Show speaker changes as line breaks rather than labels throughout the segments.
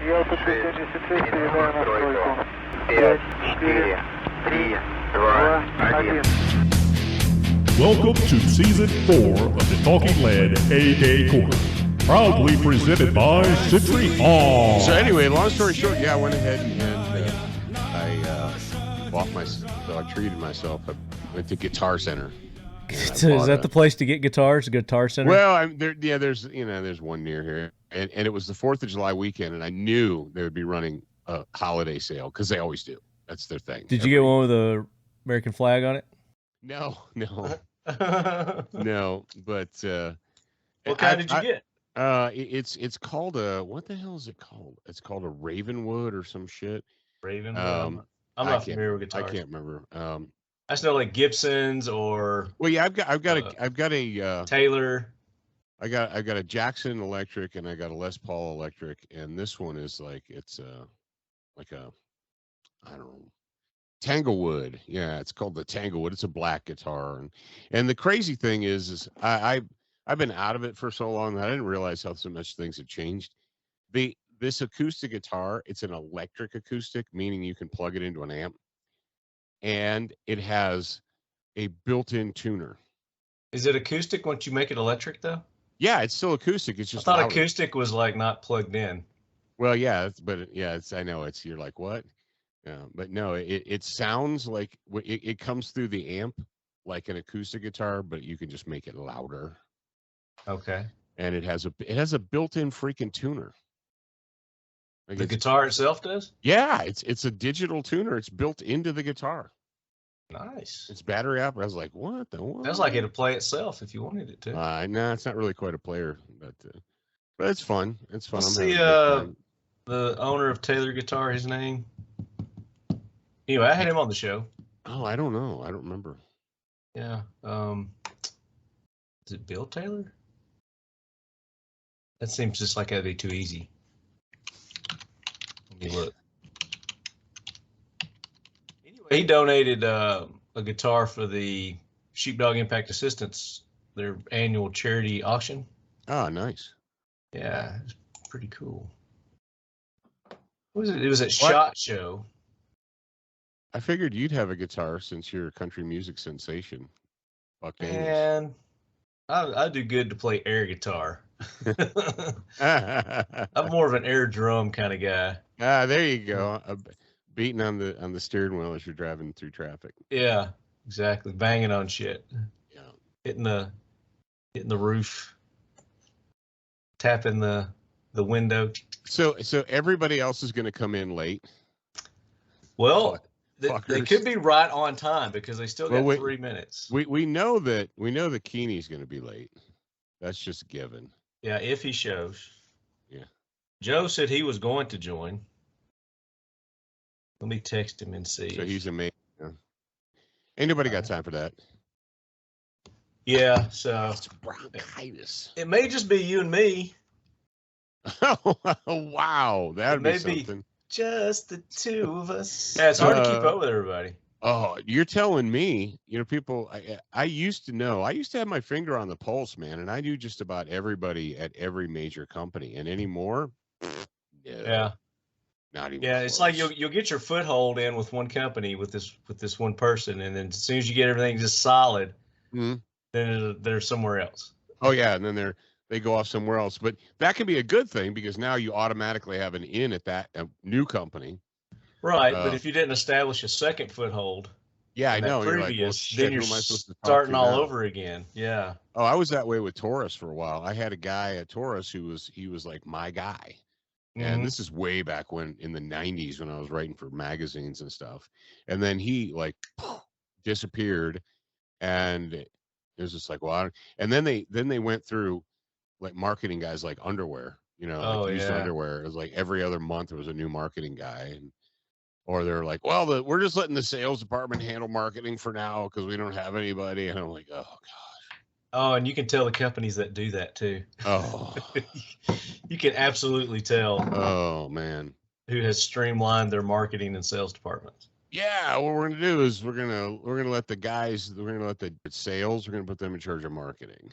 Я тут передаю настройку. 5, 4, 3, 2, 1.
Welcome to Season 4 of the Talking Lead AK KORNER, proudly presented by Century Hall.
So anyway, long story short, yeah, I went ahead and I bought I treated myself. I went to Guitar Center.
Is that the place to get guitars, Guitar Center?
Well, there's one near here, and it was the 4th of July weekend, and I knew they would be running a holiday sale because they always do. That's their thing.
Did you get one with the American flag on it?
No. No, but
what kind did you get?
It's called a, what the hell is it called? It's called a Ravenwood or some shit.
Ravenwood. I'm not familiar with guitars.
I can't remember.
I just know like Gibson's or.
Well, yeah, I've got a
Taylor.
I got a Jackson electric and I got a Les Paul electric, and this one is like like a, I don't know, Tanglewood. Yeah, it's called the Tanglewood. It's a black guitar, and the crazy thing is I've been out of it for so long that I didn't realize how so much things had changed. This acoustic guitar, it's an electric acoustic, meaning you can plug it into an amp, and it has a built-in tuner. Is
it acoustic once you make it electric though?
Yeah, it's still acoustic. It's just
I thought acoustic was like not plugged in.
Well, yeah, I know it's, you're like, what? Yeah, but no, it sounds like it comes through the amp like an acoustic guitar, but you can just make it louder.
Okay.
And it has a built-in freaking tuner. Like
the guitar itself does?
Yeah, it's a digital tuner. It's built into the guitar.
Nice.
It's battery up. I was like, what the what?
Sounds like it'd play itself if you wanted it to.
No, it's not really quite a player, but it's fun. It's fun.
Let's see the owner of Taylor Guitar, his name. Anyway, I had him on the show.
Oh, I don't know. I don't remember.
Yeah. Is it Bill Taylor? That seems just like that'd be too easy. Let me look. Anyway, he donated a guitar for the Sheepdog Impact Assistance, their annual charity auction.
Oh, nice.
Yeah, it's pretty cool. What was it? It was at SHOT Show.
I figured you'd have a guitar since you're a country music sensation. Buck Daniels.
And I do good to play air guitar. I'm more of an air drum kind of guy.
Ah, there you go. Beating on the steering wheel as you're driving through traffic.
Yeah, exactly. Banging on shit.
Yeah.
Hitting the roof. Tapping the window.
So everybody else is going to come in late.
Well, they could be right on time because they still got 3 minutes.
We know that Keeney's going to be late. That's just a given.
Yeah, if he shows.
Yeah.
Joe said he was going to join. Let me text him and see.
So he's amazing. Ain't nobody got time for that.
Yeah, so
it's bronchitis.
It may just be you and me.
Oh wow, that would be something.
Just the two of us. Yeah, it's hard to keep up with everybody.
Oh, you're telling me, people, I used to have my finger on the pulse, man, and I knew just about everybody at every major company, and anymore, no,
yeah,
not even.
Yeah,
close.
It's like you'll get your foothold in with one company with this one person, and then as soon as you get everything just solid, then they're somewhere else.
Oh yeah, and then they go off somewhere else, but that can be a good thing because now you automatically have an in at that new company.
Right, but if you didn't establish a second foothold,
yeah, I know.
Previous, then you're starting all over again. Yeah.
Oh, I was that way with Taurus for a while. I had a guy at Taurus who was like my guy, and this is way back when in the '90s when I was writing for magazines and stuff. And then he like disappeared, and it was just like, well, and then they went through like marketing guys like underwear, like used underwear. It was like every other month there was a new marketing guy, or they're like, well, we're just letting the sales department handle marketing for now because we don't have anybody. And I'm like, oh gosh.
Oh, and you can tell the companies that do that too.
Oh,
you can absolutely tell.
Oh man,
who has streamlined their marketing and sales departments?
Yeah, what we're gonna do is we're gonna let the sales, we're gonna put them in charge of marketing.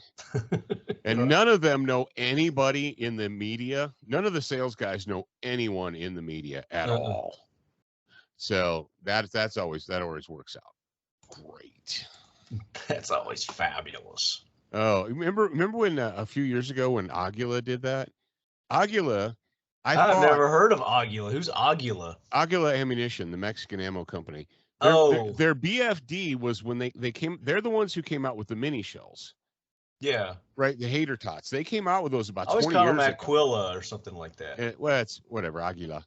And none of them know anybody in the media. None of the sales guys know anyone in the media at all. So that always works out great.
That's always fabulous.
Oh, remember when a few years ago when Aklys did that? Aklys,
I've never heard of Aklys. Who's Aklys?
Aklys Ammunition, the Mexican ammo company. Their BFD was when they came. They're the ones who came out with the mini shells.
Yeah.
Right, the hater tots. They came out with those about 20 years ago.
I always call them Aquila or something like that.
Well, it's whatever, Aguila.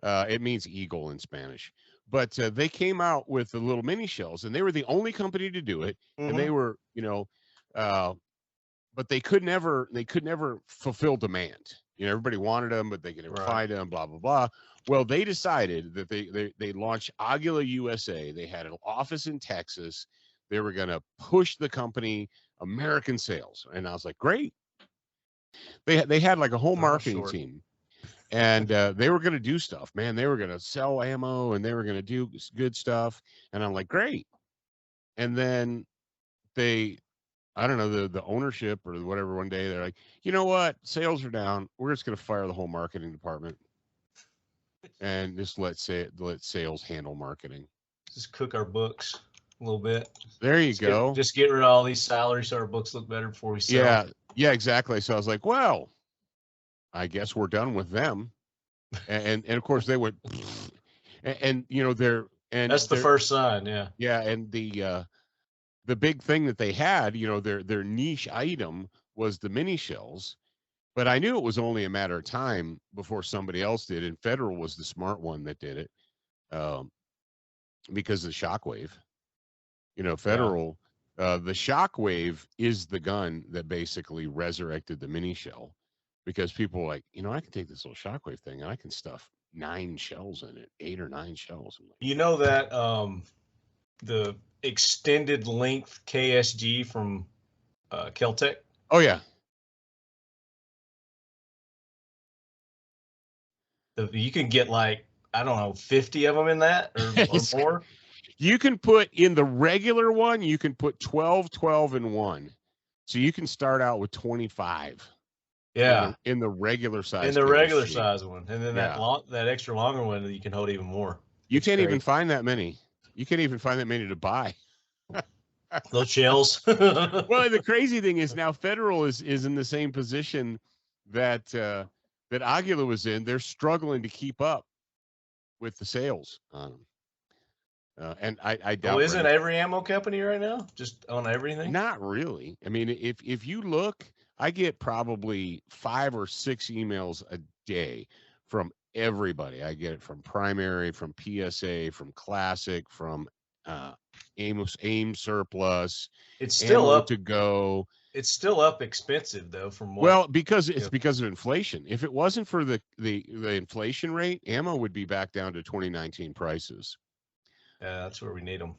It means eagle in Spanish. But they came out with the little mini shells, and they were the only company to do it. And they were, but they could never fulfill demand. Everybody wanted them, but they could never find them, blah, blah, blah. Well, they decided that they launched Aklys USA. They had an office in Texas. They were going to push the company American sales. And I was like, great. They had like a whole marketing team. And they were going to do stuff, man. They were going to sell ammo and they were going to do good stuff. And I'm like, great. And then I don't know, the ownership or whatever, one day they're like, you know what? Sales are down. We're just going to fire the whole marketing department and just let sales handle marketing.
Just cook our books a little bit.
There you go.
Just get rid of all these salaries so our books look better before we sell.
Yeah, exactly. So I was like, well, I guess we're done with them. And of course they went, and that's
the first sign. Yeah.
Yeah. And the big thing that they had, their niche item was the mini shells, but I knew it was only a matter of time before somebody else did. And Federal was the smart one that did it, because of the Shockwave. Federal, the Shockwave is the gun that basically resurrected the mini shell, because people were like, I can take this little Shockwave thing and I can stuff 9 shells in it, 8 or 9 shells.
Like, that the extended length KSG from Keltec.
Oh yeah.
You can get like, I don't know, 50 of them in that or more.
You can put in the regular one, you can put 12 in one. So you can start out with 25.
Yeah.
In the regular size.
In the regular size one. And then that extra longer one, you can hold even more.
You can't even find that many. You can't even find that many to buy.
Those shells.
Well, the crazy thing is now Federal is in the same position that Aklys was in. They're struggling to keep up with the sales on them. And I doubt.
Well, isn't every ammo company right now just on everything?
Not really. I mean, if you look, I get probably 5 or 6 emails a day from everybody. I get it from Primary, from PSA, from Classic, from AIM Surplus.
It's still up
to go.
It's still up expensive though.
Because of inflation. If it wasn't for the inflation rate, ammo would be back down to 2019 prices.
Yeah, that's where we need them.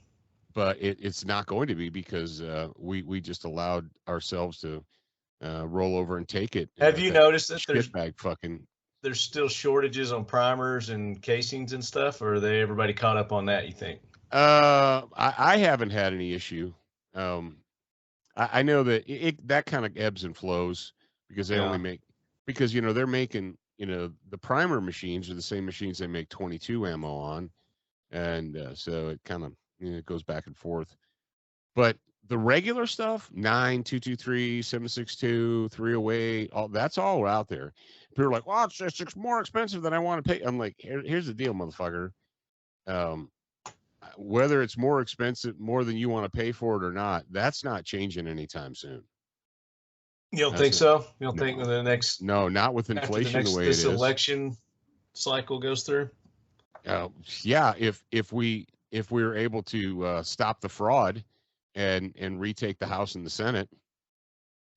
But it's not going to be, because we just allowed ourselves to roll over and take it.
Have you noticed that there's still shortages on primers and casings and stuff, or are everybody caught up on that, you think?
I haven't had any issue. I know that that kind of ebbs and flows, because they only make, because they're making, the primer machines are the same machines they make 22 ammo on. And so it kind of it goes back and forth. But the regular stuff, 9, 223, 762, 308, that's all out there. People are like, well, it's more expensive than I want to pay. I'm like, here's the deal, motherfucker. Whether it's more expensive, more than you want to pay for it or not, that's not changing anytime soon.
You don't think so? You don't think the next?
No, not with inflation the way it is.
This election cycle goes through.
Yeah, if we were able to stop the fraud and retake the House and the Senate.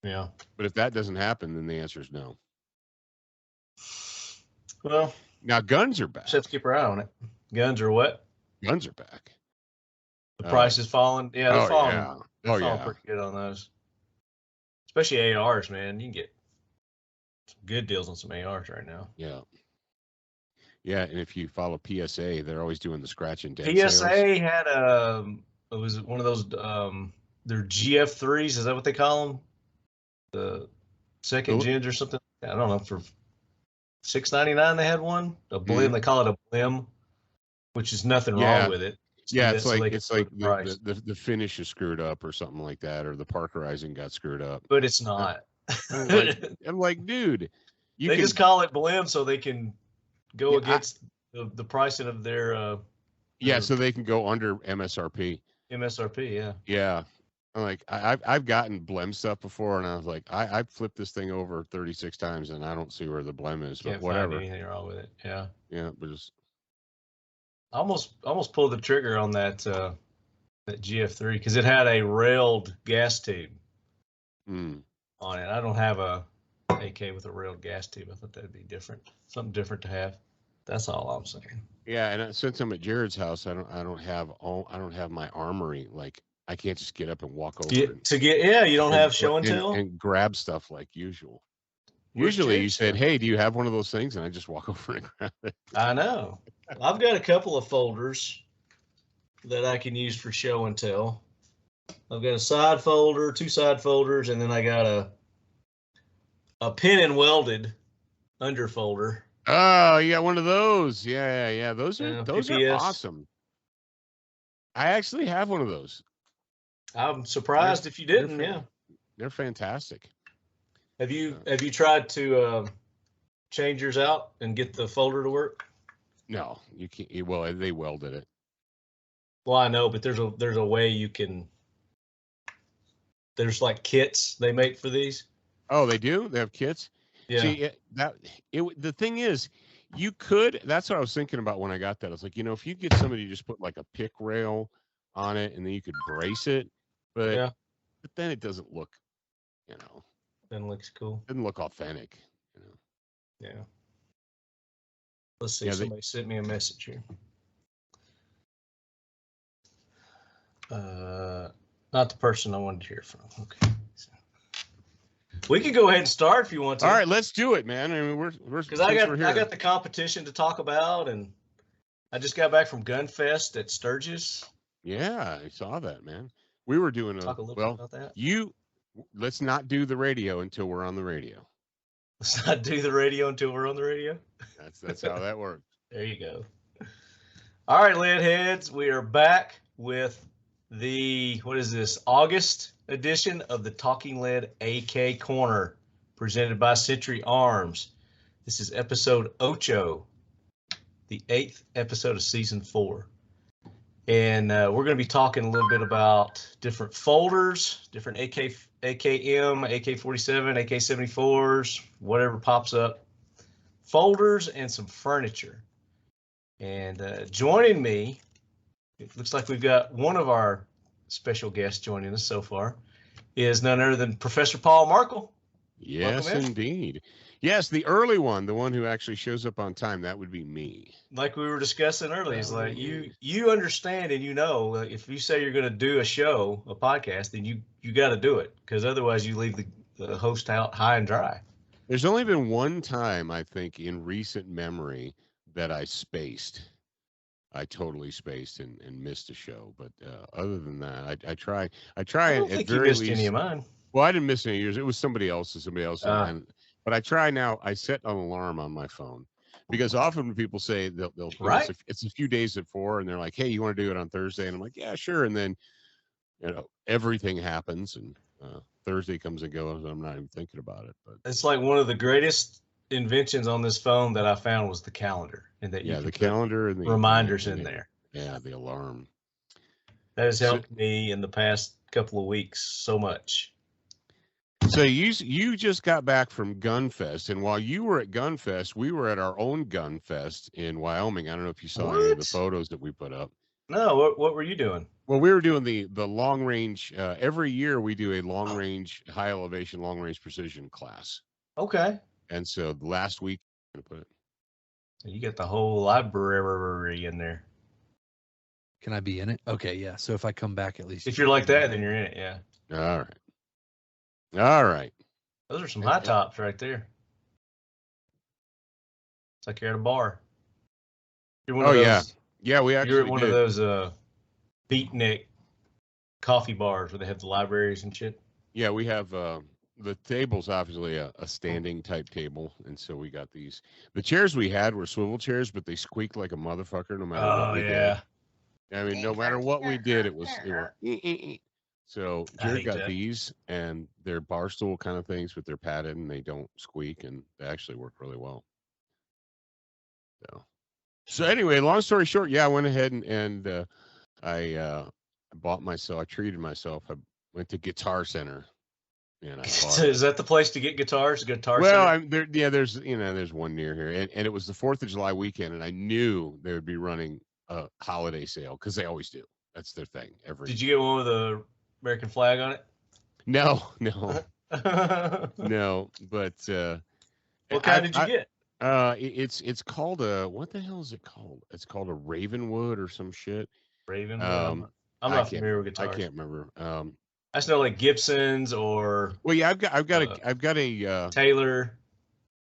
Yeah.
But if that doesn't happen, then the answer is no.
Well,
now guns are back.
Just have to keep our eye on it. Guns are what?
Guns are back.
The price is falling. Yeah, they're falling.
Yeah.
They're falling pretty good on those. Especially ARs, man. You can get some good deals on some ARs right now.
Yeah. Yeah, and if you follow PSA, they're always doing the scratch and dent
PSA
sales.
had it was one of those their GF3s. Is that what they call them? The second gens or something. I don't know. For $6.99 they had one. A blim. They call it a blim, which is nothing wrong with it.
Yeah, it's like the finish is screwed up or something like that, or the parkerizing got screwed up.
But it's not.
I'm like, dude,
they just call it blim so they can go against the pricing of their
so they can go under MSRP.
MSRP, yeah.
Yeah. I'm like, I've gotten blem stuff before, and I was like, I flipped this thing over 36 times, and I don't see where the blem is.
Can't
but whatever.
Find anything wrong with it. Yeah.
Yeah, but just
I almost pulled the trigger on that that GF3 because it had a railed gas tube on it. I don't have a AK with a railed gas tube. I thought that'd be different, something different to have. That's all I'm saying.
Yeah, and since I'm at Jared's house, I don't have my armory. Like, I can't just get up and walk over
you don't have show and tell
and grab stuff like usual. Usually you said, hey, do you have one of those things? And I just walk over and grab it.
I know. I've got a couple of folders that I can use for show and tell. I've got a side folder, 2 side folders, and then I got a pin and welded under folder.
Oh, you got one of those. Yeah. Those are awesome. I actually have one of those.
I'm surprised if you didn't.
They're fantastic.
Have you tried to change yours out and get the folder to work?
No, you can't. Well, they welded it.
Well, I know, but there's a way you can. There's like kits they make for these.
Oh, they do? They have kits?
Yeah.
See, the thing is, you could. That's what I was thinking about when I got that. I was like, if you get somebody to just put like a pick rail on it, and then you could brace it, but then it doesn't look,
Then looks cool.
Doesn't look authentic,
Yeah. Let's see. Somebody sent me a message here. Not the person I wanted to hear from. Okay. We could go ahead and start if you want to.
All right, let's do it, man. I mean, we're
because I got the competition to talk about, and I just got back from Gunfest at Sturgis.
Yeah, I saw that, man. We were doing
talk a little bit about that.
Let's not do the radio until we're on the radio.
Let's not do the radio until we're on the radio.
That's how that works.
There you go. All right, lead heads, we are back with the August edition of the Talking Lead AK Corner, presented by Century Arms. This is episode 8, the 8th episode of season 4. And we're going to be talking a little bit about different folders, different AKM, AK-47, AK-74s, whatever pops up, folders, and some furniture. And joining me, it looks like we've got one of our special guests joining us so far, is none other than Professor Paul Markel.
Yes, indeed. Yes, the early one, the one who actually shows up on time, that would be me.
Like we were discussing earlier, it's like you understand and if you say you're going to do a show, a podcast, then you got to do it, because otherwise you leave the host out high and dry.
There's only been one time, I think, in recent memory that I spaced. I totally spaced and missed a show, but other than that, I try. I don't
think you missed any of mine.
Well, I didn't miss any of yours. It was somebody else's. But I try now. I set an alarm on my phone, because often when people say they'll it's a few days before, and they're like, "Hey, you want to do it on Thursday?" And I'm like, "Yeah, sure." And then, everything happens, and Thursday comes and goes, and I'm not even thinking about it. But
it's like one of the greatest inventions on this phone that I found was the calendar, and that
the calendar and the
reminders in there.
Yeah, the alarm.
That has helped me in the past couple of weeks so much.
So you just got back from Gunfest, and while you were at Gunfest, we were at our own Gunfest in Wyoming. I don't know if you saw any of the photos that we put up.
No, what were you doing?
Well, we were doing the long range. Every year we do a long range, high elevation, long range precision class.
Okay.
And so last week, I'm gonna put it.
You got the whole library in there.
Can I be in it? Okay, yeah. So if I come back, at least
if you're like that, then you're in it. Yeah.
All right.
Those are some high tops right there. It's like you're at a bar. You're one of those,
yeah. We actually
you're at one of those beatnik coffee bars where they have the libraries and shit.
Yeah, we have the table's obviously a standing type table, and so we got these. The chairs we had were swivel chairs, but they squeaked like a motherfucker no matter what we did. I mean, no matter what we did, it was So Jared got these, and they're bar stool kind of things, but they're padded and they don't squeak, and they actually work really well. So anyway, long story short, yeah, I went ahead and I bought myself. I treated myself. I went to Guitar Center, and I bought.
Is that the place to get guitars? Guitar
Center?
Well,
there's one near here, and it was the 4th of July weekend, and I knew they would be running a holiday sale because they always do. That's their thing.
Did you get one with the American flag on it?
No. No, but
what kind did you get?
It's called a, what the hell is it called? It's called a Ravenwood or some shit.
Ravenwood. I'm not familiar with guitars.
I can't remember.
I just know like Gibson's or.
Well, yeah, I've got a
Taylor.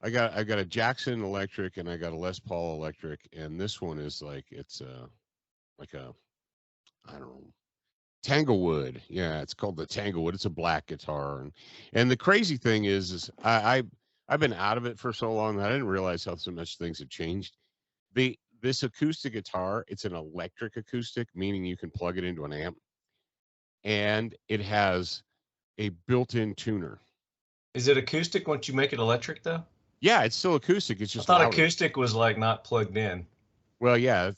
I got a Jackson electric and I got a Les Paul electric, and this one is like it's like a, I don't know, Tanglewood. Yeah, it's called the Tanglewood. It's a black guitar, and the crazy thing is I've been out of it for so long that I didn't realize how so much things have changed. This acoustic guitar, it's an electric acoustic, meaning you can plug it into an amp, and it has a built-in tuner. Is
it acoustic once you make it electric though?
Yeah, it's still acoustic. It's just
I thought louder. Acoustic was like not plugged in.
Well, yeah,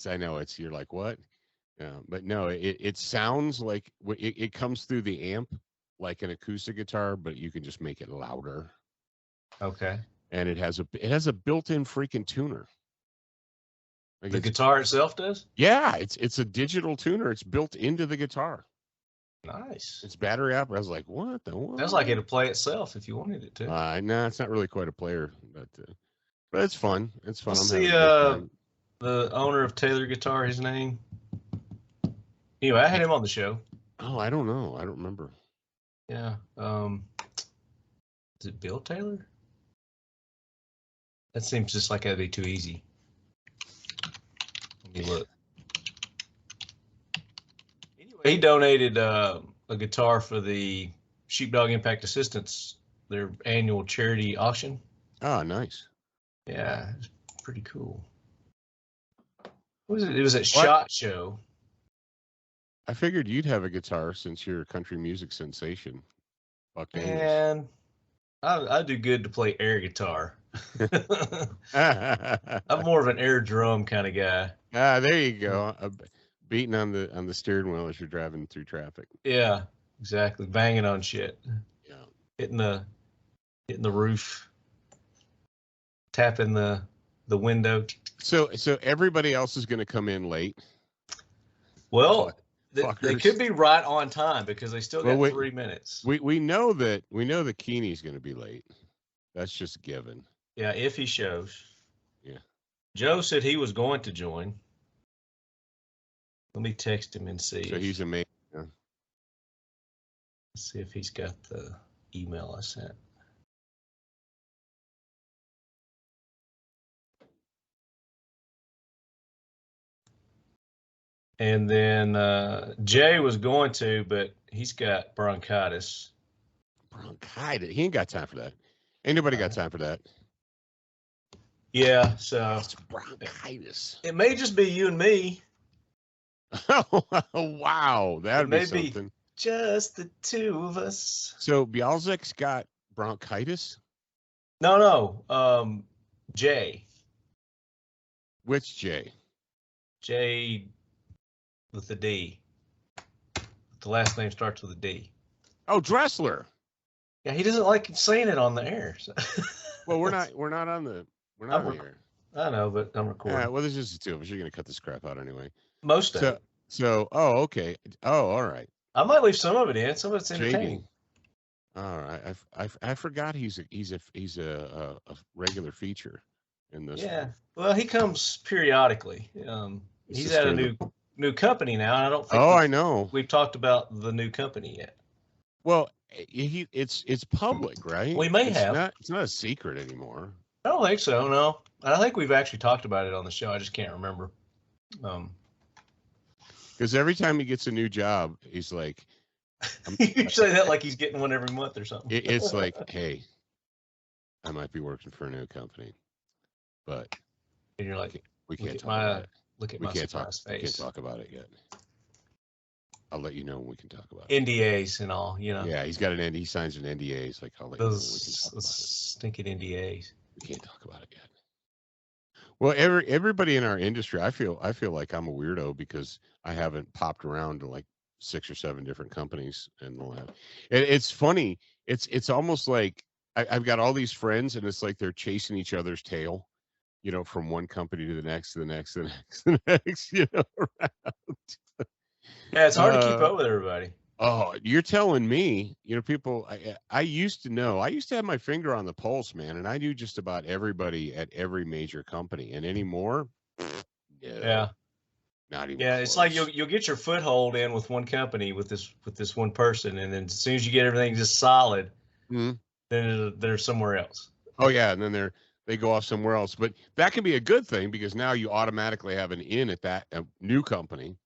I know it's, you're like, what? Yeah, but no, it sounds like it comes through the amp like an acoustic guitar, but you can just make it louder.
Okay.
And it has a built-in freaking tuner.
Like the guitar itself does?
Yeah, it's a digital tuner. It's built into the guitar.
Nice.
It's battery up. I was like, what the what?
Sounds like it'd play itself if you wanted it to.
No, it's not really quite a player, but it's fun. It's fun.
Let's see the owner of Taylor Guitar, his name. Anyway, I had him on the show.
Oh, I don't know. I don't remember.
Yeah. Is it Bill Taylor? That seems just like that'd be too easy. Let me look. Anyway, he donated a guitar for the Sheepdog Impact Assistance, their annual charity auction.
Oh, nice.
Yeah, it's pretty cool. What was it? It was at SHOT Show.
I figured you'd have a guitar since you're a country music sensation.
And I do good to play air guitar. I'm more of an air drum kind of guy.
There you go. Beating on the steering wheel as you're driving through traffic.
Yeah, exactly. Banging on shit.
Yeah.
Hitting the roof. Tapping the window.
So everybody else is going to come in late.
Well, they could be right on time because they still got 3 minutes.
We know that Keeney's going to be late. That's just a given.
Yeah, if he shows.
Yeah.
Joe said he was going to join. Let me text him and see.
So he's amazing. Yeah.
Let's see if he's got the email I sent. And then Jay was going to, but he's got bronchitis.
Bronchitis? He ain't got time for that. Ain't nobody got time for that.
Yeah, so
it's bronchitis.
It may just be you and me.
Oh wow, that'd be something.
Be just the two of us.
So Bialzek's got bronchitis?
No. Jay.
Which Jay?
Jay with the D. The last name starts with a D.
Oh, Dressler.
Yeah, he doesn't like saying it on the air. So.
Well, we're not on the air.
I know, but I'm recording.
Yeah, well, there's just the two of us. You're gonna cut this crap out anyway.
Most of it.
So, oh, okay. Oh, all right.
I might leave some of it in. Some of it's entertaining.
All right. I forgot he's a regular feature in this.
Yeah. One. Well, he comes periodically. He's at a new company now, and I don't think.
Oh, I know.
We've talked about the new company yet.
Well, it's public, right?
We may have.
It's not a secret anymore.
I don't think so. No. And I think we've actually talked about it on the show. I just can't remember.
Because every time he gets a new job, he's like,
you say that like he's getting one every month or something.
It's like, hey, I might be working for a new company, but
and you're like,
we can't talk about it.
Look at my surprise face.
We can't talk about it yet. I'll let you know when we can talk about it.
NDAs and all, you know.
Yeah, he signs an NDA. He's like, I'll let you know when we can talk about it.
Stinking NDAs.
We can't talk about it yet. Well, everybody in our industry, I feel like I'm a weirdo because I haven't popped around to like 6 or 7 different companies and all that. It's funny. It's almost like I've got all these friends, and it's like they're chasing each other's tail, you know, from one company to the next, to the next, to the next, to the next, you know. Around.
Yeah, it's hard to keep up with everybody.
Oh, you're telling me, you know, people, I used to know, I used to have my finger on the pulse, man, and I knew just about everybody at every major company, and anymore, no,
yeah,
not even.
Yeah,
close.
it's like you'll get your foothold in with one company with this one person, and then as soon as you get everything just solid, then they're somewhere else.
Oh yeah, and then they go off somewhere else, but that can be a good thing because now you automatically have an in at that new company.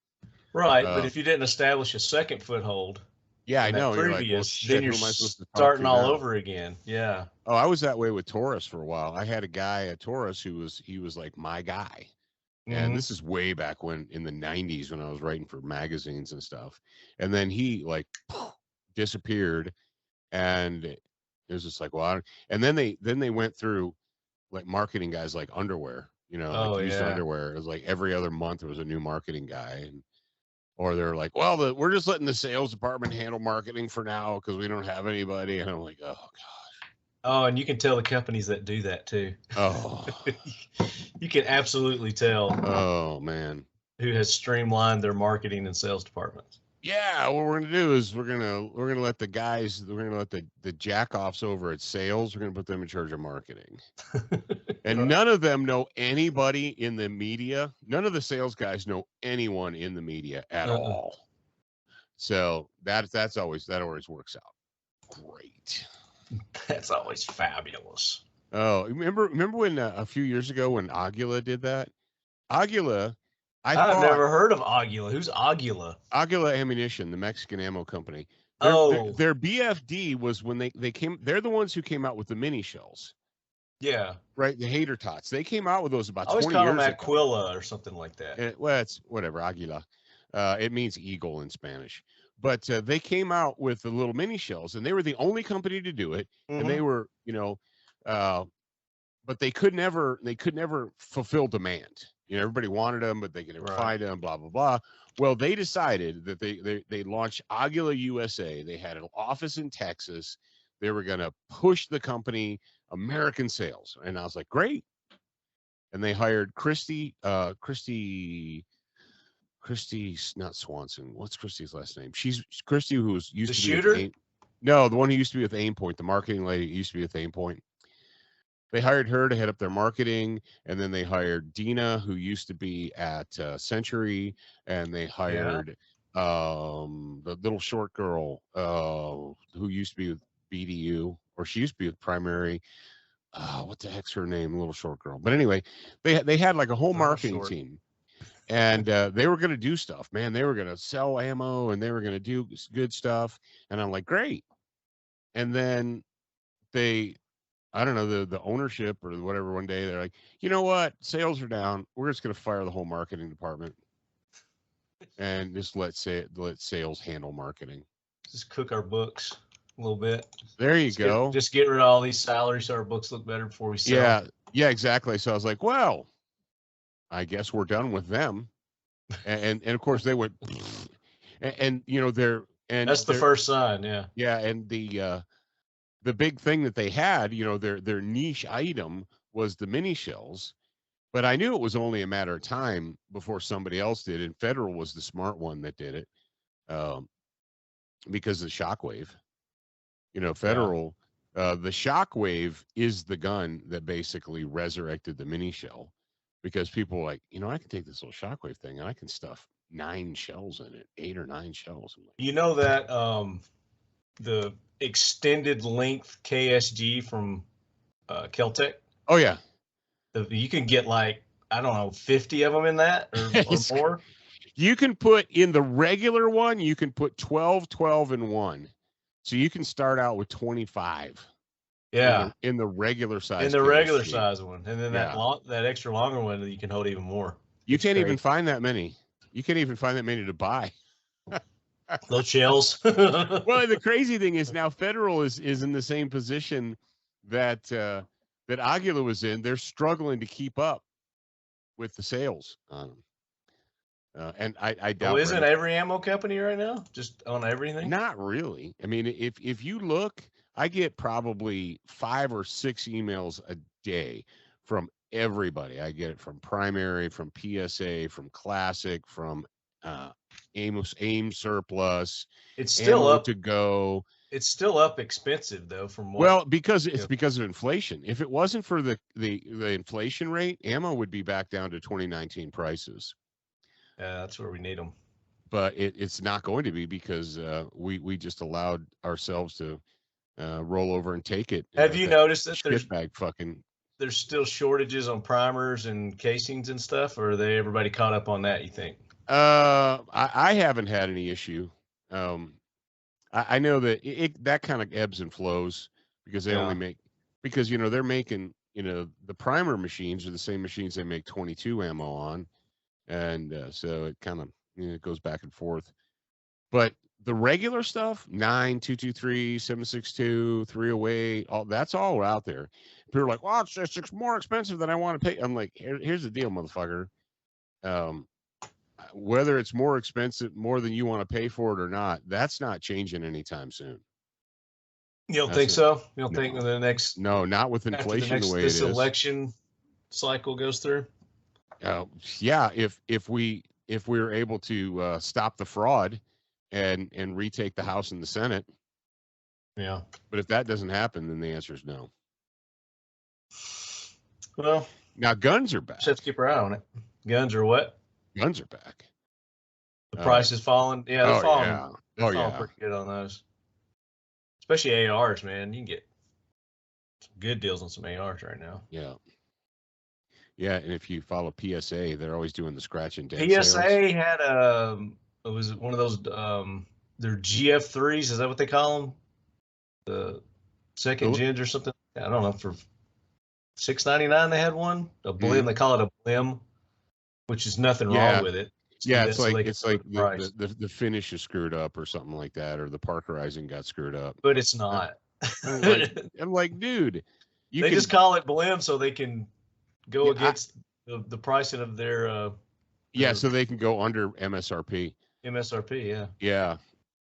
Right, but if you didn't establish a second foothold,
yeah, I know.
Previous,
you're like, well,
then you're starting all over again. Yeah.
Oh, I was that way with Taurus for a while. I had a guy at Taurus he was like my guy, and this is way back when in the '90s when I was writing for magazines and stuff. And then he like disappeared, and it was just like, well, and then they went through like marketing guys like underwear, you know, like used underwear. It was like every other month there was a new marketing guy, or they're like, well, we're just letting the sales department handle marketing for now because we don't have anybody. And I'm like, oh gosh.
Oh, and you can tell the companies that do that too.
Oh,
you can absolutely tell.
Oh man,
who has streamlined their marketing and sales departments?
Yeah, what we're gonna do is we're gonna let the guys, we're gonna let the jack-offs over at sales, we're gonna put them in charge of marketing. And none of them know anybody in the media. None of the sales guys know anyone in the media at all. So that always works out great.
That's always fabulous.
Oh, remember when a few years ago when Aklys did that? Aklys,
I've never heard of Aklys. Who's Aklys?
Aklys Ammunition, the Mexican ammo company. Their BFD was when they came. They're the ones who came out with the mini shells.
Yeah.
Right. The hater tots. They came out with those about 20 years ago.
I always call them Aquila or something like that.
Well, it's whatever. Aguila. It means eagle in Spanish. But they came out with the little mini shells, and they were the only company to do it. And they were, but they could never fulfill demand. You know, everybody wanted them, but they could never find them, blah, blah, blah. Well, they decided that they launched Aklys USA. They had an office in Texas. They were going to push the company American sales. And I was like, great. And they hired Christy, not Swanson. What's Christy's last name? She's Christy, who was used to be
shooter.
No, the one who used to be with Aimpoint, the marketing lady used to be with Aimpoint. They hired her to head up their marketing, and then they hired Dina, who used to be at Century, and they hired the little short girl who used to be with BDU, or she used to be with Primary. What the heck's her name? Little short girl. But anyway, they had like a whole marketing team, and they were going to do stuff, man. They were going to sell ammo, and they were going to do good stuff. And I'm like, great. And then I don't know, the ownership or whatever, one day they're like, you know what? Sales are down. We're just going to fire the whole marketing department and just let sales handle marketing.
Just cook our books a little bit.
There you go.
Just get rid of all these salaries so our books look better before we sell.
Yeah, exactly. So I was like, well, I guess we're done with them. And of course they went, and that's the first sign. Yeah. Yeah. And the big thing that they had, their niche item was the mini shells, but I knew it was only a matter of time before somebody else did. And Federal was the smart one that did it, because of the Shockwave. Federal, the Shockwave is the gun that basically resurrected the mini shell, because people were like, I can take this little Shockwave thing and I can stuff 9 shells in it, 8 or 9 shells.
Like, that the extended length KSG from Keltec.
Oh yeah.
You can get like, I don't know, 50 of them in that or more.
You can put in the regular one, you can put 12 in one. So you can start out with 25.
Yeah.
In the regular size.
In the regular size one. And then that extra longer one that you can hold even more.
You can't even find that many. You can't even find that many to buy.
Those shells.
Well, the crazy thing is now Federal is in the same position that that Aklys was in. They're struggling to keep up with the sales on them. And I doubt.
Well, isn't every ammo company right now just on everything?
Not really. I mean, if you look, I get probably 5 or 6 emails a day from everybody. I get it from Primary, from PSA, from Classic, from AIM Surplus.
It's still up
to go.
It's still up expensive though. From what?
Well, because it's because of inflation. If it wasn't for the inflation rate, ammo would be back down to 2019 prices.
Yeah, that's where we need them.
But it's not going to be because we just allowed ourselves to roll over and take it.
Have you noticed that
there's
still shortages on primers and casings and stuff, or are everybody caught up on that, you think?
I haven't had any issue. I know that that kind of ebbs and flows because they only make, because they're making, the primer machines are the same machines they make 22 ammo on, and so it kind of it goes back and forth. But the regular stuff, 9.223, 7.62, 308, that's all out there. People are like, well, it's more expensive than I want to pay. I'm like, here's the deal, motherfucker. Whether it's more expensive, more than you want to pay for it or not, that's not changing anytime soon.
You don't think so? You don't think the next?
No, not with inflation the way it is.
This election cycle goes through.
Yeah, if we were able to stop the fraud and retake the House and the Senate.
Yeah.
But if that doesn't happen, then the answer is no.
Well,
now guns are back.
Just have to keep our eye on it. Guns are what?
Guns are back.
The price is falling. Yeah, they're falling.
Yeah.
They're falling pretty good on those. Especially ARs, man. You can get some good deals on some ARs right now.
Yeah. Yeah, and if you follow PSA, they're always doing the scratch and dent
PSA
sales.
had it was one of those their GF3s, is that what they call them? The second gens or something. I don't know, for $6.99 they had one. A blim, they call it a blim, which is nothing wrong with it.
Yeah, it's like the finish is screwed up or something like that, or the parkerizing got screwed up.
But it's not.
I'm like, dude,
they just call it blim so they can go against the pricing of their
so they can go under MSRP.
MSRP, yeah.
Yeah.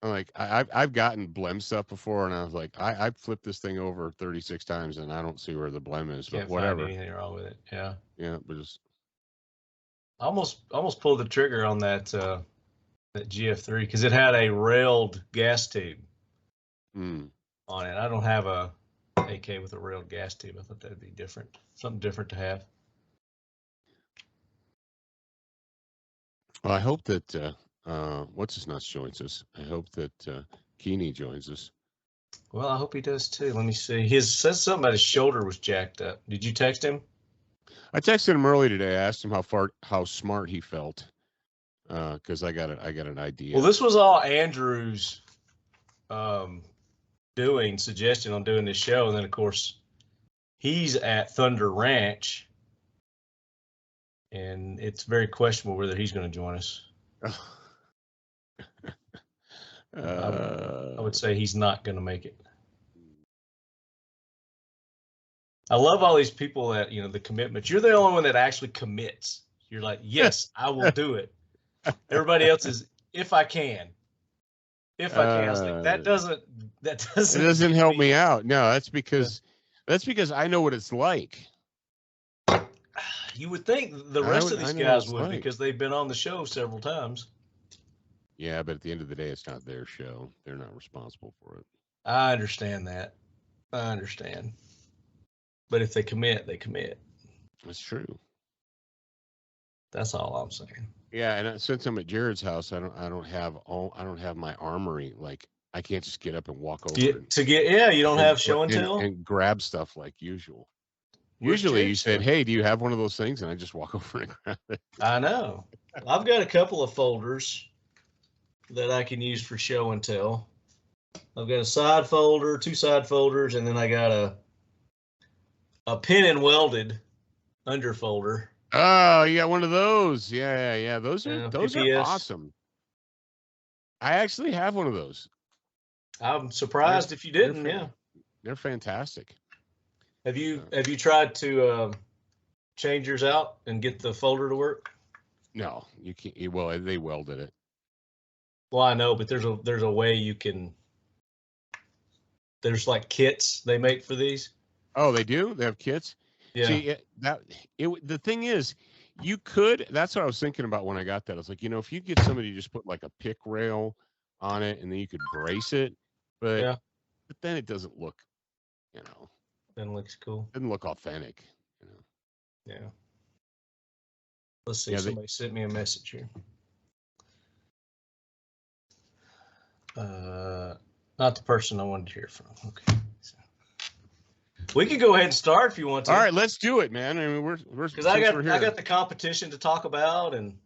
I'm like, I've gotten blem stuff before, and I was like, I flipped this thing over 36 times, and I don't see where the blem is, but whatever.
Find anything wrong with it, yeah.
Yeah, but just
almost pulled the trigger on that that GF3 because it had a railed gas tube on it. I don't have a AK with a railed gas tube. I thought that'd be different, something different to have.
Well, I hope that what's his nuts joins us. I hope that Keeney joins us.
Well, I hope he does too. Let me see. He says something about his shoulder was jacked up. Did you text him?
I texted him early today. I asked him how smart he felt, because I got an idea.
Well, this was all Andrew's suggestion on doing this show, and then of course he's at Thunder Ranch, and it's very questionable whether he's going to join us. I would say he's not going to make it. I love all these people that, the commitment. You're the only one that actually commits. You're like, yes, I will do it. Everybody else is, if I can. If I can. I was like, that doesn't
help me out. No, that's because I know what it's like.
You would think the rest of these guys would, because they've been on the show several times.
Yeah, but at the end of the day, it's not their show. They're not responsible for it.
I understand that. I understand. But if they commit, they commit.
That's true.
That's all I'm saying.
Yeah, and since I'm at Jared's house, I don't have my armory. Like, I can't just get up and walk over.
You don't have show and tell
and grab stuff like usual. Usually you said, "Hey, do you have one of those things?" And I just walk over and grab it.
I know. I've got a couple of folders that I can use for show and tell. I've got a side folder, 2 side folders, and then I got a pin and welded under folder.
Oh, you got one of those. Yeah. Those are
PPS.
awesome. I actually have one of those.
I'm surprised if you didn't.
They're fantastic.
Have you tried to change yours out and get the folder to work?
No, you can't. Well, they welded it.
Well, I know, but there's a way you can. There's like kits they make for these.
Oh, they do? They have kits?
Yeah.
See, the thing is, you could, that's what I was thinking about when I got that. I was like, if you get somebody to just put like a pick rail on it and then you could brace it, but then it doesn't look,
Then looks cool.
Doesn't look authentic,
Yeah. Let's see. Somebody sent me a message here. Not the person I wanted to hear from. Okay. We can go ahead and start if you want to.
All right, let's do it, man. I mean, we're
because I got the competition to talk about, and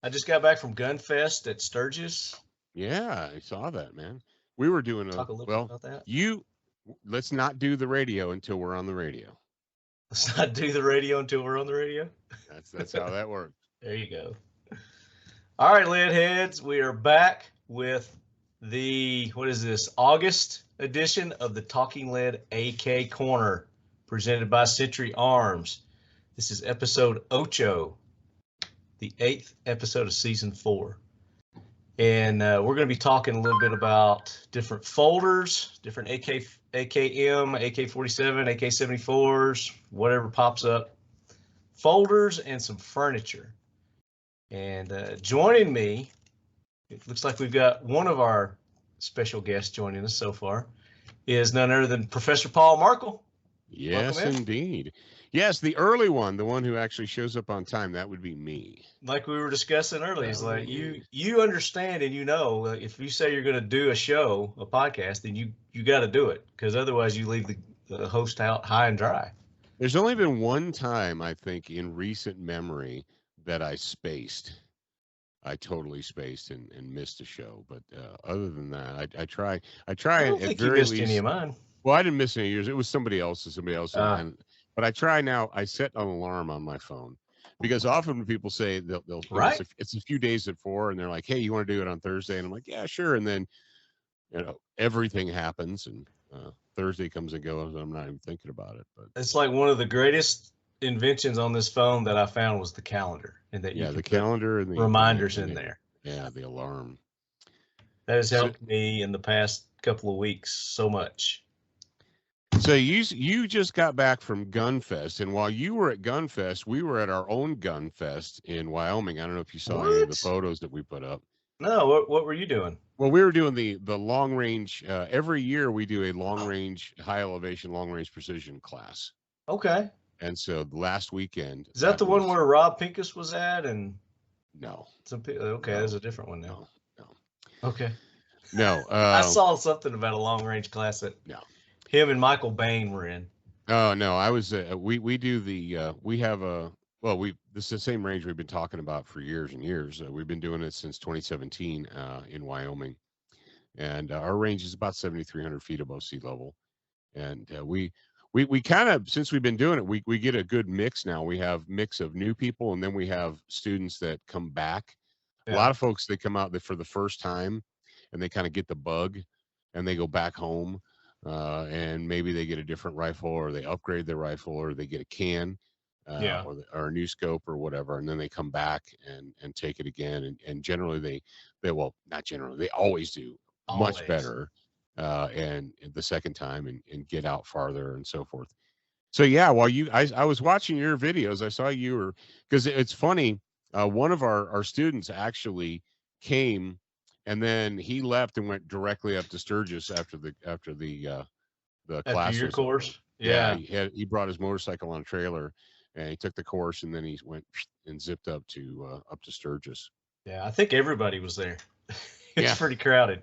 I just got back from Gunfest at Sturgis.
Yeah, I saw that, man. We were doing
talk a little bit about that.
Let's not do the radio until we're on the radio.
Let's not do the radio until we're on the radio.
That's how that works.
There you go. All right, lead heads, we are back with the August edition of the Talking Lead AK Corner, presented by Century Arms. This is episode 8, the 8th episode of season 4. And we're going to be talking a little bit about different folders, different AKM, AK-47, AK-74s, whatever pops up, folders, and some furniture. And joining me, it looks like we've got one of our special guests joining us so far, is none other than Professor Paul Markel.
Yes, indeed. Yes, the early one, the one who actually shows up on time, that would be me.
Like we were discussing earlier, it's like you understand and if you say you're going to do a show, a podcast, then you got to do it, because otherwise you leave the host out high and dry.
There's only been one time, I think, in recent memory that I spaced. I totally spaced and missed a show, but other than that, I try. I don't
think you missed any of mine.
Well, I didn't miss any of yours. It was somebody else. But I try now. I set an alarm on my phone, because often when people say they'll it's a few days before, and they're like, "Hey, you want to do it on Thursday?" And I'm like, "Yeah, sure." And then everything happens, and Thursday comes and goes, and I'm not even thinking about it. But
it's like one of the greatest inventions on this phone that I found was the calendar, and that
the calendar and the
reminders in there.
Yeah, the alarm.
That has helped me in the past couple of weeks so much.
So you just got back from Gunfest, and while you were at Gunfest, we were at our own Gunfest in Wyoming. I don't know if you saw any of the photos that we put up.
No, what were you doing?
Well, we were doing the long range. Every year we do a long range, high elevation, long range precision class.
Okay.
And so last weekend.
Is that the one where Rob Pincus was at? And
no.
There's a different one now.
No.
Okay.
No.
I saw something about a long range class that him and Michael Bain were in.
Oh no, I was. We do the. We have a. Well, this is the same range we've been talking about for years and years. We've been doing it since 2017 in Wyoming, and our range is about 7,300 feet above sea level. And we kind of, since we've been doing it, we get a good mix now. We have mix of new people, and then we have students that come back. A lot of folks, they come out for the first time, and they kind of get the bug, and they go back home, and maybe they get a different rifle, or they upgrade their rifle, or they get a can. Or a new scope or whatever, and then they come back and take it again, and generally they not generally, they always do much better and the second time and get out farther and so forth. So while I was watching your videos, I saw you were, because it's funny, one of our students actually came, and then he left and went directly up to Sturgis after the class.
Your course.
He brought his motorcycle on a trailer, and he took the course, and then he went and zipped up to Sturgis.
Yeah, I think everybody was there. It's pretty crowded.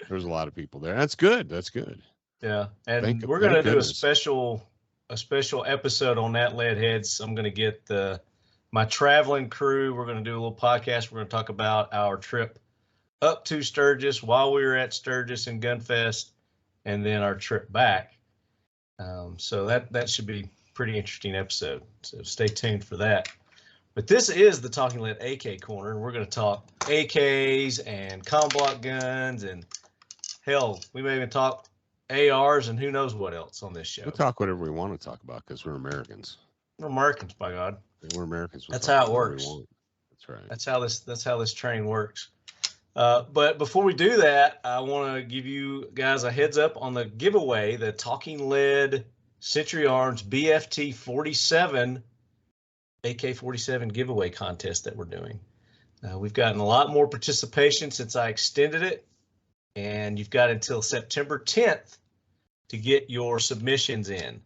There's a lot of people there. That's good. That's good.
Yeah, and we're going to do a special a special episode on that, lead heads. I'm going to get my traveling crew. We're going to do a little podcast. We're going to talk about our trip up to Sturgis, while we were at Sturgis and Gunfest, and then our trip back. So that should be a pretty interesting episode. So stay tuned for that. But this is the Talking Lead AK Corner, and we're going to talk AKs and comm block guns, and hell, we may even talk ARs and who knows what else on this show.
We'll talk whatever we want to talk about because we're Americans.
We're Americans, by God.
We're Americans.
That's how it works.
That's right.
That's how this train works. But before we do that, I want to give you guys a heads up on the giveaway, the Talking Lead Century Arms BFT 47 AK-47 giveaway contest that we're doing. We've gotten a lot more participation since I extended it, and you've got until September 10th to get your submissions in.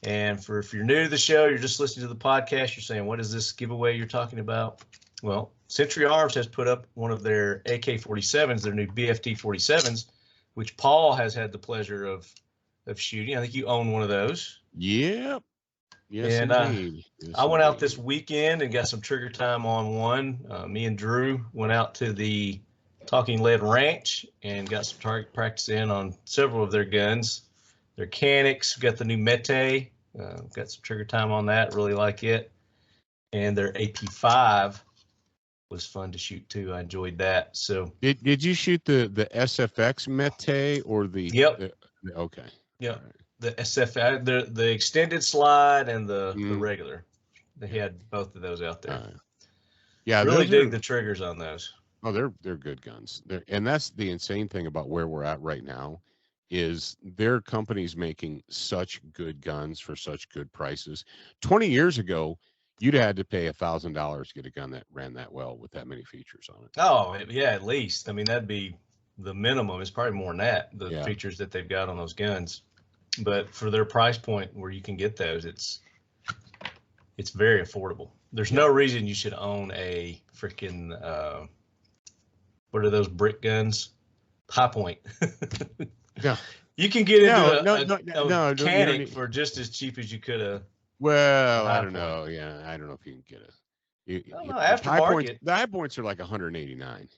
And if you're new to the show, you're just listening to the podcast, you're saying, what is this giveaway you're talking about? Well, Century Arms has put up one of their AK-47s, their new BFT 47s, which Paul has had the pleasure of shooting. I think you own one of those.
Yep. Yes,
and
indeed. Yes,
I went out
indeed.
this weekend and got some trigger time on one. Me and Drew went out to the Talking Lead Ranch and got some target practice in on several of their guns. Their Canics, got the new Mete, got some trigger time on that, really like it. And their AP5 was fun to shoot too. I enjoyed that. So
did you shoot the SFX Mete or the?
Yep.
Okay.
Yeah.
All right.
The SF, the extended slide and the regular. They had both of those out there.
Yeah,
really dig the triggers on those.
Oh, they're good guns. And that's the insane thing about where we're at right now, is their companies making such good guns for such good prices. 20 years ago, you'd had to pay $1,000 to get a gun that ran that well with that many features on it.
Oh yeah, at least. I mean, that'd be the minimum. It's probably more than that. The features that they've got on those guns. But for their price point where you can get those, it's very affordable. There's no reason you should own a freaking what are those brick guns? High Point.
Yeah.
You can get into
no,
Canic for just as cheap as you could have.
Well, I don't know. Yeah, I don't know if you can get it.
Aftermarket.
The High Points are like 189.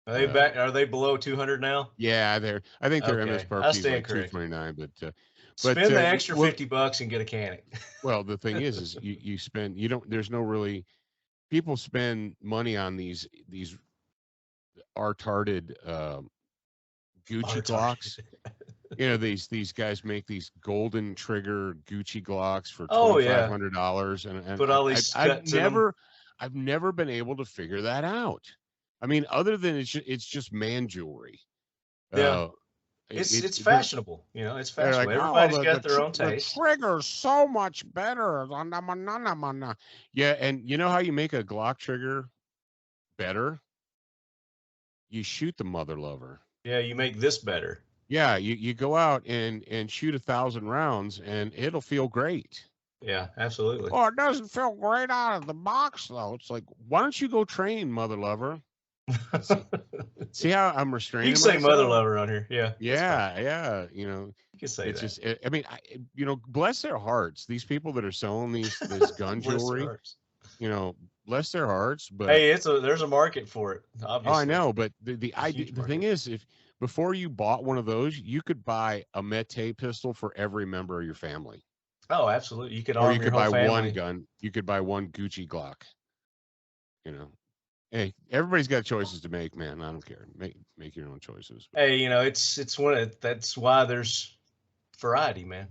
Are they back? Are they below 200 now?
Yeah, I think their MSRP is like 229, but
spend the extra $50 and get a Canic.
Well, the thing is you spend, there's no really, people spend money on these retarded Gucci Glocks. These guys make these golden trigger Gucci Glocks for $2,500, and
put all these
I've never been able to figure that out. I mean, other than it's just man jewelry.
Yeah, it's fashionable. It's fashionable.
Like,
everybody's got their own taste.
The trigger's so much better. Yeah, and you know how you make a Glock trigger better? You shoot the mother lover.
Yeah, you make this better.
Yeah, you go out and shoot 1,000 rounds, and it'll feel great.
Yeah, absolutely.
Oh, it doesn't feel great out of the box, though. It's like, why don't you go train, mother lover? See how I'm restraining myself?
You can say mother lover on here. Yeah.
Yeah.
You can say
it's
that.
Just, I mean, bless their hearts. These people that are selling this gun jewelry, bless their hearts. But
hey, there's a market for it. Obviously.
Oh, I know. But the thing is, if before you bought one of those, you could buy a Mete pistol for every member of your family.
Oh, absolutely. You could,
or you could buy
family.
One gun. You could buy one Gucci Glock. Hey, everybody's got choices to make, man. I don't care. Make your own choices.
Hey, that's why there's variety, man.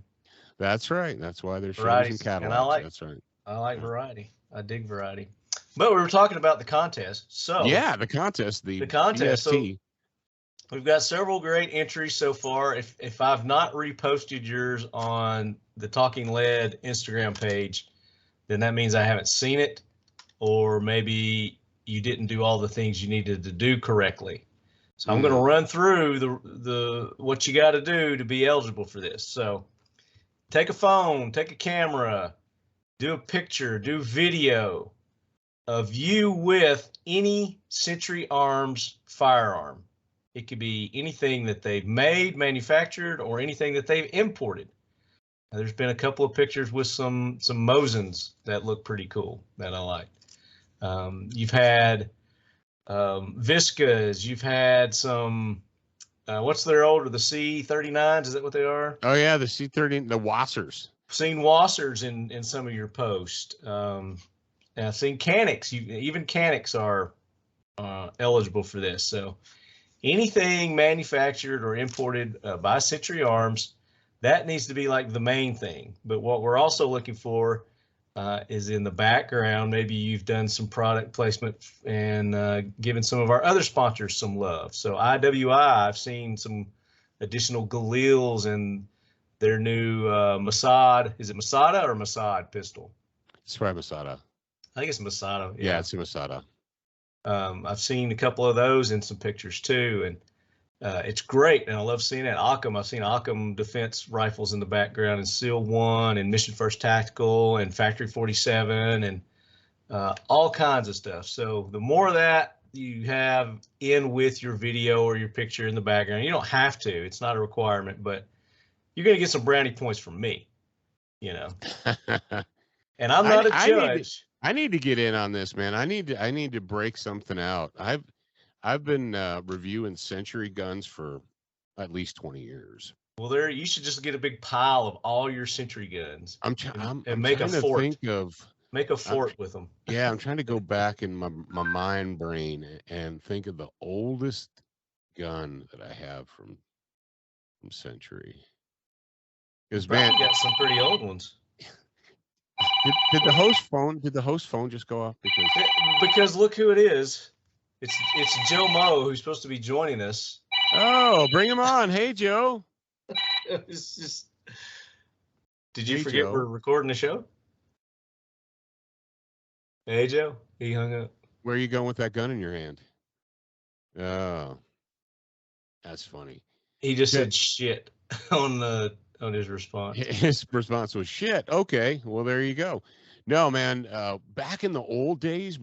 That's right. That's why there's
variety
and catalogs.
That's right. I like variety. I dig variety. But we were talking about the contest. So
yeah, the contest. The
contest.
BFT.
So we've got several great entries so far. If I've not reposted yours on the Talking Lead Instagram page, then that means I haven't seen it, or maybe you didn't do all the things you needed to do correctly. So I'm going to run through the what you got to do to be eligible for this. So take a phone, take a camera, do a picture, do video of you with any Century Arms firearm. It could be anything that they've made, manufactured, or anything that they've imported. There's been a couple of pictures with some Meaux Guns that look pretty cool that I like. You've had Viscas. You've had some. What's their older? The C39s? Is that what they are?
Oh yeah, the C30, the Wassers.
Seen Wassers in some of your posts. I've seen Canics. Even Canics are eligible for this. So anything manufactured or imported by Century Arms, that needs to be like the main thing. But what we're also looking for is in the background. Maybe you've done some product placement and given some of our other sponsors some love. So IWI, I've seen some additional Galils and their new Masad. Is it Masada or Masad pistol?
It's probably Masada.
I think it's Masada.
Yeah, it's a Masada.
I've seen a couple of those in some pictures too, and it's great. And I love seeing that. Occam, I've seen Occam defense rifles in the background, and SEAL 1, and Mission First Tactical, and Factory 47, and all kinds of stuff. So the more of that you have in with your video or your picture in the background, you don't have to. It's not a requirement, but you're going to get some brownie points from me, you know. And I'm not a judge.
I need to get in on this, man. I need to break something out. I've been reviewing Century guns for at least 20 years.
Well, you should just get a big pile of all your Century guns.
I'm
make a fort.
Make
a fort with them.
Yeah, I'm trying to go back in my mind brain and think of the oldest gun that I have from Century. Because man,
you got some pretty old ones.
Did the host phone just go off?
Because look who it is. It's Joe Moe, who's supposed to be joining us.
Oh, bring him on. Hey, Joe.
It's just. Did you forget Joe, we're recording the show? Hey, Joe. He hung up.
Where are you going with that gun in your hand? Oh, that's funny.
He just said shit on his response.
His response was shit. Okay, well there you go. No, man. Back in the old days,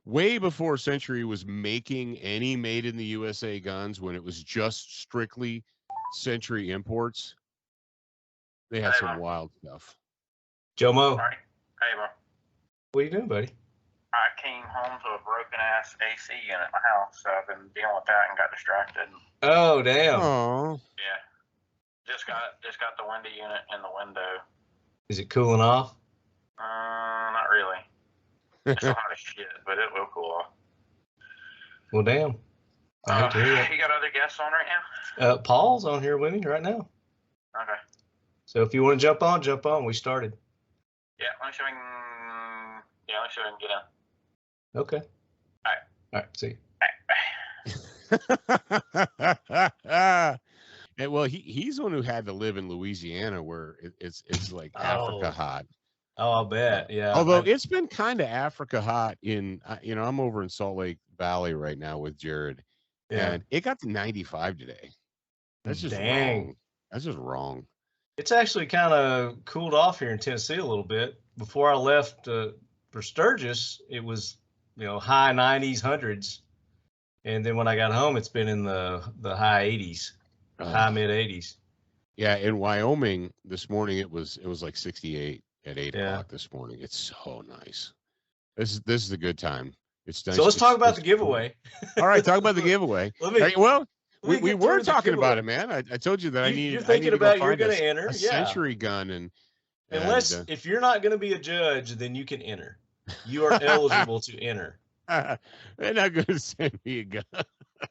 way before Century was making any made in the USA guns, when it was just strictly Century imports, they had some wild stuff.
Joe Moe.
Hey, bro.
What are you doing, buddy?
I came home to a broken ass AC unit in my house, so I've been dealing with that and got distracted.
Oh, damn.
Oh.
Yeah. Just got the window unit in the window.
Is it cooling off?
Not really. It's hot as shit, but it will cool off.
Well, damn. I hate to hear that.
You got other guests on right now?
Paul's on here with me right now.
Okay.
So if you want to jump on. We started.
Yeah, let me see if I can get in.
Okay. All right. See
you. And, well, he's the one who had to live in Louisiana, where it's like Africa hot.
Oh, I'll bet. Yeah.
Although it's been kind of Africa hot in, I'm over in Salt Lake Valley right now with Jared, and it got to 95 today. That's just wrong. That's just wrong.
It's actually kind of cooled off here in Tennessee a little bit. Before I left for Sturgis, it was high 90s, hundreds, and then when I got home, it's been in the high 80s. High mid 80s.
Yeah, in Wyoming this morning it was like 68 at 8 o'clock this morning. It's so nice. This is a good time. It's nice.
So let's talk about the giveaway.
All right, talk about the giveaway. We were talking about it, man. I told you that
you're thinking about you're going to enter
a Century gun, and
unless if you're not going to be a judge, then you can enter. You are eligible to enter.
They're not going to send me a gun.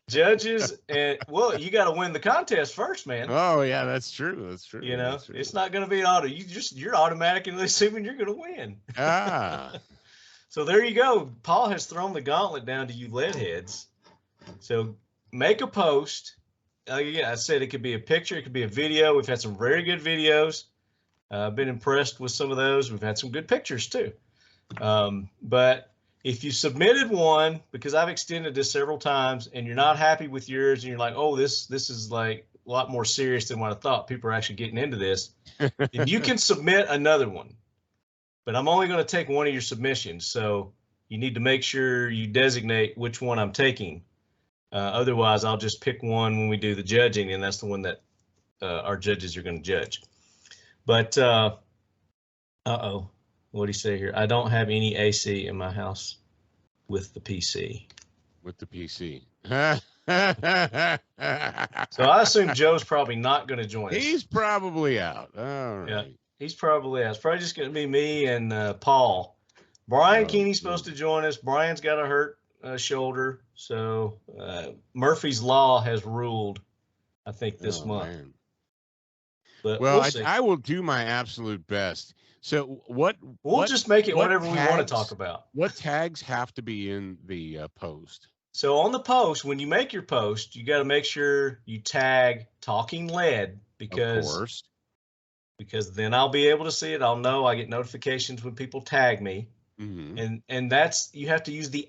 Judges, and you got to win the contest first, man.
Oh yeah, that's true. That's true.
It's not going to be an auto. You're automatically assuming you're going to win. So there you go. Paul has thrown the gauntlet down to you lead heads. So make a post. I said it could be a picture, it could be a video. We've had some very good videos. I've been impressed with some of those. We've had some good pictures too. But if you submitted one, because I've extended this several times, and you're not happy with yours, and you're like, oh, this is like a lot more serious than what I thought. People are actually getting into this. Then you can submit another one. But I'm only going to take one of your submissions, so you need to make sure you designate which one I'm taking. Otherwise, I'll just pick one when we do the judging, and that's the one that our judges are going to judge. But uh-oh, what do you say here? I don't have any AC in my house with the PC.
With the PC.
So I assume Joe's probably not going to join us.
He's probably out. All right.
Yeah, he's probably out. It's probably just going to be me and Paul. Brian Keeney's supposed to join us. Brian's got a hurt shoulder. So Murphy's Law has ruled, I think, this month. Man. But
well, I will do my absolute best. So we'll
just make it whatever we want to talk about.
What tags have to be in the post?
So on the post, when you make your post, you got to make sure you tag Talking Lead because then I'll be able to see it. I'll know. I get notifications when people tag me, and that's you have to use the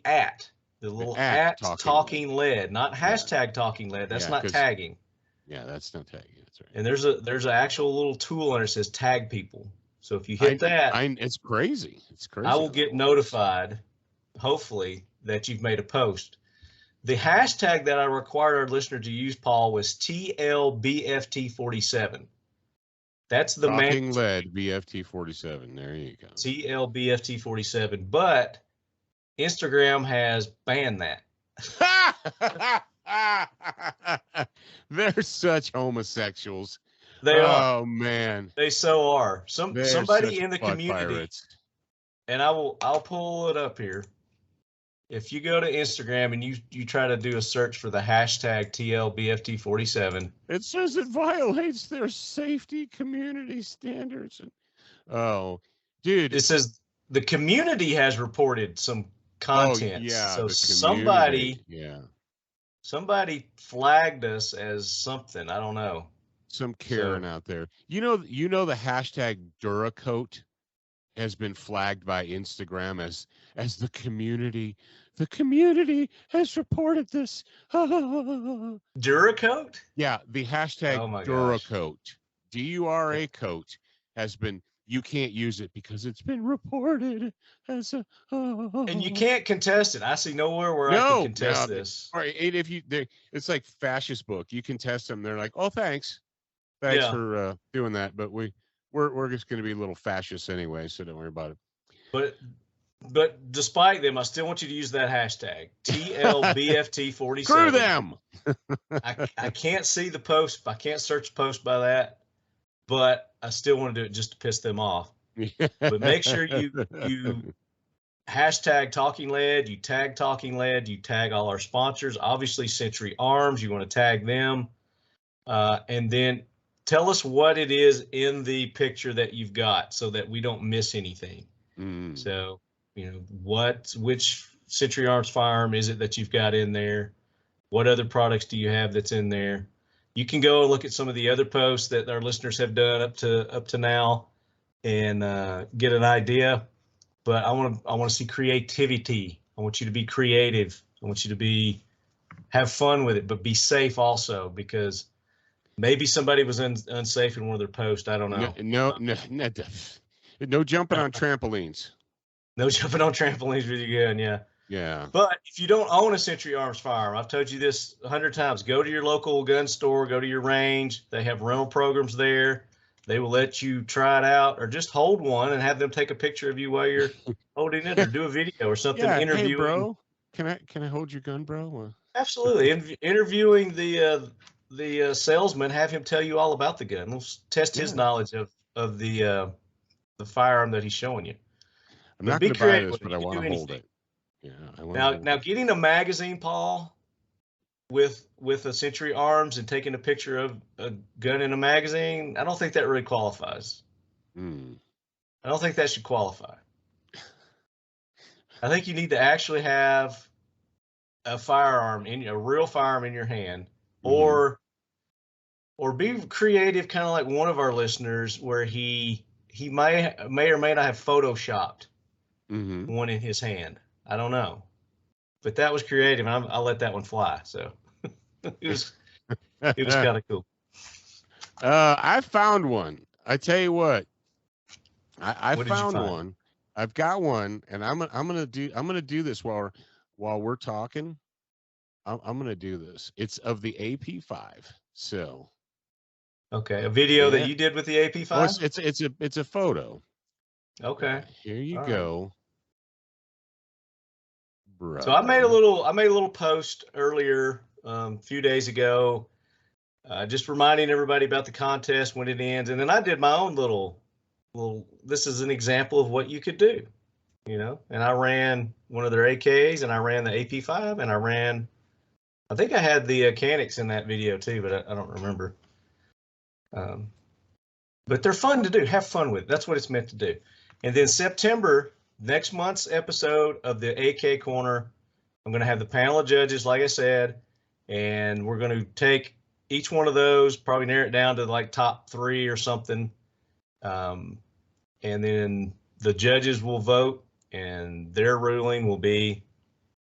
little at Talking Lead, not hashtag Talking Lead. That's not tagging.
Yeah, that's not tagging. That's right.
And there's an actual little tool under it that says tag people. So if you hit that,
it's crazy. It's crazy.
I will get notified, hopefully, that you've made a post. The hashtag that I required our listener to use, Paul, was TLBFT47. That's the
Talking Lead BFT47. There you go.
TLBFT47. But Instagram has banned that.
They're such homosexuals.
They are.
Oh man.
They so are. Somebody in the community.
Pirates.
And I'll pull it up here. If you go to Instagram and you try to do a search for the hashtag TLBFT47,
it says it violates their safety community standards. Oh, dude.
It says the community has reported some content.
Oh, yeah.
So somebody flagged us as something. I don't know.
Some Karen out there. You know the hashtag Duracoat has been flagged by Instagram as the community. The community has reported this.
Duracoat?
Yeah, the hashtag Duracoat, DURA coat, has been. You can't use it because it's been reported as a.
And you can't contest it. I see nowhere where I can contest this.
All right, it's like fascist book. You contest them. They're like, oh, thanks for doing that, but we're just going to be a little fascists anyway, so don't worry about it.
But despite them, I still want you to use that hashtag TLBFT47.
Screw them.
I can't see the post. I can't search the post by that, but I still want to do it just to piss them off. But make sure you hashtag Talking Lead, you tag Talking Lead, you tag all our sponsors. Obviously, Century Arms, you want to tag them, and then tell us what it is in the picture that you've got so that we don't miss anything. So, which Century Arms firearm is it that you've got in there? What other products do you have that's in there? You can go and look at some of the other posts that our listeners have done up to now and get an idea. But I want to see creativity. I want you to be creative. I want you to have fun with it, but be safe also, because maybe somebody was unsafe in one of their posts. I don't know.
No jumping on trampolines.
No jumping on trampolines with your gun, yeah.
Yeah.
But if you don't own a Century Arms firearm, I've told you this 100 times, go to your local gun store, go to your range. They have rental programs there. They will let you try it out, or just hold one and have them take a picture of you while you're holding it, or do a video or something.
Yeah,
interviewing.
Hey, bro, can I hold your gun, bro?
Absolutely. Interviewing the salesman, have him tell you all about the gun. We'll test his knowledge of the firearm that he's showing you.
I'm not going to buy this, but I want to hold it. Yeah.
Now getting a magazine, Paul, with a Century Arms and taking a picture of a gun in a magazine, I don't think that really qualifies. I don't think that should qualify. I think you need to actually have a real firearm in your hand, or be creative, kind of like one of our listeners, where he may or may not have photoshopped one in his hand. I don't know, but that was creative, and I'll let that one fly. So it was kind of cool.
I found one. I tell you what, I found one. I've got one, and I'm gonna do this while we're talking. I'm gonna do this. It's of the Ep8. So
Okay, a video
Yeah.
that you did with the AP5.
Well, it's a photo.
Okay,
Here you
All
go.
so I made a little post earlier, a few days ago, just reminding everybody about the contest when it ends, and then I did my own little. This is an example of what you could do, And I ran one of their AKs, and I ran the AP5, and I think I had the Canics in that video too, but I don't remember. But they're fun to do. Have fun with. That's what it's meant to do. And then September, next month's episode of the AK Corner, I'm going to have the panel of judges, like I said, and we're going to take each one of those, probably narrow it down to like top 3 or something. And then the judges will vote, and their ruling will be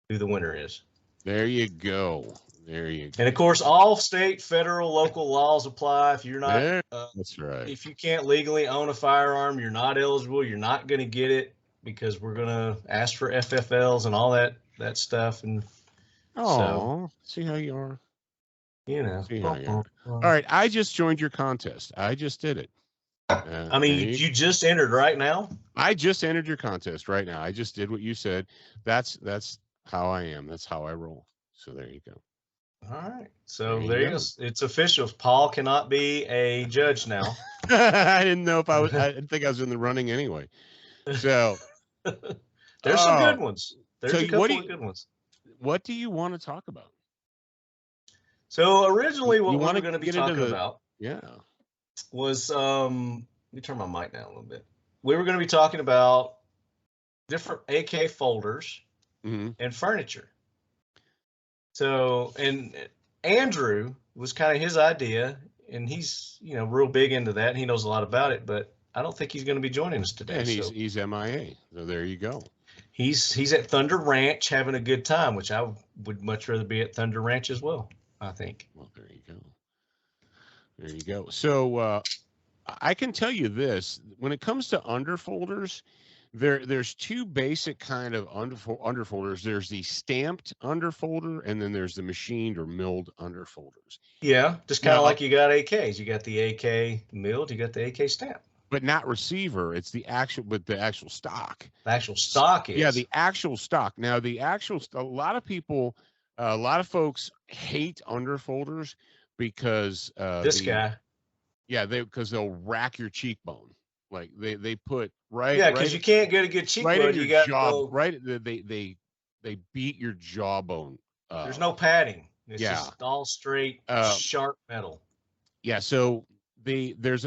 who the winner is.
There you go. There you go.
And of course, all state, federal, local laws apply. If you're not,
that's right.
If you can't legally own a firearm, you're not eligible. You're not going to get it because we're going to ask for FFLs and all that stuff. And
oh, see how you are. See how you are. All right, I just joined your contest. I just did it.
I mean, you just entered right now.
I just entered your contest right now. I just did what you said. That's how I am. That's how I roll. So there you go.
All right. So there you go. It's official. Paul cannot be a judge now.
I didn't know if I was. I didn't think I was in the running anyway. So
there's some good ones. There's a couple of good ones.
What do you want to talk about?
So originally, what we were going to be talking about, was let me turn my mic down a little bit. We were going to be talking about different AK folders and furniture. So, and Andrew was kind of his idea, and he's, real big into that, and he knows a lot about it, but I don't think he's going to be joining us today.
And he's MIA. So there you go.
He's at Thunder Ranch having a good time, which I would much rather be at Thunder Ranch as well, I think.
Well, there you go. There you go. So I can tell you this, when it comes to underfolders, there's 2 basic kind of underfolders. There's the stamped underfolder, and then there's the machined or milled underfolders.
Yeah, just kind of like you got AKs. You got the AK milled, you got the AK stamped.
But not receiver. It's the actual stock.
The actual stock is.
Yeah, the actual stock. Now, a lot of people, a lot of folks hate underfolders because because they'll rack your cheekbone. Like they put
because you can't get a good cheekbone. You got
they beat your jawbone.
There's no padding. It's just all straight sharp metal.
Yeah. So there's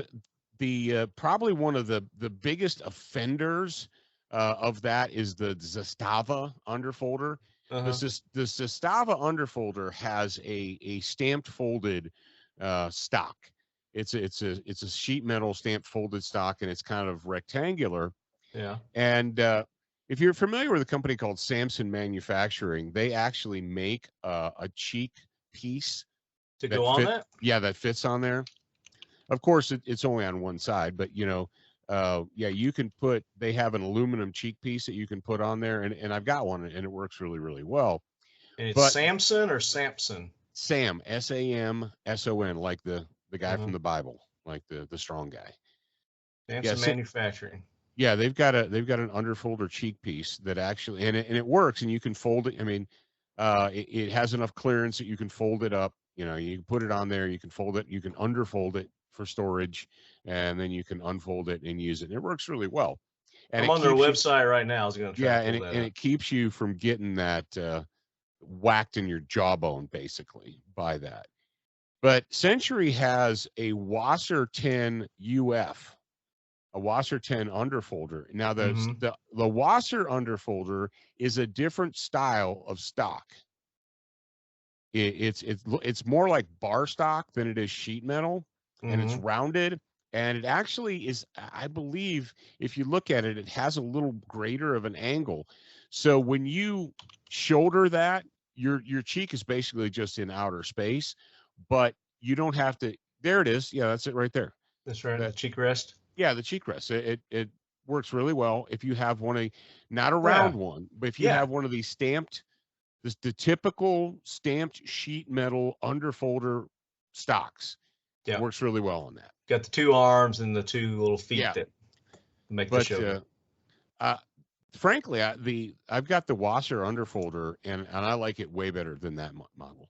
probably one of the biggest offenders of that is the Zastava underfolder. The Zastava underfolder has a stamped folded stock. It's a sheet metal stamped folded stock, and it's kind of rectangular.
Yeah. And
if you're familiar with a company called Samson Manufacturing, they actually make a cheek piece
to go on that.
Yeah, that fits on there. Of course, it's only on one side, but you can put. They have an aluminum cheek piece that you can put on there, and I've got one, and it works really, really well.
And it's Samson or Samson?
Sam, SAMSON, like the guy from the Bible, like the strong guy.
Samson Manufacturing.
Yeah, they've got an underfolder cheek piece that actually, and it works, and you can fold it. I mean, it has enough clearance that you can fold it up. You can put it on there, you can fold it, you can underfold it for storage, and then you can unfold it and use it. And it works really well. And
I'm on their website right now. I was going to try.
It keeps you from getting that whacked in your jawbone, basically, by that. But Century has a Wasser 10 UF, a Wasser 10 underfolder. Now the Wasser underfolder is a different style of stock. It's more like bar stock than it is sheet metal, and it's rounded, and it actually is, I believe, if you look at it, it has a little greater of an angle. So when you shoulder that, your cheek is basically just in outer space, but you don't have to. There it is. Yeah, that's it right there.
That's right. The cheek rest.
Yeah, the cheek rest. It works really well if you have not a round one, but if you have one of these stamped, the typical stamped sheet metal underfolder stocks.
Yeah.
It works really well on that.
Got the 2 arms and the 2 little feet
Yeah.
that make the show.
Frankly, I've got the washer underfolder, and I like it way better than that model.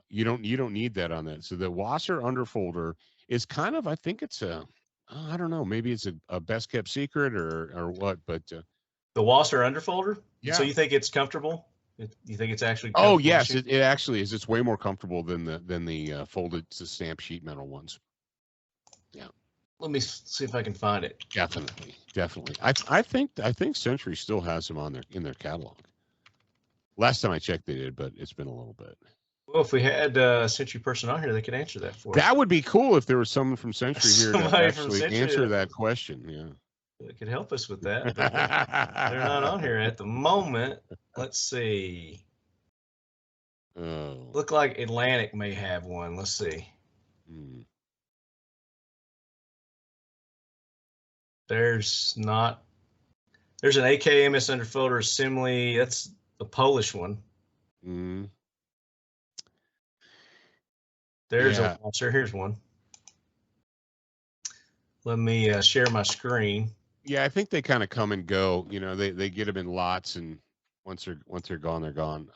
You don't need that on that. So the washer underfolder is kind of, I think it's I don't know, maybe it's a best kept secret or what, but
The washer underfolder.
Yeah.
So you think it's comfortable? You think it's actually?
Oh yes, it actually is. It's way more comfortable than the folded to stamp sheet metal ones. Yeah.
Let me see if I can find it.
Definitely. I think Century still has them on in their catalog. Last time I checked, they did, but it's been a little bit.
Well, if we had a Century person on here, they could answer that for us.
That would be cool if there was someone from Century here to
Somebody
actually answer that question. Yeah.
They could help us with that. But they're not on here at the moment. Let's see.
Oh.
Look like Atlantic may have one. Let's see. There's not. There's an AKMS underfolder assembly. That's the Polish one. There's a washer. Here's one. Let me share my screen.
Yeah, I think they kind of come and go. You know, they get them in lots, and once they're gone, they're gone.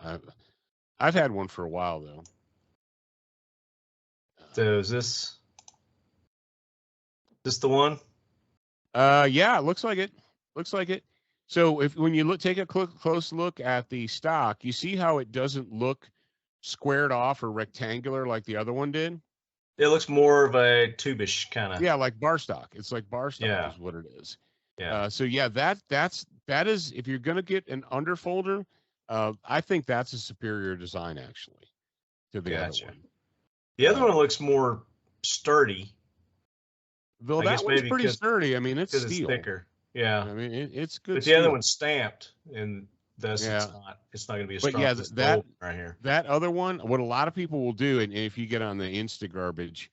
I've had one for a while though.
So is this the one?
Yeah, it looks like it. So when you take a close look at the stock, you see how it doesn't look squared off or rectangular like the other one did.
It looks more of a tubish kind of.
Yeah, like bar stock. It's like bar stock is what it is.
Yeah.
So yeah, that is, if you're gonna get an underfolder, I think that's a superior design actually to the other one.
The other one looks more sturdy.
Though that one's pretty sturdy. I mean, it's steel.
It's thicker. Yeah.
I mean, it's good.
But the other one's stamped, and thus it's not going to be as strong.
But yeah,
as
that
right here.
That other one, what a lot of people will do, and if you get on the Insta garbage,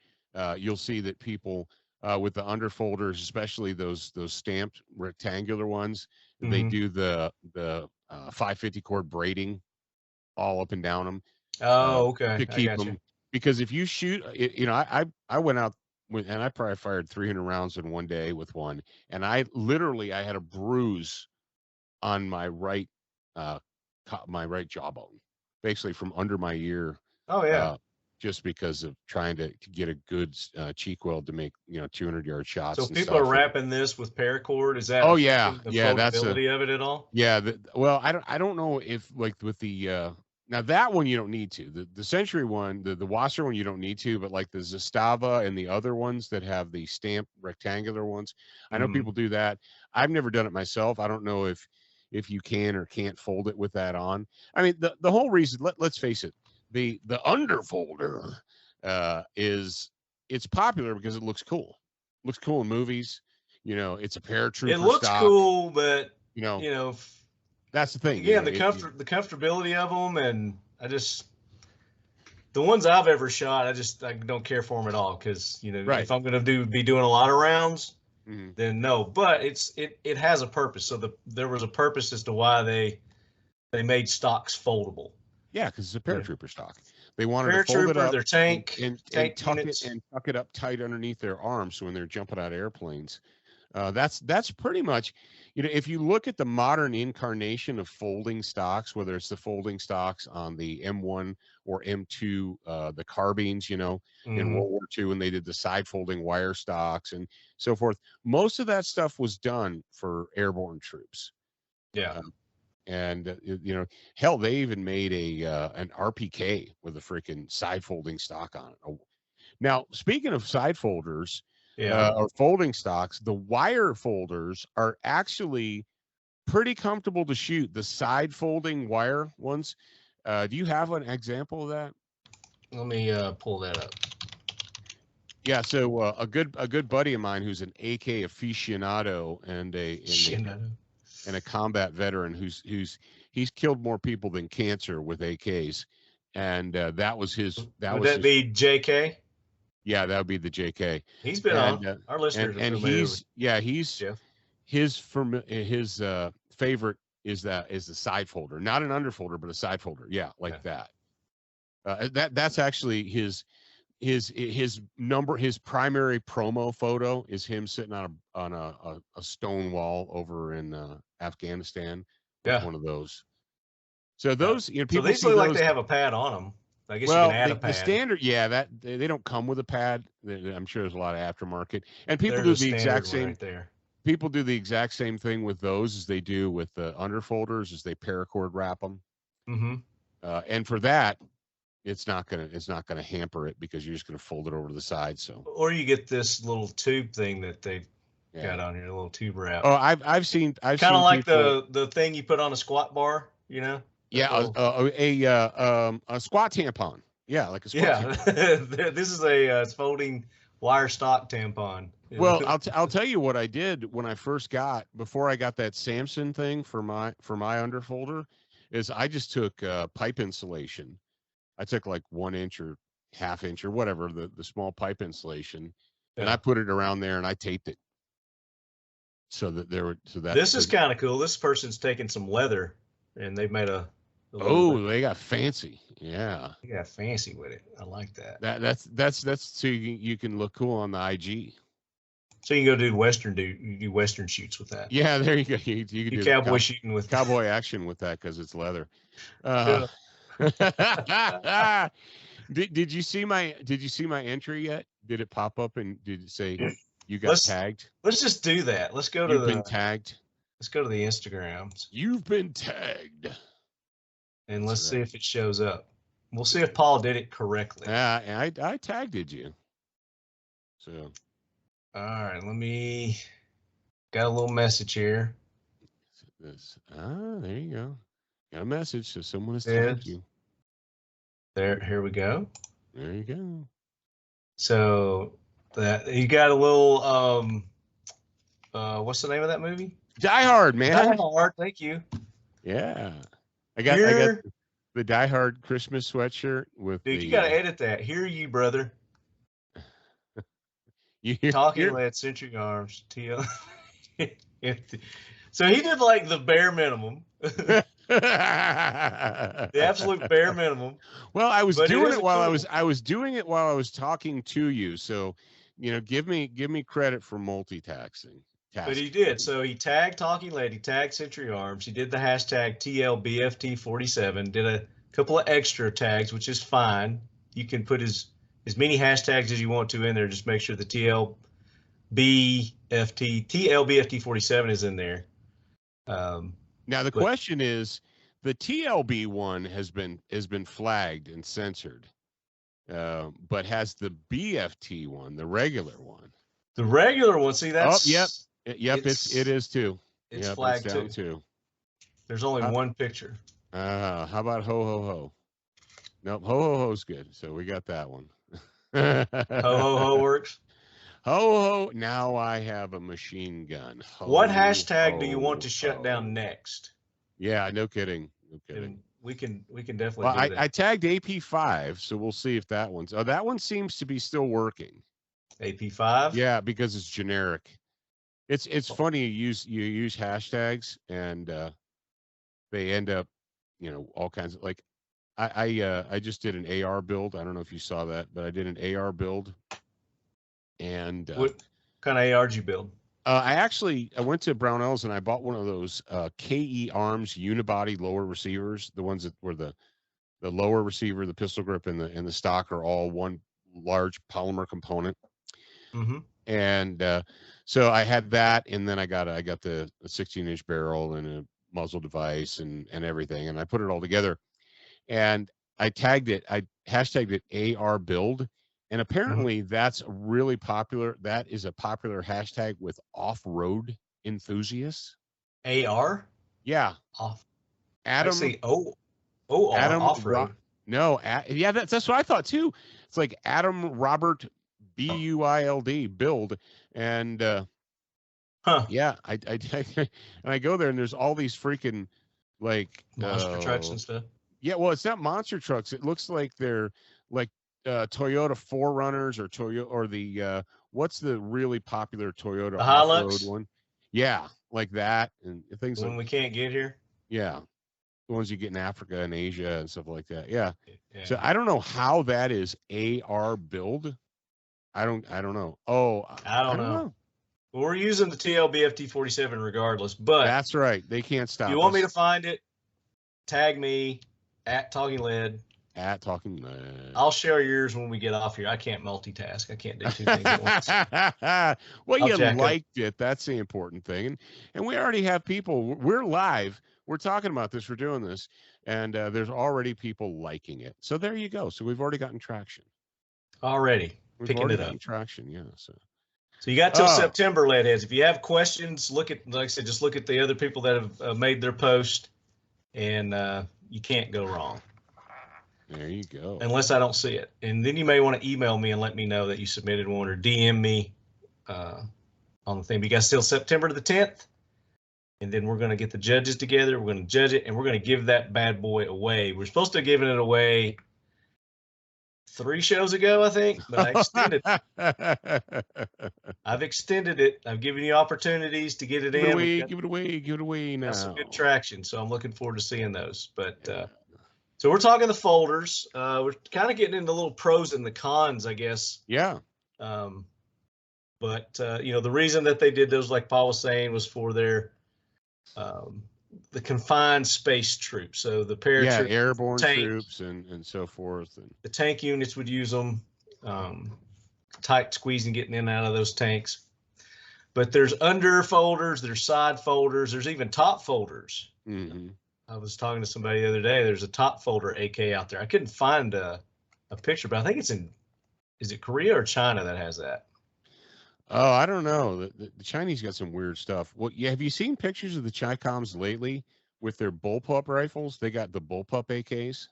you'll see that people with the underfolders, especially those stamped rectangular ones, they do the 550 cord braiding all up and down them.
Oh, okay.
To keep them, because if you shoot, you know, I went out and I probably fired 300 rounds in one day with one, and I had a bruise on my right jawbone, basically from under my ear.
Oh yeah.
Just because of trying to get a good cheek weld to make 200-yard shots.
So people are wrapping this with paracord. Is that?
Oh yeah,
the
that's
foldability of it at all?
Yeah. Well, I don't know if like with the now that one you don't need to. The Century one, the Wasser one you don't need to, but like the Zastava and the other ones that have the stamped rectangular ones, I know people do that. I've never done it myself. I don't know if you can or can't fold it with that on. I mean, the whole reason. Let's face it. The underfolder it's popular because it looks cool. Looks cool in movies. You know, it's a paratrooper.
It looks
stock.
cool, but
you know,
that's
the thing.
Yeah, the comfortability of them, and the ones I've ever shot, I don't care for them at all because if I'm going to be doing a lot of rounds, then no. But it has a purpose. So there was a purpose as to why they made stocks foldable.
Yeah, because it's a paratrooper stock. They wanted to fold it up,
their tank,
and tuck it up tight underneath their arms so when they're jumping out of airplanes. That's pretty much, if you look at the modern incarnation of folding stocks, whether it's the folding stocks on the M1 or M2, the carbines, in World War II when they did the side folding wire stocks and so forth, most of that stuff was done for airborne troops.
Yeah.
And hell, they even made an RPK with a freaking side folding stock on it. Now, speaking of side folders, or folding stocks, the wire folders are actually pretty comfortable to shoot. The side folding wire ones. Do you have an example of that?
Let me pull that up.
Yeah, so a good buddy of mine who's an AK aficionado and a combat veteran he's killed more people than cancer with AKs, and that was his. Would that
be JK?
Yeah, that would be the JK.
He's been on our listeners,
and his favorite is the side folder, not an underfolder, but a side folder. Yeah, like that. That's actually his. his primary promo photo is him sitting on a stone wall over in Afghanistan with one of those. So those, you know,
so
people
these
see
look
those,
like they have a pad on them. I guess
well,
you can add a pad.
the standard, yeah, that they don't come with a pad. I'm sure there's a lot of aftermarket, and people
There's
do
a
the exact
standard
same.
one right there.
People do the exact same thing with those as they do with the underfolders, as they paracord wrap them.
Mm-hmm.
And for that, it's not gonna hamper it because you're just gonna fold it over to the side. So,
Or you get this little tube thing that they
yeah.
got on here, a little tube wrap.
Oh, I've seen
kind
seen
of like
people,
the thing you put on a squat bar, you know?
yeah,
little,
a squat tampon. Yeah, like a squat tampon.
yeah. This is a folding wire stock tampon.
Well, I'll tell you what I did when I first before I got that Samson thing for my underfolder, is I just took pipe insulation. I took like 1 inch or ½ inch or whatever, the small pipe insulation, and I put it around there and I taped it. So that
this is kind of cool. This person's taken some leather and they've made a
they got fancy. Yeah.
They got fancy with it. I like that.
That's so you can look cool on the IG.
So you can go do Western shoots with that.
Yeah, there you go. You can do
cowboy shooting with
cowboy action with that because it's leather. Did you see my entry yet? Did it pop up and did it say you got tagged?
Let's just do that. Let's go to
You've been tagged.
Let's go to the Instagrams.
You've been tagged.
And let's see if it shows up. We'll see if Paul did it correctly.
Yeah, I tagged you. So.
All right, got a little message here.
There you go. Got a message, so someone has tagged you.
Here we go.
There you go.
So that you got a little what's the name of that movie?
Die Hard, man.
Die Hard, thank you.
Yeah. I got the Die Hard Christmas sweatshirt with
you gotta edit that. Hear you, brother. Talking Lead, Century Arms, TL. So he did like the bare minimum. The absolute bare minimum.
Well, I was doing it while I was doing it while I was talking to you. So, you know, give me credit for multitasking.
But he did. So he tagged Talking Lead, he tagged Century Arms, he did the hashtag TLBFT47, did a couple of extra tags, which is fine. You can put as many hashtags as you want to in there. Just make sure the TLBFT47 is in there.
Now the question is, the TLB one has been flagged and censored, but has the BFT one, the regular one?
The regular one, see that's
it is too.
It's flagged
down
too. There's only one picture.
How about ho ho ho? Nope, ho ho ho's good. So we got that one.
Ho ho ho works.
Ho ho. Now I have a machine gun. Ho,
what hashtag do you want to shut down next?
Yeah, no kidding. No kidding.
And we can definitely.
Well,
do that.
I tagged AP5, so we'll see if that one's. Oh, that one seems to be still working.
AP5.
Yeah, because it's generic. It's funny you use hashtags and they end up, you know, all kinds of like. I just did an AR build. I don't know if you saw that, but I did an AR build. And
what kind of AR did you build?
I went to Brownells and I bought one of those KE Arms unibody lower receivers, the ones that were the lower receiver, the pistol grip, and the stock are all one large polymer component.
Mm-hmm.
And so I had that, and then I got the 16-inch barrel and a muzzle device and everything, and I put it all together. And I tagged it. I hashtagged it AR build. And apparently that's really popular. That is a popular hashtag with off-road enthusiasts.
AR?
Yeah. Adam.
I say Adam off-road.
No. Yeah, that's what I thought too. It's like Adam Robert BUILD build. And yeah, and I go there and there's all these freaking like
monster trucks and stuff.
Yeah, well, it's not monster trucks. It looks like they're like Toyota 4Runners or Toyota or the what's the really popular Toyota off-road one? Yeah, like that and things
when
like
we can't get here.
Yeah. the ones you get in Africa and Asia and stuff like that. Yeah.
Yeah.
So I don't know how that is AR build. I don't know. Oh,
I don't know. Well, we're using the TLBFT 47 regardless, but
that's right. They can't stop.
If you want me to find it, tag me at Talking Lead.
At Talking Lead.
I'll share yours when we get off here. I can't multitask. I can't do two things at once.
Well, you liked it. That's the important thing. And we already have people. We're live. We're talking about this. We're doing this. And there's already people liking it. So there you go. So we've already gotten traction.
Already.
We've
picking
already
it
gotten
up.
Traction, yeah. So
you got till September, Leadheads. If you have questions, look at, like I said, just look at the other people that have made their post, and you can't go wrong.
There you go.
Unless I don't see it. And then you may want to email me and let me know that you submitted one, or DM me on the thing. But you got till September the 10th. And then we're going to get the judges together. We're going to judge it, and we're going to give that bad boy away. We're supposed to have given it away 3 shows ago, I think, but I extended it. I've extended it. I've given you opportunities to get it in.
Give it away now.
Got some good traction, so I'm looking forward to seeing those. But so we're talking the folders. We're kind of getting into little pros and the cons, I guess.
Yeah.
But you know, the reason that they did those, like Paul was saying, was for their the confined space troops. So the paratroop,
airborne troops and so forth. And
the tank units would use them, tight squeezing, getting in and out of those tanks. But there's under folders, there's side folders, there's even top folders.
Mm-hmm.
I was talking to somebody the other day. There's a top folder AK out there. I couldn't find a picture, but I think it's is it Korea or China that has that?
Oh, I don't know. The Chinese got some weird stuff. Well, yeah, have you seen pictures of the Chi-Coms lately with their Bullpup rifles? They got the Bullpup AKs.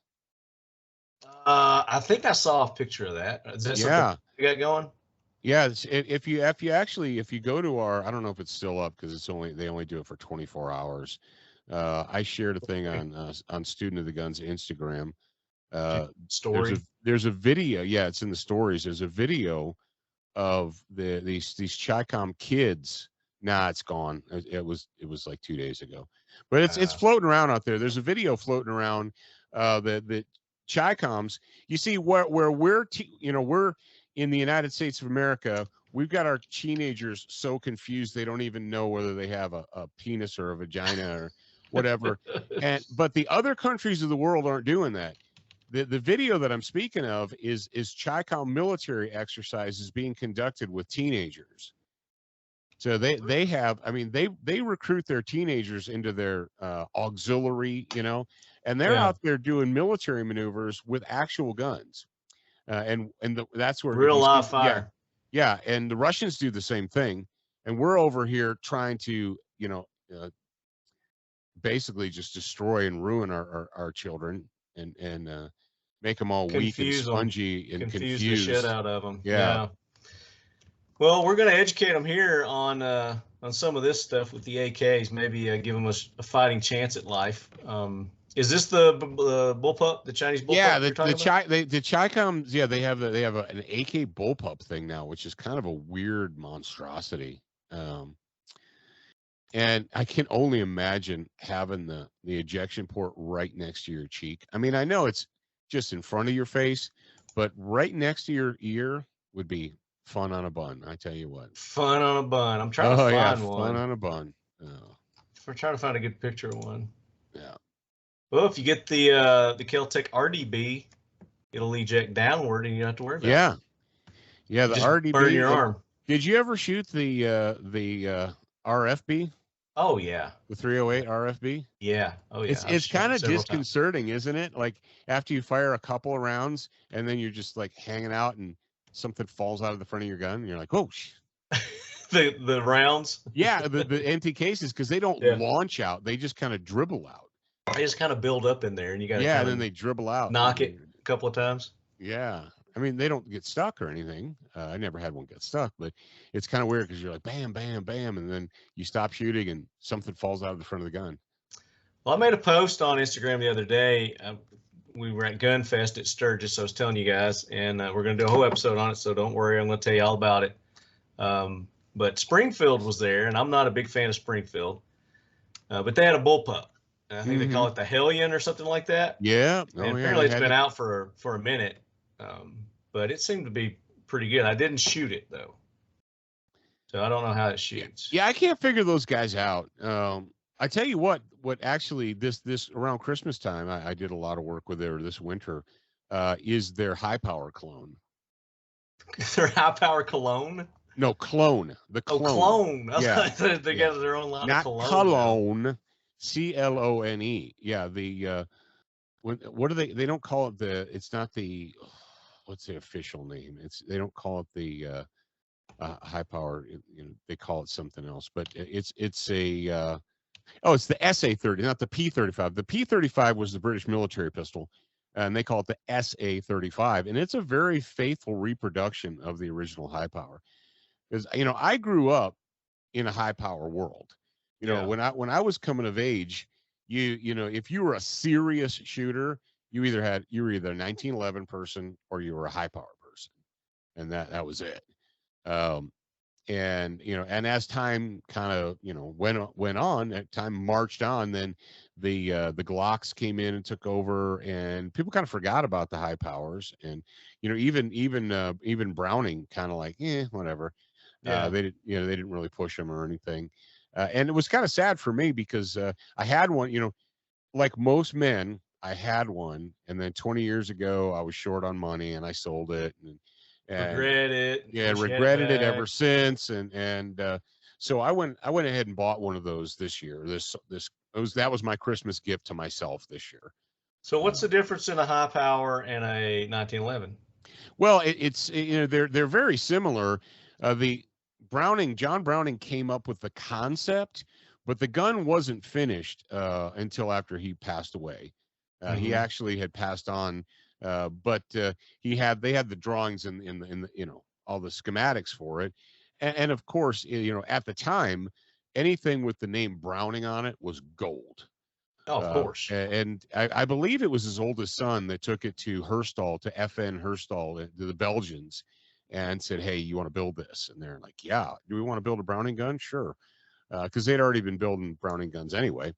I think I saw a picture of that. Is that something you got going?
Yeah, if you go to our, I don't know if it's still up because they only do it for 24 hours. I shared a thing on Student of the Guns Instagram.
Story.
There's a video. Yeah, it's in the stories. There's a video of these Chi-Com kids. Nah, it's gone. It was like 2 days ago, but it's floating around out there. There's a video floating around the Chi-Coms. You see where we're in the United States of America, we've got our teenagers so confused they don't even know whether they have a penis or a vagina or whatever. But the other countries of the world aren't doing that. The video that I'm speaking of is Chi-Com military exercises being conducted with teenagers. So they have, I mean, they recruit their teenagers into their auxiliary, and they're out there doing military maneuvers with actual guns. That's where
real live fire.
Yeah, and the Russians do the same thing, and we're over here trying to, basically just destroy and ruin our children and make them all weak and spongy and confuse
the shit out of them.
Yeah.
Well, we're going to educate them here on some of this stuff with the AKs. Maybe give them a fighting chance at life. Is this the bullpup, the Chinese bullpup?
Yeah, the Chi-Coms. Yeah, they have an AK bullpup thing now, which is kind of a weird monstrosity. And I can only imagine having the ejection port right next to your cheek. I mean, I know it's just in front of your face, but right next to your ear would be fun on a bun. I tell you what.
Fun on a bun. I'm trying to find one.
Fun on a bun. Oh.
We're trying to find a good picture of one.
Yeah.
Well, if you get the Kel-Tec RDB, it'll eject downward, and you don't have to worry about it.
Yeah, the RDB.
Burn your arm.
Did you ever shoot the RFB?
Oh yeah.
The 308 RFB?
Yeah. Oh yeah.
It's kind of disconcerting, isn't it? Like after you fire a couple of rounds and then you're just like hanging out and something falls out of the front of your gun and you're like, oh
the rounds?
Yeah, the empty cases, because they don't launch out, they just kind of dribble out.
They just kind of build up in there and you gotta
and then they dribble out.
Knock it a couple of times.
Yeah. I mean, they don't get stuck or anything. I never had one get stuck, but it's kind of weird because you're like, bam, bam, bam, and then you stop shooting and something falls out of the front of the gun.
Well, I made a post on Instagram the other day. We were at Gunfest at Sturgis, I was telling you guys, and we're going to do a whole episode on it, so don't worry, I'm going to tell you all about it. But Springfield was there, and I'm not a big fan of Springfield, but they had a bullpup. I think they call it the Hellion or something like that.
Yeah.
And apparently it's been out for a minute, but it seemed to be pretty good. I didn't shoot it though, so I don't know how it shoots.
Yeah, I can't figure those guys out. I tell you what actually this around Christmas time, I did a lot of work with there this winter, is their high power clone.
Their high power cologne?
No, clone. The clone.
Oh, clone.
Yeah.
They got their own line
Not
of cologne.
cologne. CLONE. Yeah, the what do they don't call it it's not the what's the official name? They don't call it the high power, they call it something else, but it's a it's the SA-30, not the P-35. The P-35 was the British military pistol, and they call it the SA-35, and it's a very faithful reproduction of the original high power. Because I grew up in a high power world. When I was coming of age, if you were a serious shooter, you were either a 1911 person or you were a high power person, and that was it. And as time kind of went on, time marched on, then the Glocks came in and took over, and people kind of forgot about the high powers, and even Browning kind of like whatever. They didn't really push them or anything, and it was kind of sad for me because I had one, like most men, I had one, and then 20 years ago I was short on money and I sold it, and
regret it.
Yeah, regretted it ever since, and so I went ahead and bought one of those this year. That was my Christmas gift to myself this year.
So what's the difference in a high power and a 1911?
Well, they're very similar. John Browning came up with the concept, but the gun wasn't finished until after he passed away. He actually had passed on. But they had the drawings in the all the schematics for it, and of course at the time anything with the name Browning on it was gold.
Oh, of course.
And I believe it was his oldest son that took it to Herstal, to FN Herstal, to the Belgians, and said, "Hey, you want to build this?" And they're like, "Yeah, do we want to build a Browning gun? Sure," because they'd already been building Browning guns anyway.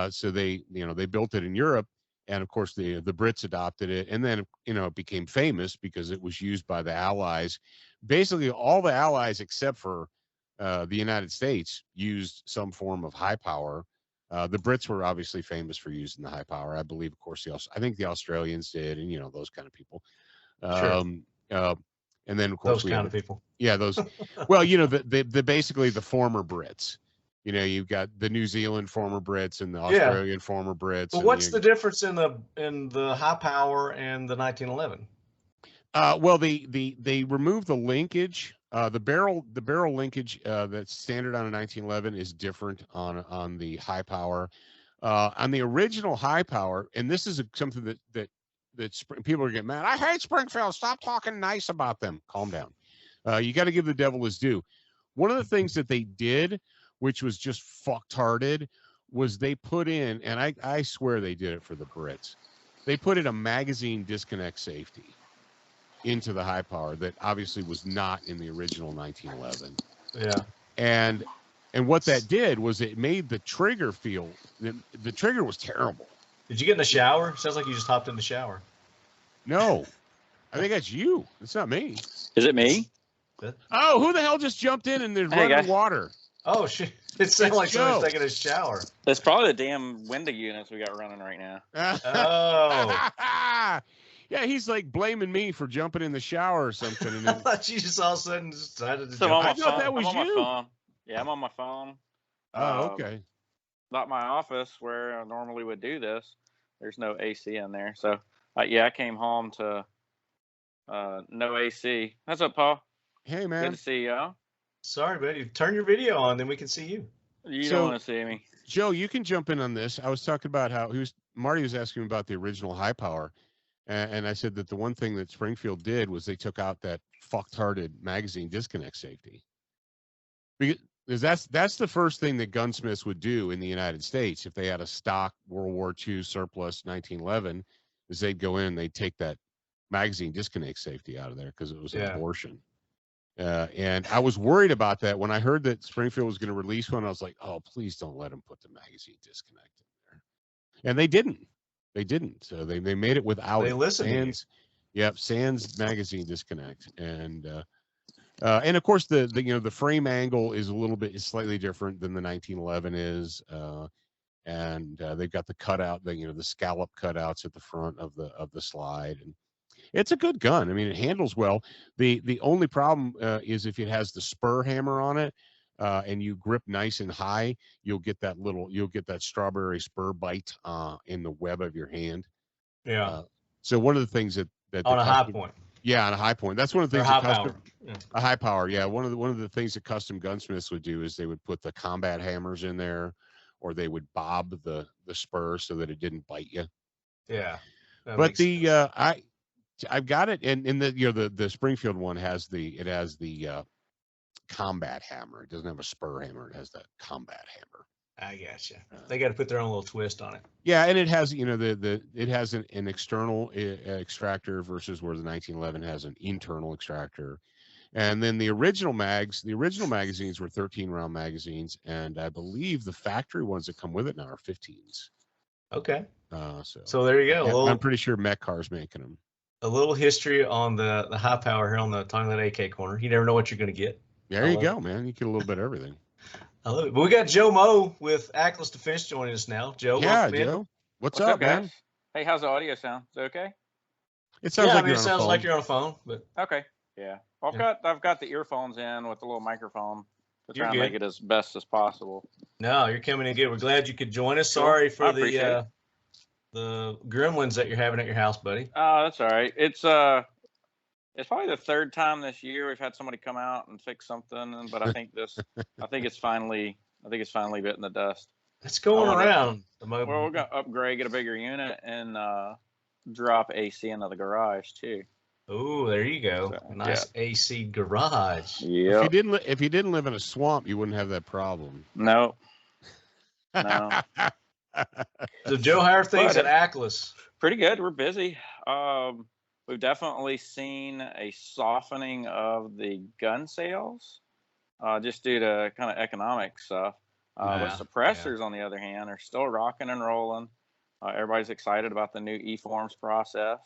So they built it in Europe. And of course, the Brits adopted it, and then it became famous because it was used by the Allies. Basically, all the Allies except for the United States used some form of high power. The Brits were obviously famous for using the high power. I believe, of course, I think the Australians did, and those kind of people.
Sure.
And then of course
those kind of people.
Yeah, those. Well, the basically the former Brits. You've got the New Zealand former Brits and the Australian former Brits.
But what's the difference in the high power and the 1911?
Well, they removed the linkage. The barrel linkage that's standard on a 1911 is different on the high power. On the original high power, and this is something that people are getting mad. I hate Springfield. Stop talking nice about them. Calm down. You got to give the devil his due. One of the things that they did, which was just fucktarded, was they put in, and I swear they did it for the Brits, they put in a magazine disconnect safety into the high power that obviously was not in the original 1911.
Yeah.
And what that did was it made the trigger feel, the trigger was terrible.
Did you get in the shower? Sounds like you just hopped in the shower.
No, I think that's you. It's not me.
Is it me?
Oh, who the hell just jumped in and there's running water?
Oh, shit. It sounds like somebody's taking a shower.
That's probably the damn window units we got running right now.
Oh.
Yeah, he's like blaming me for jumping in the shower or something. And
I thought you just all of a sudden decided to
So
jump.
I thought that was you.
Phone. Yeah, I'm on my phone.
Oh, okay.
Not my office where I normally would do this. There's no AC in there. So, I came home to no AC. What's up, Paul?
Hey, man.
Good to see you.
Sorry, buddy. Turn your video on, then we can see you.
You don't want to see me.
Joe, you can jump in on this. I was talking about how Marty was asking about the original high power. And I said that the one thing that Springfield did was they took out that fucked-hearted magazine disconnect safety. Because that's the first thing that gunsmiths would do in the United States if they had a stock World War II surplus 1911, is they'd go in and they'd take that magazine disconnect safety out of there because it was an abortion. And I was worried about that when I heard that Springfield was going to release one. I was like, oh, please don't let them put the magazine disconnect in there. And they didn't. They didn't. So they made it without
They listened to you.
Sans. Yep, Sans magazine disconnect. And of course the frame angle is is slightly different than the 1911 is. And they've got the cutout, the scallop cutouts at the front of the slide, and it's a good gun. I mean, it handles well. The only problem is if it has the spur hammer on it, and you grip nice and high, you'll get that strawberry spur bite in the web of your hand.
Yeah.
So one of the things that
on a high point.
Yeah, on a high point. That's one of the things.
High power. Yeah.
A high power. Yeah. One of the things that custom gunsmiths would do is they would put the combat hammers in there, or they would bob the spur so that it didn't bite you.
Yeah.
But I've got it, and in the Springfield one has the combat hammer. It doesn't have a spur hammer. It has the combat hammer.
I gotcha. They got to put their own little twist on it.
Yeah, and it has it has an external extractor versus where the 1911 has an internal extractor. And then the original magazines were 13-round magazines, and I believe the factory ones that come with it now are 15s.
Okay.
So
there you go.
I'm pretty sure Metcar's making them.
A little history on the high power here on the Talking Lead AK Corner. You never know what you're going to get.
There you go, man. You get a little bit of everything.
I love it. But we got Joe Moe with Aklys Defense joining us now. Joe,
yeah,
welcome in.
Joe. What's up,
guys?
man?
Hey, how's the audio sound? Is it okay?
It sounds like
it sounds like you're on a phone, but
okay. Yeah. Well, I've got the earphones in with the little microphone to try and
good.
make it as best as possible.
No, you're coming in good. We're glad you could join us. Sorry for the gremlins that you're having at your house, buddy.
Oh, that's all right. It's probably the third time this year we've had somebody come out and fix something, but I think it's finally bitten the dust.
It's going around.
Well, we're gonna upgrade, get a bigger unit, and drop AC into the garage too.
Oh, there you go.
So,
nice AC garage.
Yeah.
If you didn't live in a swamp, you wouldn't have that problem.
No.
So, Joe, how are things at Aklys?
Pretty good. We're busy. We've definitely seen a softening of the gun sales, just due to kind of economic stuff. But suppressors, on the other hand, are still rocking and rolling. Everybody's excited about the new E-Forms process.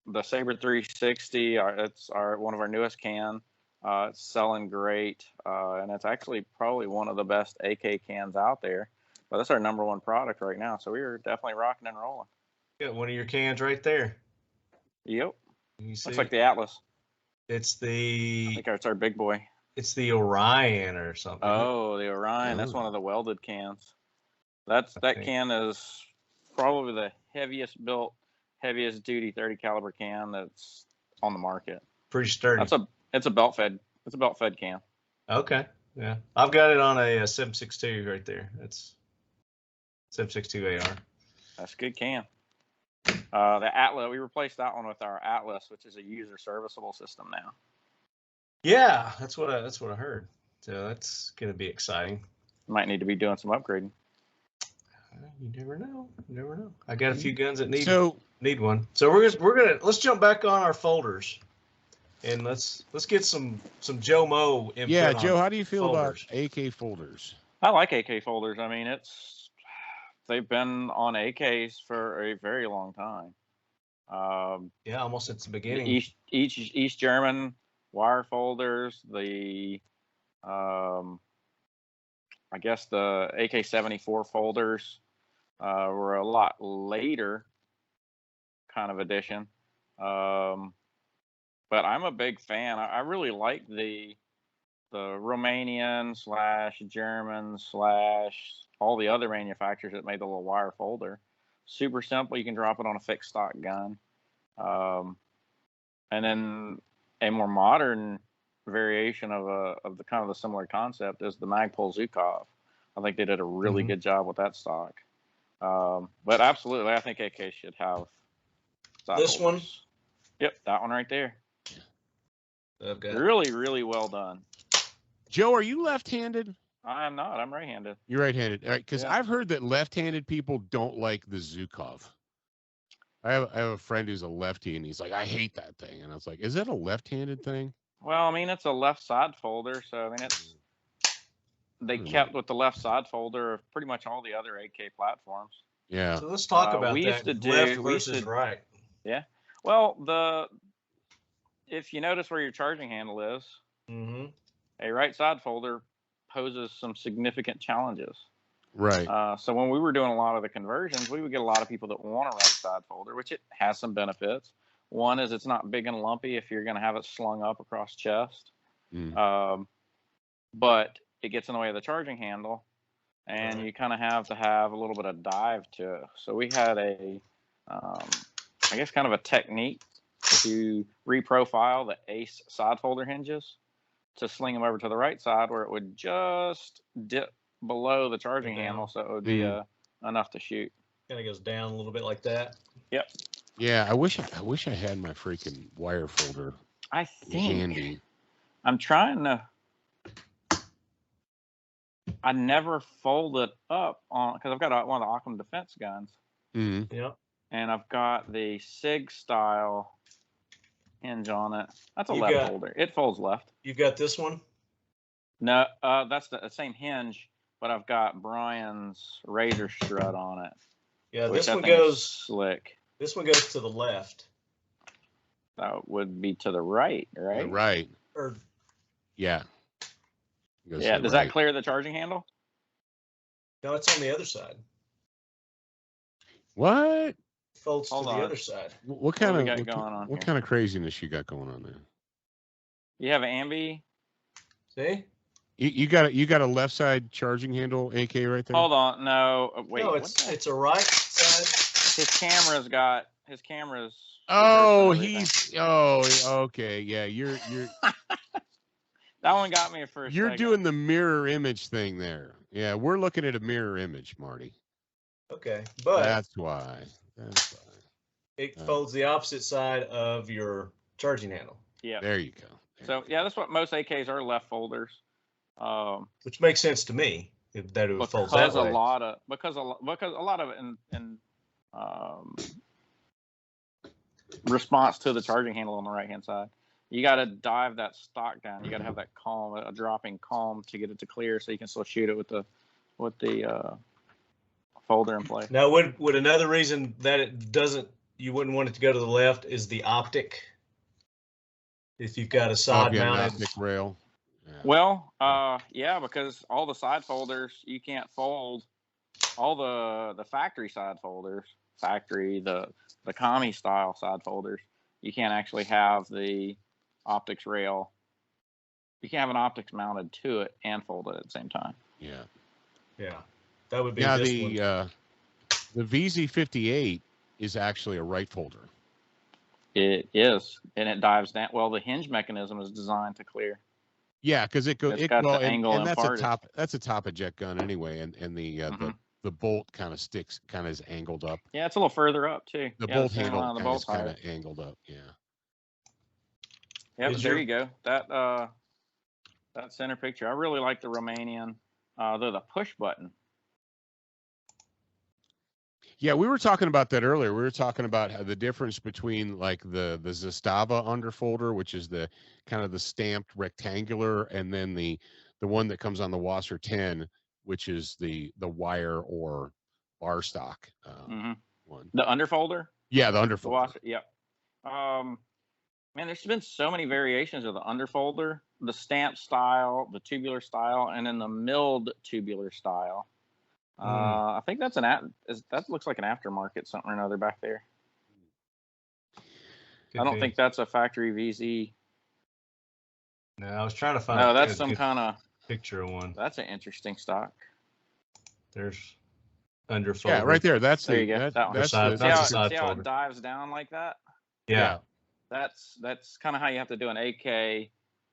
The Saber 360, it's one of our newest can. It's selling great, and it's actually probably one of the best AK cans out there. But that's our #1 product right now, so we are definitely rocking and rolling.
Got one of your cans right there.
Yep.
You see?
Looks like the Aklys.
It's
I think it's our big boy.
It's the Orion or something.
Oh, the Orion. That's one of the welded cans. That can is probably the heaviest built, heaviest duty 30 caliber can that's on the market.
Pretty sturdy.
It's a belt fed can.
Okay. Yeah. I've got it on a 7.62 right there. That's 7.62 AR.
That's a good can. The Aklys, we replaced that one with our Aklys, which is a user serviceable system now.
Yeah, that's what I heard. So that's gonna be exciting.
Might need to be doing some upgrading.
You never know. You never know. I got a few guns that need one. So let's jump back on our folders, and let's get some Joe Moe input.
Yeah, Joe, how do you feel
folders.
about AK folders?
I like AK folders. I mean, they've been on AKs for a very long time.
Yeah, almost since the beginning.
East German wire folders, I guess the AK-74 folders were a lot later kind of addition. But I'm a big fan. I really like the Romanian / German / all the other manufacturers that made the little wire folder. Super simple. You can drop it on a fixed stock gun. And then a more modern variation of the kind of the similar concept is the Magpul Zukov. I think they did a really good job with that stock. But absolutely, I think AK should have
this one.
Yep, that one right there.
Okay.
Really, really well done.
Joe, are you left-handed?
I am not. I'm right-handed.
You're right-handed. All right, because
Yeah.
I've heard that left-handed people don't like the Zukov. I have a friend who's a lefty, and he's like, I hate that thing. And I was like, is that a left-handed thing?
Well, I mean, it's a left side folder, so I mean, they kept with the left side folder of pretty much all the other AK platforms.
Yeah.
So let's talk about
we
that.
used to do-
Left
we
versus
used to-
right.
Yeah. Well, if you notice where your charging handle is,
Mm-hmm.
a right side folder poses some significant challenges.
Right.
So when we were doing a lot of the conversions, we would get a lot of people that want a right side folder, which it has some benefits. One is it's not big and lumpy if you're going to have it slung up across chest. But it gets in the way of the charging handle, and you kind of have to have a little bit of dive to it. So we had I guess kind of a technique to reprofile the ace side folder hinges to sling them over to the right side where it would just dip below the charging handle, so it would be enough to shoot.
Kind of goes down a little bit like that.
Yep.
Yeah, I wish I had my freaking wire folder
I think
handy.
I'm trying to. I never fold it up on because I've got one of the Aklys defense guns.
Mm-hmm.
Yep.
And I've got the SIG style hinge on it. That's a left folder. It folds left.
You got this one?
No, that's the same hinge, but I've got Brian's razor strut on it.
Yeah, this one goes
slick.
This one goes to the left.
That would be to the right, right?
Right.
Or
yeah.
Yeah. Does that clear the charging handle?
No, it's on the other side.
What?
Folds to the other side.
What kind of craziness you got going on there?
You have an ambi.
See?
You got a left side charging handle AK right there.
Hold on, no, wait.
No, it's a right side.
His camera's.
Oh, okay, yeah. You're.
That one got me for a
You're
second.
doing the mirror image thing there. Yeah, we're looking at a mirror image, Marty.
Okay, but
that's why.
It folds the opposite side of your charging handle.
Yeah.
There you go.
So yeah, that's what most AKs are, left folders.
Which makes sense to me that it would fold that way.
Because a lot of it in response to the charging handle on the right hand side, you got to dive that stock down. You got to have that calm, a dropping calm to get it to clear, so you can still shoot it with the folder in place.
Now, would another reason that you wouldn't want it to go to the left is the optic? If you've got a side mounted
optic rail.
Yeah. Well, yeah, because all the side folders you can't fold. All the factory side folders, the commie style side folders, you can't actually have the optics rail. You can't have an optics mounted to it and fold it at the same time.
Yeah.
Yeah. That would be
the VZ58 is actually a right folder.
It is, and it dives down. Well, the hinge mechanism is designed to clear.
Yeah, because it goes.
And
that's a top eject gun anyway, and the bolt kind of is angled up.
Yeah, it's a little further up too.
The bolt handle is kind of angled up. Yeah.
Yeah, but there you go. That center picture. I really like the Romanian. The push button.
Yeah, we were talking about that earlier. We were talking about how the difference between like the Zastava underfolder, which is the kind of the stamped rectangular, and then the one that comes on the Wasser 10, which is the wire or bar stock one.
The underfolder?
Yeah, the underfolder.
Yep. Man, there's been so many variations of the underfolder, the stamp style, the tubular style, and then the milled tubular style. I think that looks like an aftermarket something or another back there. I don't think that's a factory VZ.
No, I was trying to find.
No, that's some kind of
picture of one.
That's an interesting stock.
There's underfold.
Yeah, right there.
There you go.
That's
see how it dives down like that?
Yeah.
That's kind of how you have to do an AK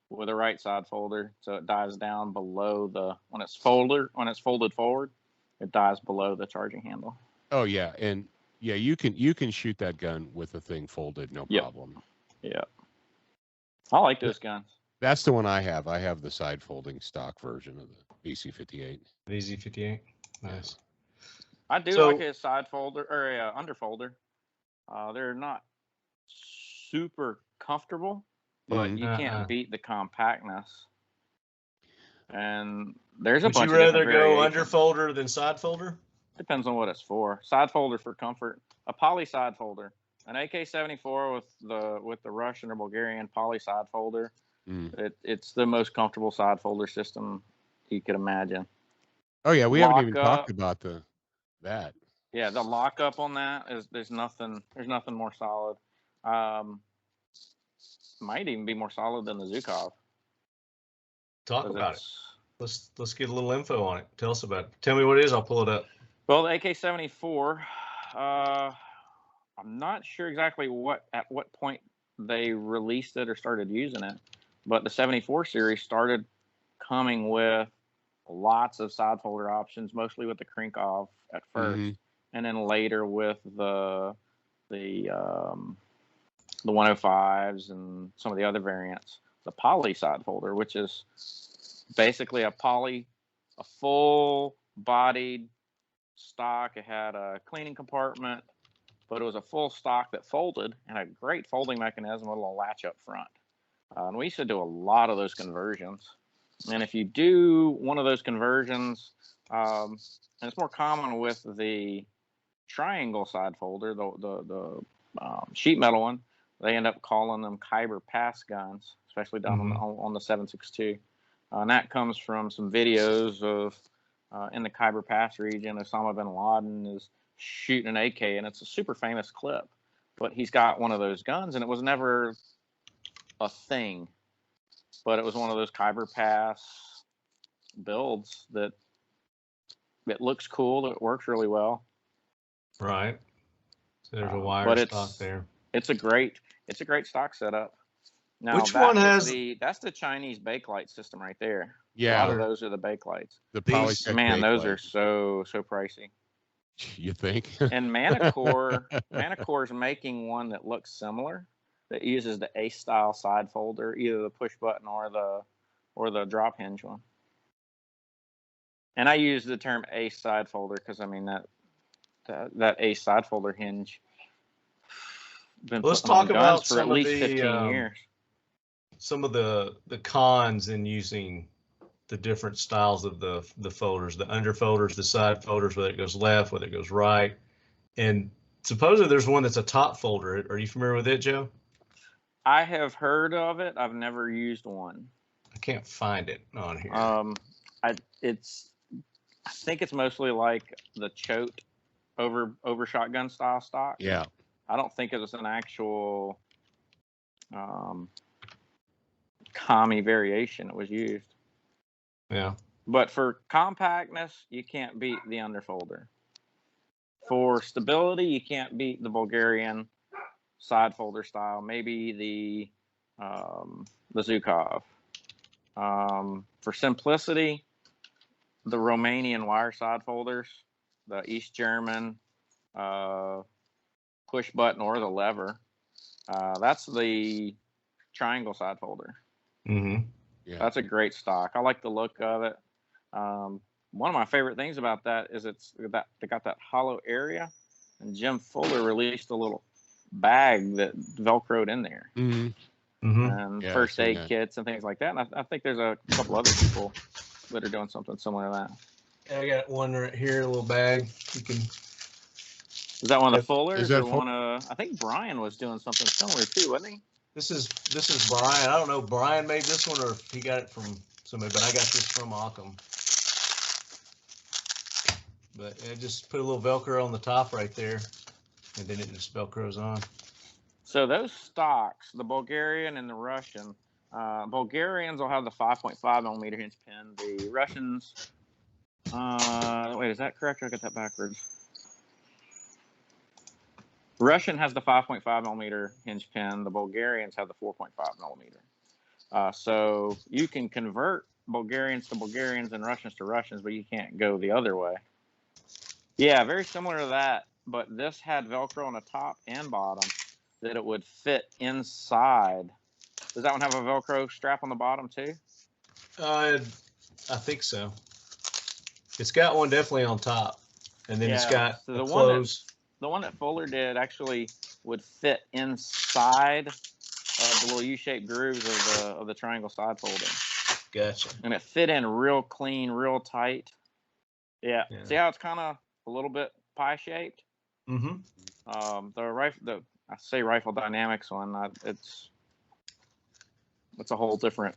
with a right side folder, so it dives down below when it's folded forward. It dives below the charging handle.
Oh yeah, and yeah, you can shoot that gun with the thing folded, no problem.
Yeah, I like those guns.
That's the one I have. I have the side folding stock version of the VZ58.
VZ58, nice.
I do like a side folder or a underfolder. They're not super comfortable, but you can't beat the compactness. And there's a
Would
bunch
you
of
rather
different
go
variations.
under folder than side folder?
Depends on what it's for. Side folder for comfort. A poly side folder. An AK-74 with the Russian or Bulgarian poly side folder. It's the most comfortable side folder system you could imagine.
Oh yeah, we haven't even
Lockup.
talked about that.
Yeah, the lockup on that is there's nothing more solid. Might even be more solid than the Zukov.
Talk about it. Let's get a little info on it. Tell us about it. Tell me what it is. I'll pull it up.
Well, the AK-74. I'm not sure exactly at what point they released it or started using it, but the 74 series started coming with lots of side folder options, mostly with the Krinkov at first, and then later with the 105s and some of the other variants. The poly side folder, which is basically a full-bodied stock. It had a cleaning compartment, but it was a full stock that folded and a great folding mechanism with a little latch up front. And we used to do a lot of those conversions. And if you do one of those conversions, and it's more common with the triangle side folder, the sheet metal one, they end up calling them Khyber pass guns, especially down on the 7.62. And that comes from some videos of in the Khyber Pass region, Osama bin Laden is shooting an AK, and it's a super famous clip. But he's got one of those guns, and it was never a thing. But it was one of those Khyber Pass builds that it looks cool, it works really well.
Right. So there's a wire stock there.
It's a great stock setup. Now,
which one has
that's the Chinese bakelite system right there.
Yeah,
a lot of those are the bakelights.
The Polytech
man, those
bakelite.
are so pricey.
You think?
And Manticore is making one that looks similar, that uses the Ace style side folder, either the push button or the drop hinge one. And I use the term Ace side folder because I mean that Ace side folder hinge.
Let's talk about
for at least 15 years.
Some of the cons in using the different styles of the folders, the under folders, the side folders, whether it goes left, whether it goes right. And supposedly there's one that's a top folder. Are you familiar with it, Joe?
I have heard of it. I've never used one.
I can't find it on here.
I think it's mostly like the chote over shotgun style stock.
Yeah.
I don't think it was an actual commie variation that was used.
Yeah.
But for compactness, you can't beat the underfolder. For stability, you can't beat the Bulgarian side folder style. Maybe the Zukov. For simplicity, the Romanian wire side folders, the East German push button or the lever. That's the triangle side folder.
Yeah.
That's a great stock. I like the look of it. One of my favorite things about that is they got that hollow area, and Jim Fuller released a little bag that Velcroed in there. And first aid kits and things like that. And I think there's a couple other people that are doing something similar to that.
Yeah, I got one right here, a little bag. You can.
Is that one of the Fullers?
Is that
I think Brian was doing something similar too, wasn't he?
This is Brian. I don't know if Brian made this one or if he got it from somebody, but I got this from Occam. But it just put a little Velcro on the top right there, and then it just Velcros on.
So those stocks, the Bulgarian and the Russian, Bulgarians will have the 5.5 millimeter hinge pin. The Russians, wait, is that correct? I got that backwards. Russian has the 5.5 millimeter hinge pin. The Bulgarians have the 4.5 millimeter. So you can convert Bulgarians to Bulgarians and Russians to Russians, but you can't go the other way. Yeah, very similar to that, but this had Velcro on the top and bottom that it would fit inside. Does that one have a Velcro strap on the bottom too?
I think so. It's got one definitely on top, and then it's got
so
the close.
The one that Fuller did actually would fit inside the little U-shaped grooves of the triangle side folding.
Gotcha.
And it fit in real clean, real tight. Yeah. See how it's kind of a little bit pie shaped?
Mm-hmm.
I say Rifle Dynamics one. It's a whole different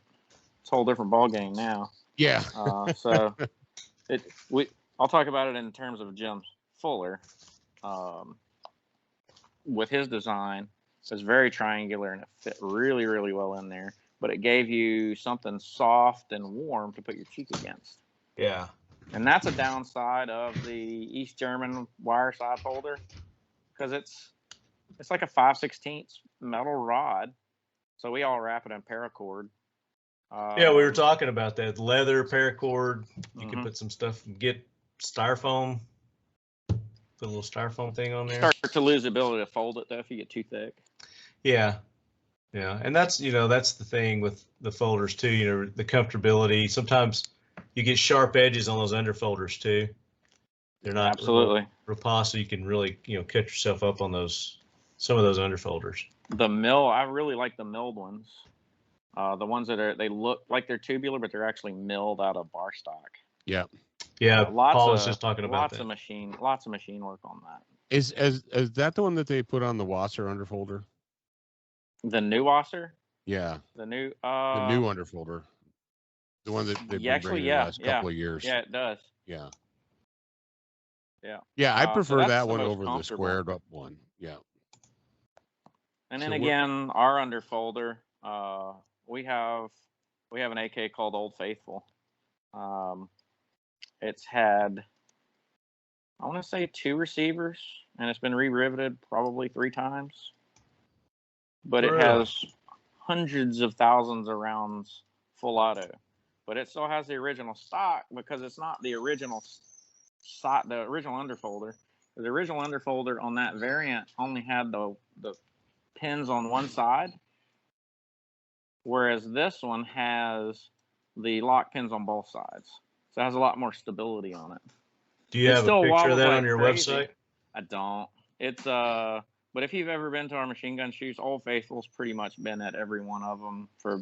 ball game now.
Yeah.
So I'll talk about it in terms of Jim Fuller. With his design, it was very triangular and it fit really, really well in there. But it gave you something soft and warm to put your cheek against.
Yeah.
And that's a downside of the East German wire side holder, because it's like a 5/16 metal rod. So we all wrap it in paracord.
Yeah, we were talking about that. Leather, paracord. You can put some stuff, get styrofoam. Put a little styrofoam thing on there.
Start to lose the ability to fold it, though, if you get too thick.
Yeah. Yeah. And that's the thing with the folders, too. The comfortability. Sometimes you get sharp edges on those underfolders, too. They're not
absolutely
riposte, so you can really, cut yourself up on some of those underfolders.
The mill, I really like the milled ones. The ones that they look like they're tubular, but they're actually milled out of bar stock.
Yeah.
Yeah. Paul was just talking about
lots of machine work on that.
Is that the one that they put on the Wasser underfolder?
The new Wasser?
Yeah.
The new
underfolder. The one that they've been bringing the last couple of years.
Yeah, it does.
Yeah.
Yeah.
Yeah, I prefer that one
the
over the squared up one. Yeah.
And then again, our underfolder, we have an AK called Old Faithful. It's had, I want to say, 2 receivers, and it's been re-riveted probably 3 times. But it has hundreds of thousands of rounds full auto. But it still has the original stock, because it's not the original underfolder. The original underfolder on that variant only had the pins on one side, whereas this one has the lock pins on both sides. So it has a lot more stability on it.
Do you have a picture of that on your website?
I don't. It's but if you've ever been to our machine gun shoots, Old Faithful's pretty much been at every one of them for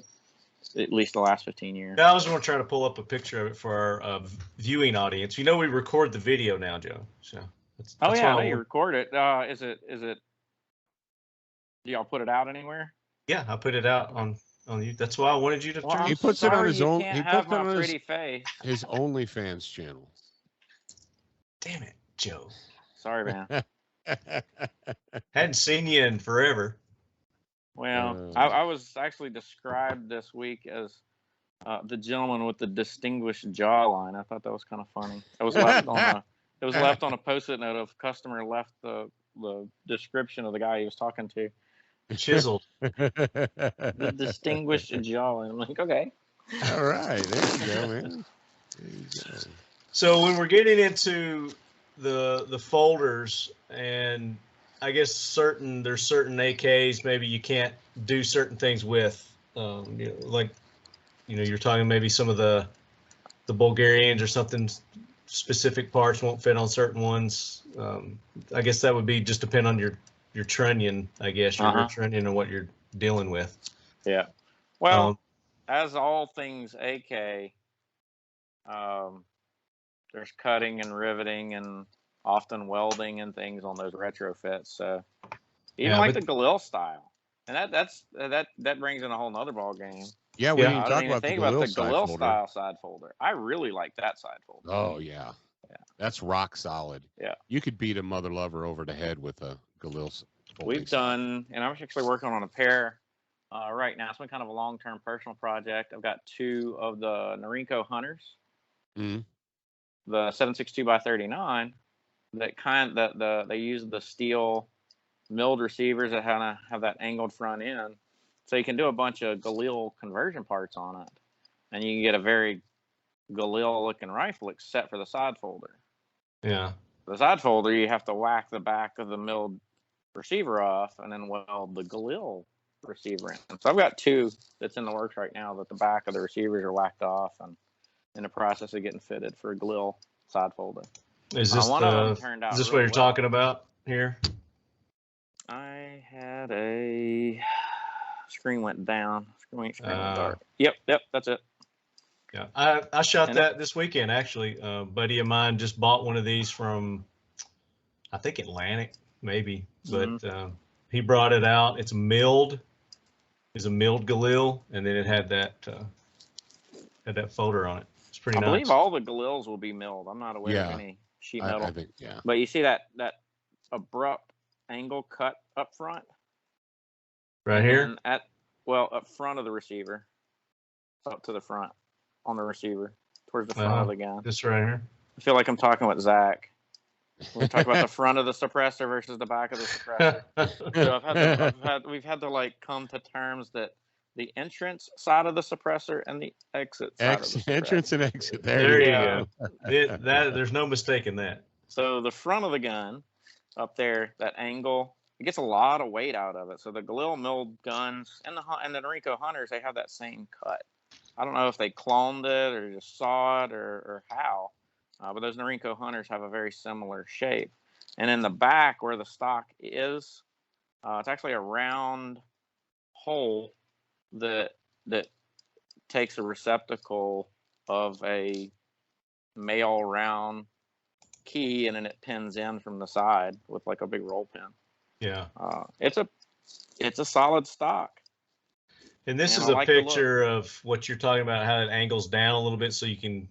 at least the last 15 years.
Yeah, I was going to try to pull up a picture of it for our viewing audience. We record the video now, Joe. So that's
you record it. Is it? Do y'all put it out anywhere?
Yeah, I put it out on you. That's why I wanted you to turn.
He puts it on his own.
He puts it on
his OnlyFans channel.
Damn it, Joe.
Sorry, man.
Hadn't seen you in forever.
Well, I was actually described this week as the gentleman with the distinguished jawline. I thought that was kind of funny. It was left on a post-it note of customer left the description of the guy he was talking to.
Chiseled.
The distinguished jawline. I'm like, okay.
All right, there you go, man. There you go.
So when we're getting into the folders, and I guess there's certain AKs maybe you can't do certain things with, you're talking maybe some of the Bulgarians or something, specific parts won't fit on certain ones. I guess that would be just depend on your trunnion, I guess, your trunnion and what you're dealing with.
Yeah. Well, as all things AK, there's cutting and riveting and often welding and things on those retrofits. So even the Galil style, and that brings in a whole nother ball game.
Yeah, we didn't talk about
the Galil style side folder. I really like that side folder.
Oh yeah, that's rock solid.
Yeah,
you could beat a mother lover over the head with a Galil.
We've done, and I'm actually working on a pair right now. It's been kind of a long-term personal project. I've got 2 of the Norinco Hunters, the 7.62x39. They use the steel milled receivers that have that angled front end, so you can do a bunch of Galil conversion parts on it, and you can get a very Galil-looking rifle, except for the side folder.
Yeah,
the side folder you have to whack the back of the milled receiver off and then weld the Galil receiver in. So I've got 2 that's in the works right now that the back of the receivers are whacked off and in the process of getting fitted for a Galil side folder.
Is this what you're talking about here?
I had a screen went down. Screen went dark. Yep, that's it.
Yeah, I shot
And
that this weekend actually. A buddy of mine just bought one of these from, I think Atlantic maybe, but he brought it out. It's milled. It's a milled Galil, and then it had that folder on it. It's pretty
I
nice.
believe all the Galils will be milled. I'm not aware of any sheet metal.
I think, yeah.
But you see that abrupt angle cut up front?
Right here?
And up front of the receiver. Up to the front on the receiver. Towards the front of the gun.
This right here?
I feel like I'm talking with Zach. We talk about the front of the suppressor versus the back of the suppressor. So we've had to like come to terms that the entrance side of the suppressor and the exit side of the suppressor.
Entrance and exit.
There you go. There's no mistaking that.
So the front of the gun up there, that angle, it gets a lot of weight out of it. So the Galil milled guns and the Norinco Hunters, they have that same cut. I don't know if they cloned it or just saw it or how, but those Norinco Hunters have a very similar shape. And in the back where the stock is, it's actually a round hole that takes a receptacle of a male round key, and then it pins in from the side with like a big roll pin.
Yeah.
It's a solid stock.
And this is a picture of what you're talking about, how it angles down a little bit so you can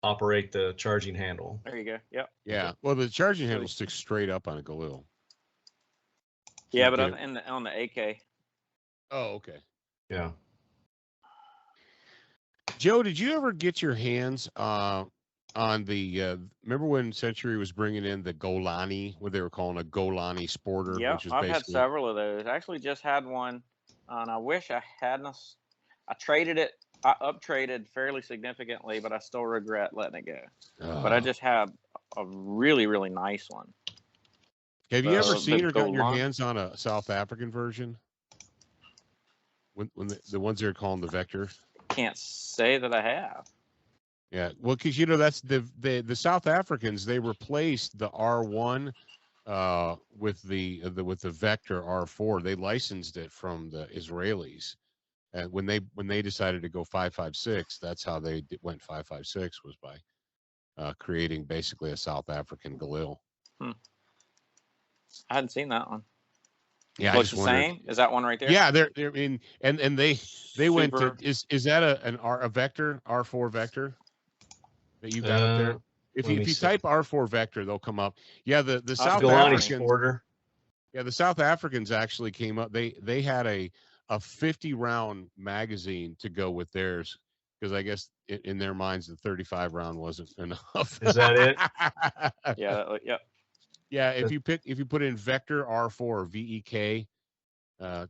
operate the charging handle.
There you go. Yep.
Yeah. Well, the charging handle sticks straight up on a Galil.
Yeah, but on the AK.
Oh, okay.
Yeah.
Joe, did you ever get your hands on the? Remember when Century was bringing in the Golani, what they were calling a Golani Sporter?
Yeah,
which is
I've had several of those. I actually just had one, and I wish I hadn't. I traded it. I up-traded fairly significantly, but I still regret letting it go. But I just had a really, really nice one.
Have you ever seen or gotten your hands on a South African version? When the ones they're calling the Vector?
Can't say that I have.
Yeah, well, because that's the South Africans. They replaced the R1 with the Vector R4. They licensed it from the Israelis, and when they decided to go 5.56, that's how they went 5.56, was by creating basically a South African Galil.
I hadn't seen that one.
Yeah,
looks the same. Is that one right there?
Yeah, they're in, and they went to is that a Vector R4 Vector that you got up there? If you type R4 Vector, they'll come up. Yeah, the South Africans. Yeah, the South Africans actually came up. They had a 50-round magazine to go with theirs, because I guess in their minds the 35-round wasn't enough.
Is that it?
Yeah. Yeah.
Yeah, if you put in Vector R4 VEK,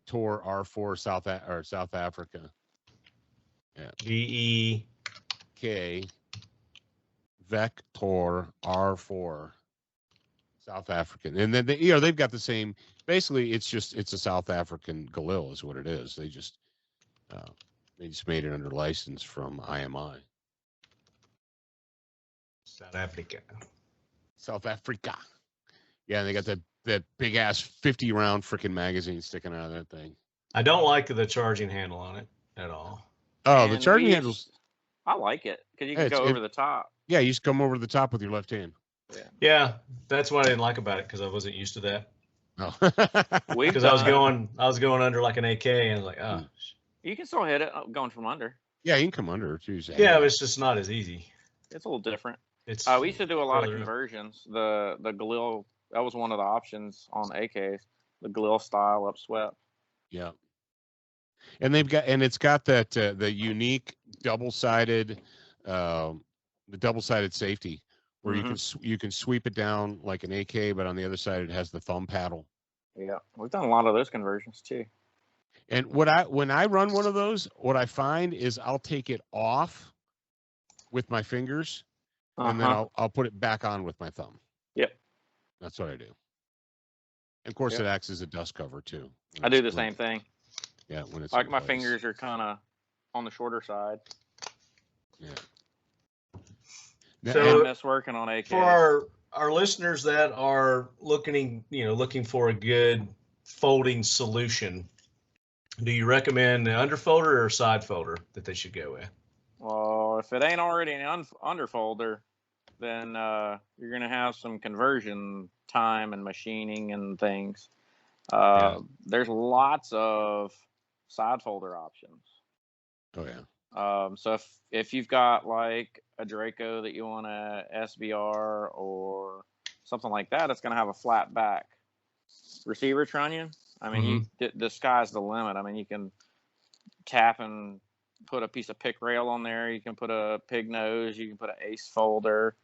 Tor R4 South Africa. Yeah. VEK Vector R4 South African, and then they've got the same. Basically, it's a South African Galil is what it is. They just made it under license from IMI.
South Africa.
Yeah, and they got that big ass 50-round freaking magazine sticking out of that thing.
I don't like the charging handle on it at all.
Oh, the charging handles.
I like it because you can go over the top.
Yeah, you just come over the top with your left hand.
Yeah, that's what I didn't like about it, because I wasn't used to that.
Oh.
Because I was going under like an AK, and I was like, oh.
You can still hit it going from under.
Yeah, you can come under too.
Yeah, but it's just not as easy.
It's a little different.
We
used to do a lot of conversions. The Galil, that was one of the options on AKs. The Galil style upswept.
Yeah, and it's got that the unique double-sided safety where you can sweep it down like an AK, but on the other side it has the thumb paddle.
Yeah, we've done a lot of those conversions too.
And when I run one of those, what I find is I'll take it off with my fingers, and then I'll put it back on with my thumb.
Yep.
That's what I do. And of course, it acts as a dust cover too.
I do the same thing.
Yeah, when it's
like my fingers are kind of on the shorter side.
Yeah.
So
that's working on AK.
For our listeners that are looking for a good folding solution, do you recommend the underfolder or side folder that they should go with?
Well, if it ain't already an underfolder, then you're going to have some conversion time and machining and things. There's lots of side folder options.
Oh yeah.
So if you've got like a Draco that you want to SBR or something like that, it's going to have a flat back receiver trunnion. I mean, the sky's the limit. I mean, you can tap and put a piece of pick rail on there. You can put a pig nose. You can put an ace folder.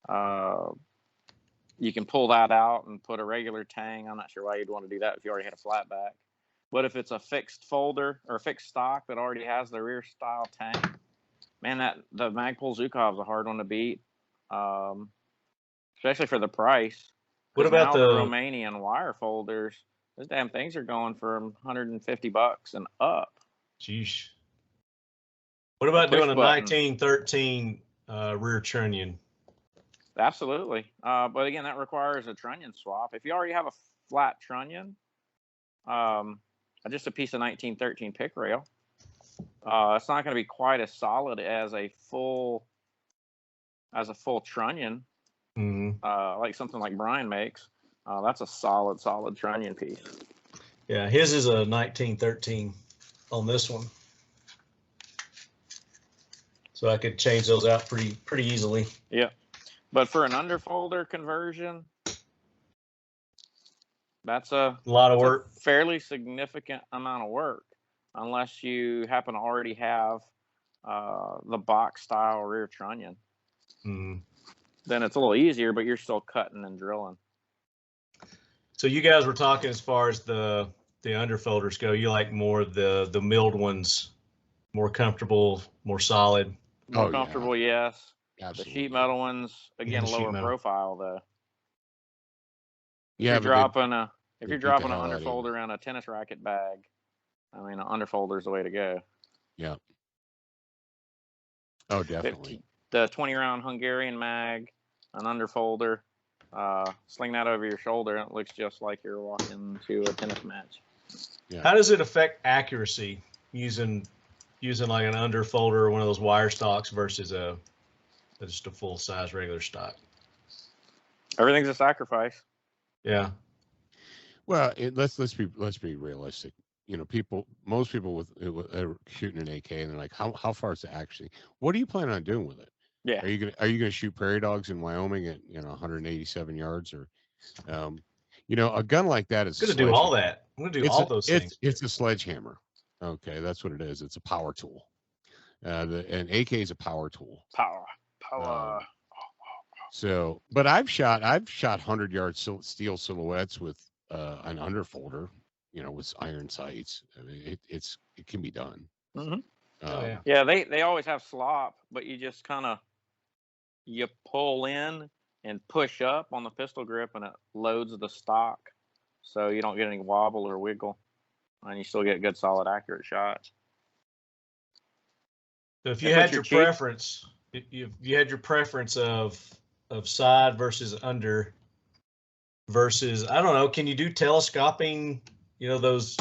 You can pull that out and put a regular tang. I'm not sure why you'd want to do that if you already had a flat back. But if it's a fixed folder or a fixed stock that already has the rear style tang, man, the Magpul Zhukov's a hard one to beat, especially for the price.
What about
the
the
Romanian wire folders? Those damn things are going from $150 and up.
Jeez. What about doing a 1913 rear trunnion?
Absolutely. But again, that requires a trunnion swap. If you already have a flat trunnion, just a piece of 1913 pick rail, it's not going to be quite as solid as a full trunnion, like something like Brian makes. That's a solid trunnion piece.
Yeah, his is a 1913 on this one, so I could change those out pretty easily.
Yeah, but for an underfolder conversion, that's a
lot of work,
a fairly significant amount of work, unless you happen to already have the box style rear trunnion. Then it's a little easier, but you're still cutting and drilling.
So you guys were talking as far as the underfolders go. You like more the milled ones, more comfortable, more solid.
More comfortable, yes.
Absolutely.
The sheet metal ones, again, lower profile though.
Yeah,
if you're dropping an underfolder in a tennis racket bag, I mean, an underfolder is the way to go.
Yeah. Oh, definitely.
The 20-round Hungarian mag, an underfolder, sling that over your shoulder, and it looks just like you're walking to a tennis match.
Yeah. How does it affect accuracy using like an underfolder or one of those wire stocks versus just a full size regular stock?
Everything's a sacrifice.
Yeah.
Well, let's be realistic. You know, most people with shooting an AK, and they're like, how far is it actually? What are you planning on doing with it?
Yeah.
Are you gonna shoot prairie dogs in Wyoming at 187 yards, or a gun like that is
gonna do all that. I'm gonna do all those things.
It's a sledgehammer. Okay, that's what it is. It's a power tool. An AK is a power tool.
Power.
So, but I've shot 100-yard steel silhouettes with an underfolder, with iron sights. I mean, it can be done.
Yeah, they always have slop, but you just kind of pull in and push up on the pistol grip, and it loads the stock, so you don't get any wobble or wiggle, and you still get good, solid, accurate shots.
So if you had your preference, you had your preference of side versus under versus, I don't know, can you do telescoping? Those,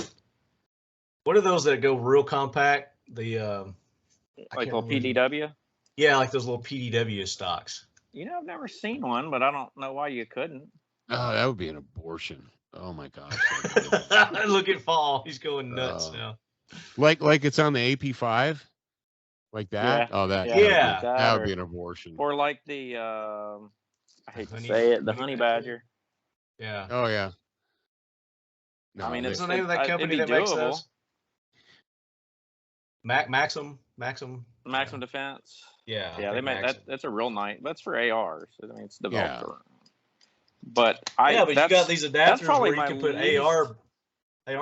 what are those that go real compact? The
like little PDW?
Yeah, like those little PDW stocks.
I've never seen one, but I don't know why you couldn't.
Oh, that would be an abortion. Oh my gosh.
Look at Paul. He's going nuts now.
Like it's on the AP5? Like that?
Yeah.
Oh, that would be an abortion.
Or like the I hate to say it, the honey badger.
Yeah.
Oh yeah.
No, I mean, it's the name of that company that makes those. Maxim
Defense.
Yeah.
Yeah, they make that. That's a real nice. That's for ARs. I mean, it's developed for. But you got these adapters where you can put AR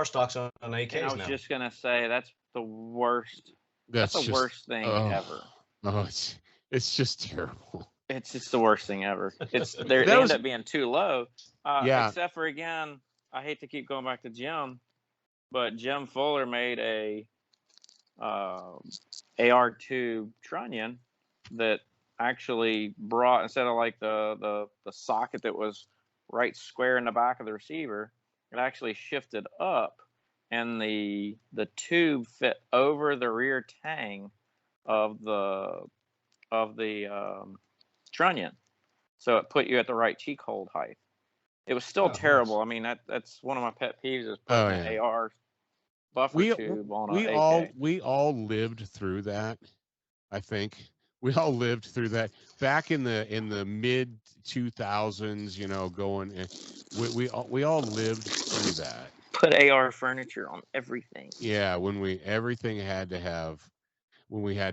stocks on AKs now. I was just gonna say that's the worst. That's the worst thing ever.
Oh, it's just terrible.
It's just the worst thing ever. They end up being too low. Except for, again, I hate to keep going back to Jim, but Jim Fuller made a AR2 trunnion that actually brought, instead of like the socket that was right square in the back of the receiver, it actually shifted up, and the tube fit over the rear tang of the of the trunnion, so it put you at the right cheek hold height. It was still terrible.
Nice.
I mean, that's one of my pet peeves is putting an AR buffer tube on an AK.
We all lived through that. I think we all lived through that back in the mid 2000s. You know, going. We all lived through that.
Put AR furniture on everything.
Yeah, when we had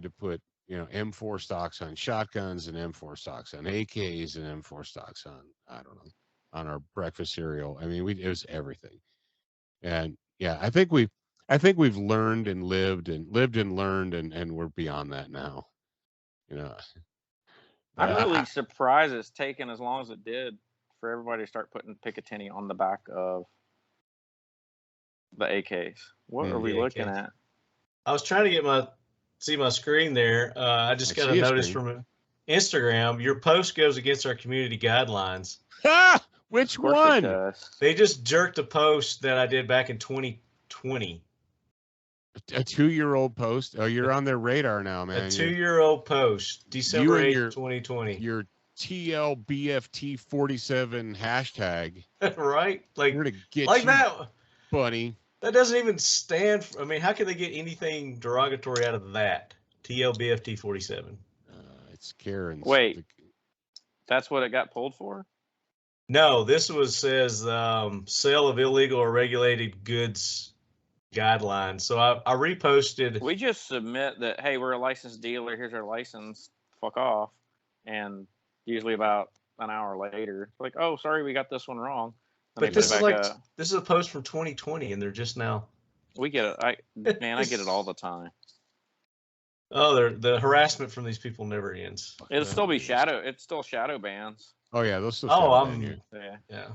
to put, you know, M4 stocks on shotguns and M4 stocks on AKs and M4 stocks on, I don't know, on our breakfast cereal. I mean, it was everything. And yeah, I think we've learned and lived and learned, and we're beyond that now. You know,
I'm really surprised it's taken as long as it did for everybody to start putting Picatinny on the back of the AKs. What are we looking at?
I was trying to see my screen there. I just got a notice from Instagram. Your post goes against our community guidelines.
Which one?
They just jerked a post that I did back in 2020.
A 2-year-old post? Oh, you're on their radar now, man.
A 2-year-old post, December 8th, 2020.
Your TLBFT47 hashtag.
Right? Like,
we're gonna get
like
you,
that,
buddy.
That doesn't even stand for, I mean, how can they get anything derogatory out of that? TLBFT47.
It's Karen's.
Wait, that's what it got pulled for?
No, this says sale of illegal or regulated goods guidelines. So I reposted.
We just submit that, hey, we're a licensed dealer. Here's our license. Fuck off. And usually about an hour later, like, oh, sorry, we got this one wrong.
But this is this is a post from 2020, and they're just now.
We get it. I get it all the time.
Oh, the harassment from these people never ends.
It'll still be shadow. It's still shadow bans.
Oh yeah, those still.
Yeah,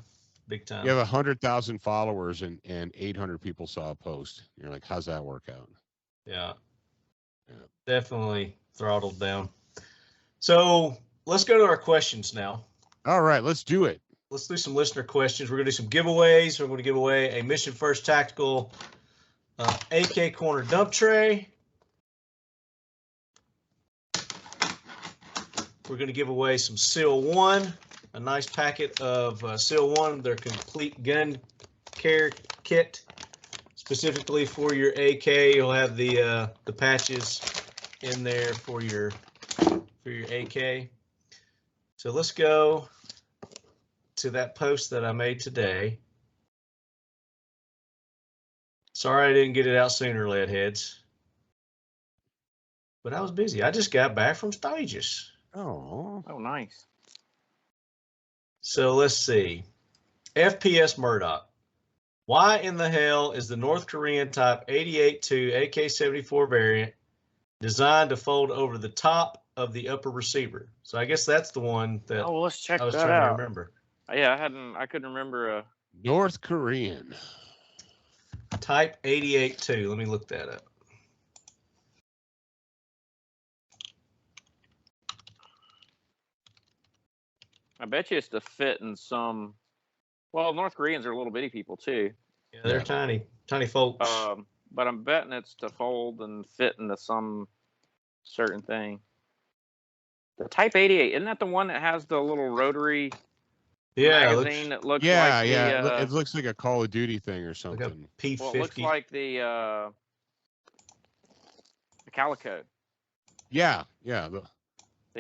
big time.
You have 100,000 followers and 800 people saw a post. You're like, how's that work out?
Yeah. Definitely throttled down. So let's go to our questions now.
All right, let's do it.
Let's do some listener questions. We're going to do some giveaways. We're going to give away a Mission First Tactical AK Corner dump tray. We're going to give away some Seal 1, a nice packet of Seal 1, their complete gun care kit, specifically for your AK. You'll have the patches in there for your AK. So let's go to that post that I made today. Sorry I didn't get it out sooner, Leadheads. But I was busy. I just got back from stages.
Oh,
nice.
So let's see. FPS Murdoch. Why in the hell is the North Korean Type 88-2 AK-74 variant designed to fold over the top of the upper receiver? So I guess that's the one that
let's check
I was
that
trying
out.
to remember.
Yeah, I couldn't remember.
North Korean
Type 88-2. Let me look that up.
I bet you it's to fit in some. Well, North Koreans are little bitty people too.
Yeah, they're tiny folks.
But I'm betting it's to fold and fit into some certain thing. The Type 88, isn't that the one that has the little rotary magazine that looks like
it looks like a Call of Duty thing or something.
Like a P50.
Well, it looks like the Calico.
Yeah.
The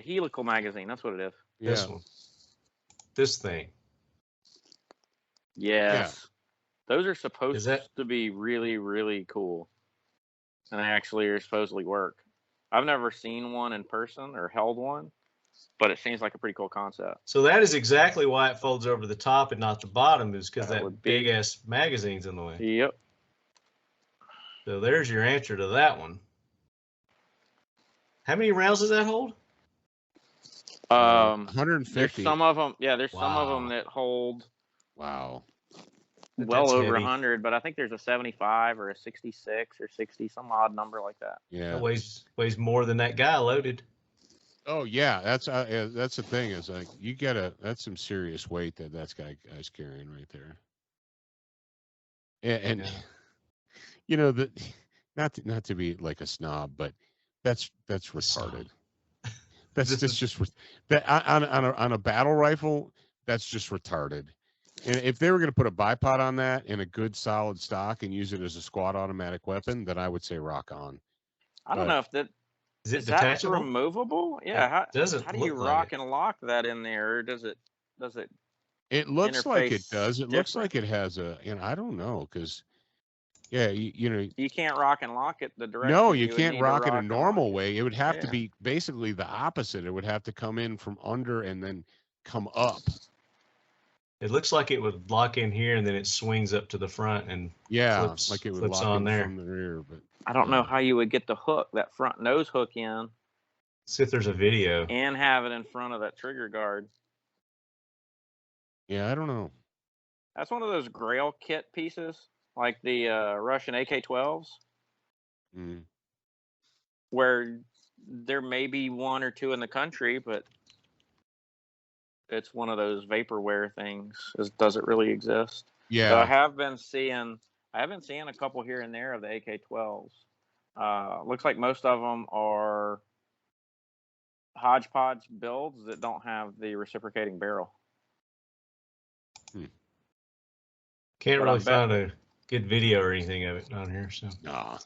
helical magazine, that's what it is.
This one. This thing.
Yes. Yeah. Those are supposed to be really, really cool. And they actually are supposedly work. I've never seen one in person or held one, but it seems like a pretty cool concept.
So that is exactly why it folds over the top and not the bottom, is because that big ass magazine's in the way.
Yep.
So there's your answer to that one. How many rounds does that hold?
150.
There's some of them. Yeah, there's some of them that hold.
Wow.
Well over 100, but I think there's a 75 or a 66 or 60, some odd number like that.
Yeah.
That weighs more than that guy loaded.
Oh yeah, that's the thing, is like that's some serious weight that's guy's carrying right there. And you know, that not to be like a snob, but that's retarded. That's just that on a battle rifle. That's just retarded. And if they were going to put a bipod on that in a good solid stock and use it as a squad automatic weapon, then I would say rock on.
I don't know if that
is
that
detachable?
removable. Yeah, how
Doesn't
do you
look like
rock
it.
and lock that in there? Or does it
It looks like it
interface
does. It looks
different?
like it has a. I don't know because yeah, you know.
You can't rock and lock it the direction.
No, you
would
can't
need to
rock it a
and lock
normal
it.
way. It would have to
Yeah.
be basically the opposite. It would have to come in from under and then come up.
It looks like it would lock in here and then it swings up to the front and
Yeah, like it would
flips
lock
on
in
there.
from the rear. But
I don't know how you would get the hook, that front nose hook in,
see if there's a video.
and have it in front of that trigger guard.
yeah, I don't know.
That's one of those Grail kit pieces, like the Russian AK-12s,
Mm.
where there may be one or two in the country, but it's one of those vaporware things. Does it really exist?
Yeah,
So I have been seeing a couple here and there of the AK-12s. Looks like most of them are hodgepodge builds that don't have the reciprocating barrel.
Can't
But
really
I bet-
find a good video or anything of it on here. So
nah.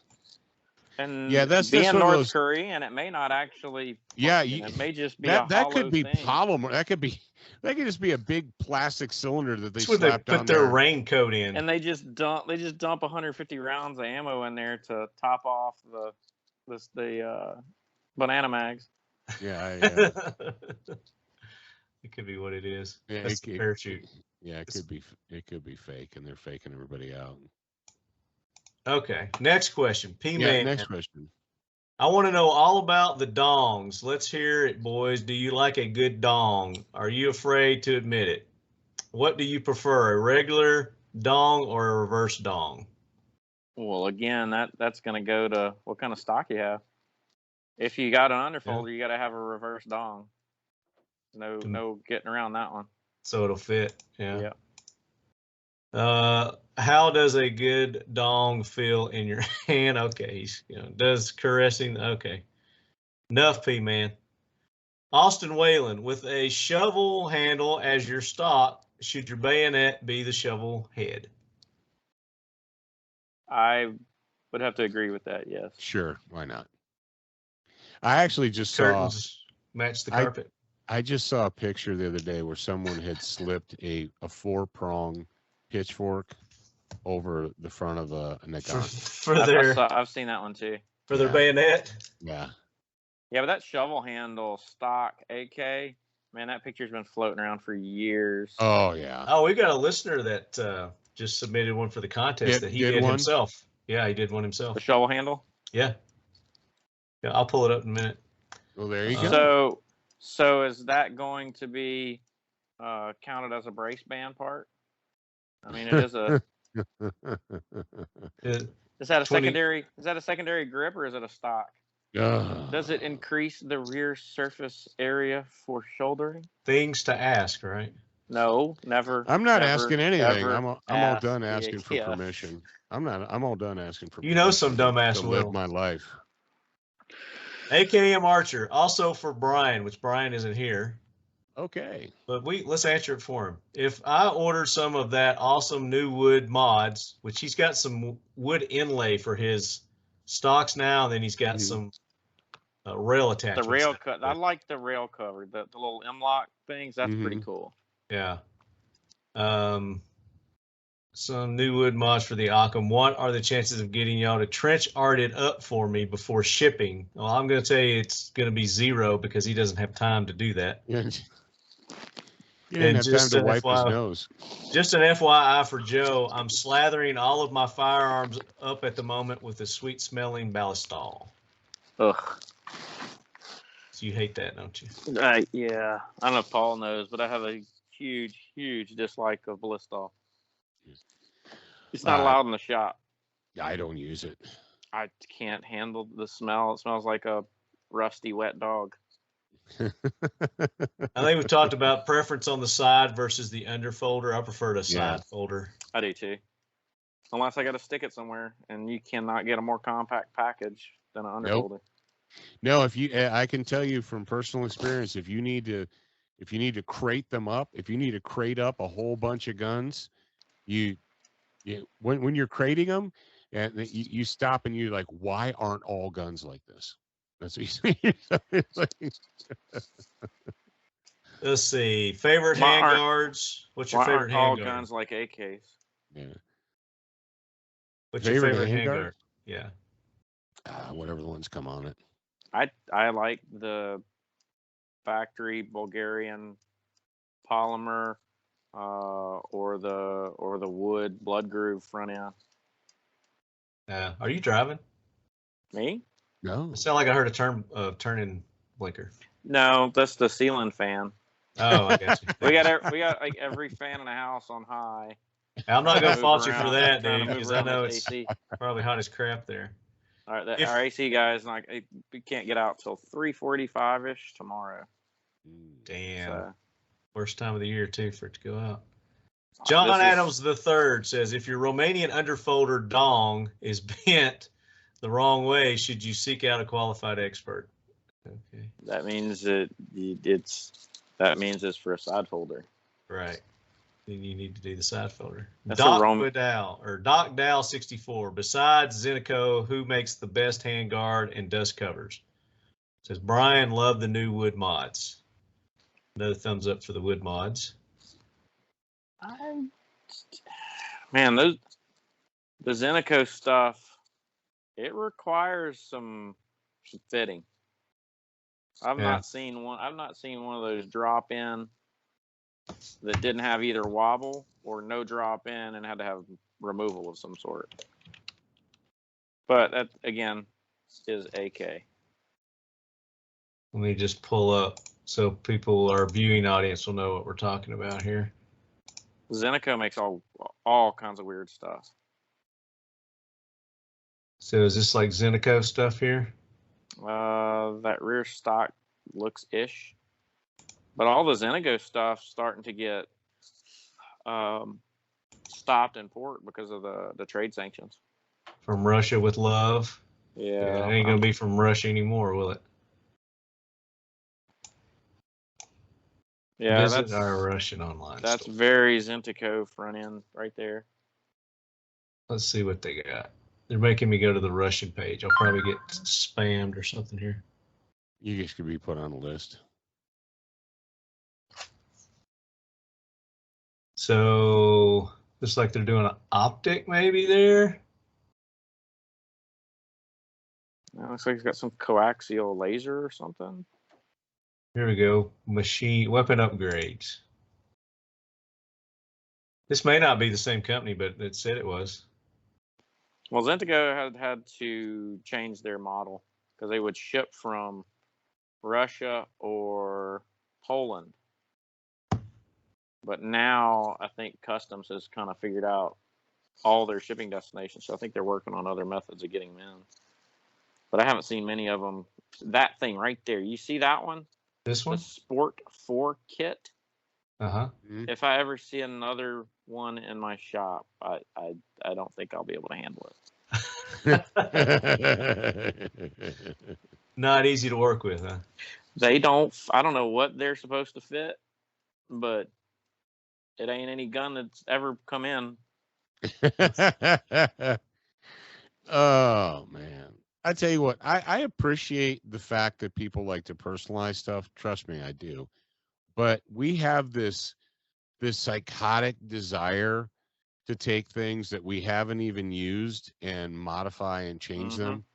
And
Yeah, that's
being
one of
North
those-
Korea, and it may not actually.
Yeah,
function. It may just be
that
a
could
hollow
be
thing.
polymer. That could just be a big plastic cylinder that they
that's where they
slapped on
put their
there.
raincoat in.
And they just dump 150 rounds of ammo in there to top off the banana mags.
Yeah,
It could be what it is.
yeah,
That's the parachute.
Yeah, it could be fake, and they're faking everybody out.
Okay, next question. P-Man.
Yeah, next question.
I want to know all about the dongs. Let's hear it, boys. Do you like a good dong? Are you afraid to admit it? What do you prefer, a regular dong or a reverse dong?
Well, again, that's going to go to what kind of stock you have. If you got an underfolder, you got to have a reverse dong. No getting around that one.
So it'll fit. Yeah.
Yeah.
How does a good dong feel in your hand? Okay, does caressing. Okay, enough, P-Man. Austin Whalen, with a shovel handle as your stock, should your bayonet be the shovel head?
I would have to agree with that. Yes.
Sure, why not? I actually just saw.
Curtains match the carpet.
I just saw a picture the other day where someone had slipped a 4-prong pitchfork over the front of a gun.
I've seen that one too.
For their bayonet.
Yeah.
Yeah, but that shovel handle stock AK, man, that picture's been floating around for years.
Oh yeah.
Oh, we got a listener that just submitted one for the contest that he did
one?
himself. Yeah, he did one himself.
The shovel handle.
Yeah. Yeah, I'll pull it up in a minute.
Well, there you go.
So is that going to be counted as a brace band part? I mean, it is a. Is that a secondary? Is that a secondary grip or is it a stock? Does it increase the rear surface area for shouldering?
Things to ask, right?
No, never.
I'm not asking anything. I'm all done
the
asking for
ATF.
permission. I'm all done asking for permission.
You know some dumbass
to
will.
live my life.
AKM Archer, also for Brian, which Brian isn't here.
Okay.
But let's answer it for him. If I order some of that awesome new wood mods, which he's got some wood inlay for his stocks now, and then he's got some rail attachments.
The rail cut. I like the rail cover. The little M-lock things. That's pretty cool.
Yeah. Some new wood mods for the Occam. What are the chances of getting y'all to trench art it up for me before shipping? Well, I'm going to tell you it's going to be 0 because he doesn't have time to do that.
Yeah. He didn't have time to wipe his nose.
Just an FYI for Joe, I'm slathering all of my firearms up at the moment with a sweet-smelling ballistol.
Ugh.
So you hate that, don't you?
Yeah. I don't know if Paul knows, but I have a huge, huge dislike of ballistol. It's not allowed in the shop.
I don't use it.
I can't handle the smell. It smells like a rusty, wet dog.
I think we've talked about preference on the side versus the underfolder. I prefer the side folder.
I do too. Unless I got to stick it somewhere, and you cannot get a more compact package than an underfolder.
No, if you, I can tell you from personal experience, if you need to crate them up, if you need to crate up a whole bunch of guns, when you're crating them, and you stop and you're like, why aren't all guns like this? That's what you say.
Let's see. Favorite
Why aren't-
handguards? What's your
Why
favorite
aren't all
handguard?
guns like AKs?
Yeah.
What's your favorite
handguard?
handguard? Yeah.
Whatever the ones come on it.
I like the factory Bulgarian polymer, or the wood blood groove front end.
Are you driving?
Me?
No.
It sounded like I heard a turn-in blinker.
No, that's the ceiling fan.
Oh, I got you.
We got like every fan in the house on high.
I'm not gonna
Move
fault you for
around,
that,
trying to
dude,
move
because I
around
know
this
it's
AC.
probably hot as crap there.
All right,
If-
our AC guys we can't get out till 3:45ish tomorrow.
Damn.
So,
Worst time of the year too for it to go out. John
this is-
Adams III says, if your Romanian underfolder dong is bent the wrong way, should you seek out a qualified expert? Okay.
That means it's for a side folder.
Right. Then you need to do the side folder.
That's a
Doc
Roman-
Dow or Doc Dow 64. Besides Zenico, who makes the best handguard and dust covers? Says Brian loved the new wood mods. Another thumbs up for the wood mods.
Man, the Zenico stuff, it requires some fitting. I've not seen one of those drop in that didn't have either wobble or no drop in and had to have removal of some sort. But that again is AK.
Let me just pull up so people, our viewing audience, will know what we're talking about here.
Zenico makes all kinds of weird stuff.
So is this like Zenico stuff here?
That rear stock looks ish, but all the Zenico stuff starting to get stopped in port because of the trade sanctions.
From Russia with love.
Yeah,
It ain't gonna be from Russia anymore, will it?
Yeah,
Visit
that's
our Russian online
that's
store.
very Zentico front end right there.
Let's see what they got. They're making me go to the Russian page. I'll probably get spammed or something here.
You guys could be put on a list.
So looks like they're doing an optic maybe there.
Looks like he's got some coaxial laser or something.
Here we go. Machine weapon upgrades. This may not be the same company, but it said it was.
Well, Zentico had to change their model because they would ship from Russia or Poland. But now I think Customs has kind of figured out all their shipping destinations. So I think they're working on other methods of getting them in. But I haven't seen many of them. That thing right there, you see that one?
This one?
The Sport 4 kit.
Uh-huh.
If I ever see another one in my shop, I don't think I'll be able to handle it.
Not easy to work with, huh?
I don't know what they're supposed to fit, but it ain't any gun that's ever come in.
Oh man. I tell you what, I appreciate the fact that people like to personalize stuff. Trust me, I do. But we have this psychotic desire to take things that we haven't even used and modify and change them.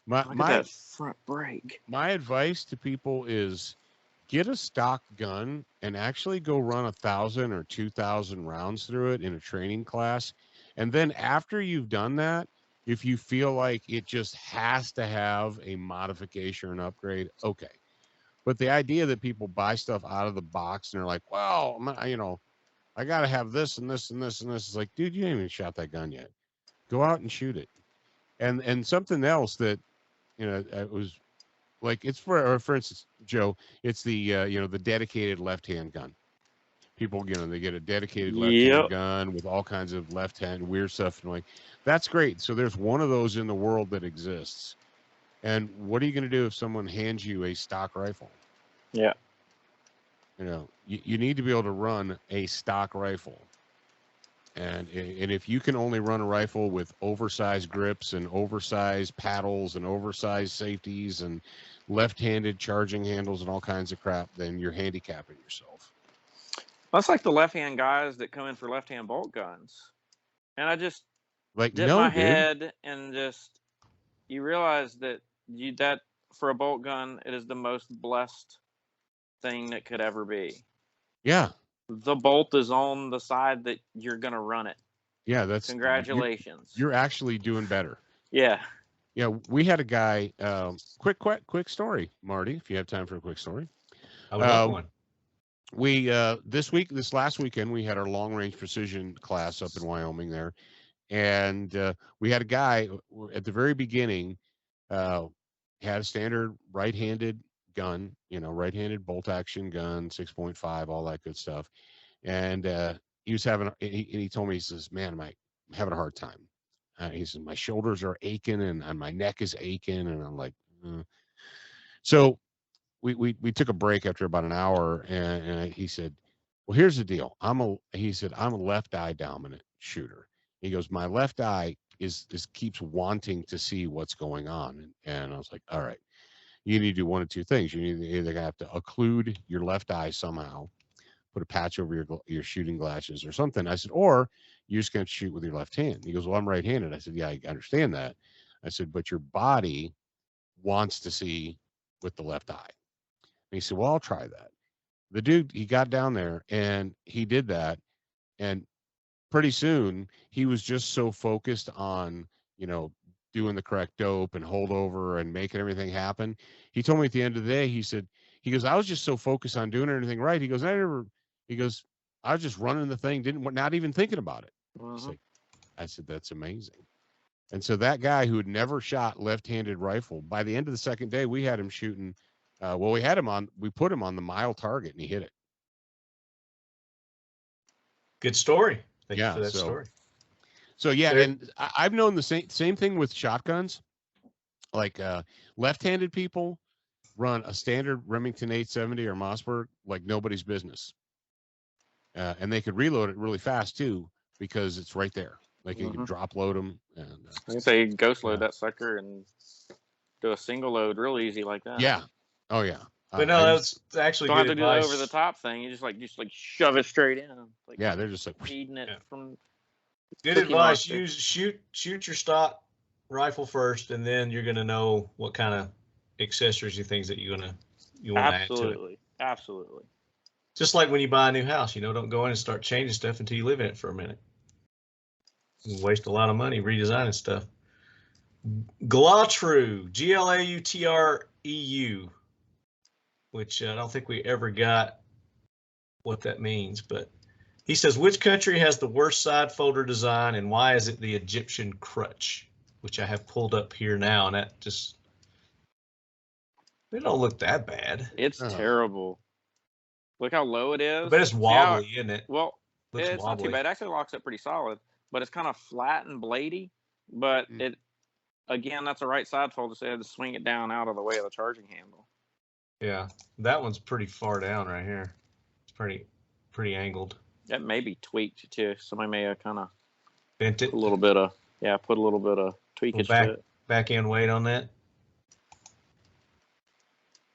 Look at that front brake.
My advice to people is get a stock gun and actually go run 1,000 or 2,000 rounds through it in a training class. And then after you've done that, if you feel like it just has to have a modification or an upgrade, okay. But the idea that people buy stuff out of the box and they're like, well, I got to have this and this and this and this. It's like, dude, you ain't even shot that gun yet. Go out and shoot it. And something else that, it was like, it's for instance, Joe, it's the, the dedicated left-hand gun. People, they get a dedicated left-hand gun with all kinds of left-hand weird stuff. And like, that's great. So there's one of those in the world that exists. And what are you going to do if someone hands you a stock rifle?
Yeah.
You know, you need to be able to run a stock rifle. And if you can only run a rifle with oversized grips and oversized paddles and oversized safeties and left-handed charging handles and all kinds of crap, then you're handicapping yourself.
That's like the left-hand guys that come in for left-hand bolt guns. And I just
Like,
dip
no,
my
dude.
head and just, you realize that that for a bolt gun, it is the most blessed thing that could ever be.
Yeah.
The bolt is on the side that you're going to run it.
Yeah, that's
congratulations.
You're actually doing better.
Yeah.
Yeah, we had a guy. Quick story, Marty. If you have time for a quick story,
I would have one.
We this last weekend, we had our long range precision class up in Wyoming there, and we had a guy at the very beginning had a standard right-handed gun, right-handed bolt action gun, 6.5, all that good stuff, and he was having. He told me, he says, "Man, I'm having a hard time." He says, "My shoulders are aching and my neck is aching," and I'm like, So we took a break after about an hour, and he said, "Well, here's the deal. I'm a left eye dominant shooter." He goes, "My left eye is keeps wanting to see what's going on," and I was like, "All right, you need to do one of two things. You need to either have to occlude your left eye somehow, put a patch over your shooting glasses or something." I said, "Or you're just going to shoot with your left hand." He goes, "Well, I'm right-handed." I said, "Yeah, I understand that." I said, "But your body wants to see with the left eye." And he said, "Well, I'll try that." The dude, he got down there and he did that. And pretty soon he was just so focused on, doing the correct dope and holdover and making everything happen. He told me at the end of the day, he goes, "I was just so focused on doing everything right." He goes, I was just running the thing, not even thinking about it. I said, "That's amazing." And so that guy who had never shot left-handed rifle, by the end of the second day, we had him shooting. We put him on the mile target and he hit it.
Good story. Thank you for that story.
So yeah, and I've known the same thing with shotguns. Like left-handed people run a standard Remington 870 or Mossberg like nobody's business. And they could reload it really fast too, because it's right there. Like you can drop load them. And
I can say ghost load that sucker and do a single load real easy like that.
Yeah. Oh yeah.
But no, that's actually
don't
good
have to
advice.
do the over the top thing. You just shove it straight in. Like,
yeah, they're just like
feeding it from.
Good advice. Shoot your stock rifle first, and then you're gonna know what kind of accessories and things that you want to add to it.
Absolutely.
Just like when you buy a new house, don't go in and start changing stuff until you live in it for a minute. You waste a lot of money redesigning stuff. Glautru, Glautreu, which I don't think we ever got what that means, but he says, which country has the worst side folder design and why is it the Egyptian crutch? Which I have pulled up here now, and that just, they don't look that bad.
It's terrible. Look how low it is.
But it's wobbly, isn't it?
Well, it's not too bad. It actually locks up pretty solid, but it's kind of flat and bladey. But it, again, that's a right side folder, so I had to swing it down out of the way of the charging handle.
Yeah, that one's pretty far down right here. It's pretty angled.
That may be tweaked too. Somebody may have kind of
bent it
put a little bit of tweakage to it.
Back end weight on that.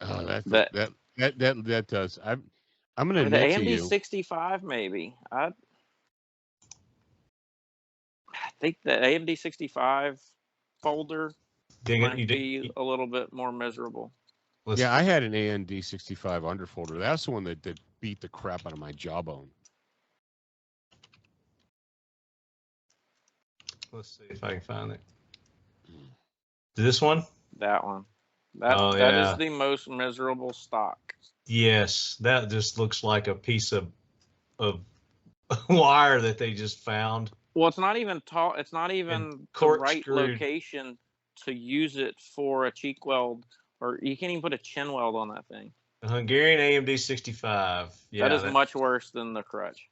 Oh, that does. I'm gonna admit to you.
The AMD 65 maybe. I think the AMD 65 folder might be a little bit more miserable.
Yeah, I had an AMD 65 underfolder. That's the one that beat the crap out of my jawbone.
Let's see if I can find it. This one?
That one. That is the most miserable stock.
Yes, that just looks like a piece of wire that they just found.
Well, it's not even tall. It's not even the right location to use it for a cheek weld, or you can't even put a chin weld on that thing.
The Hungarian AMD 65. Yeah,
that is much worse than the crutch.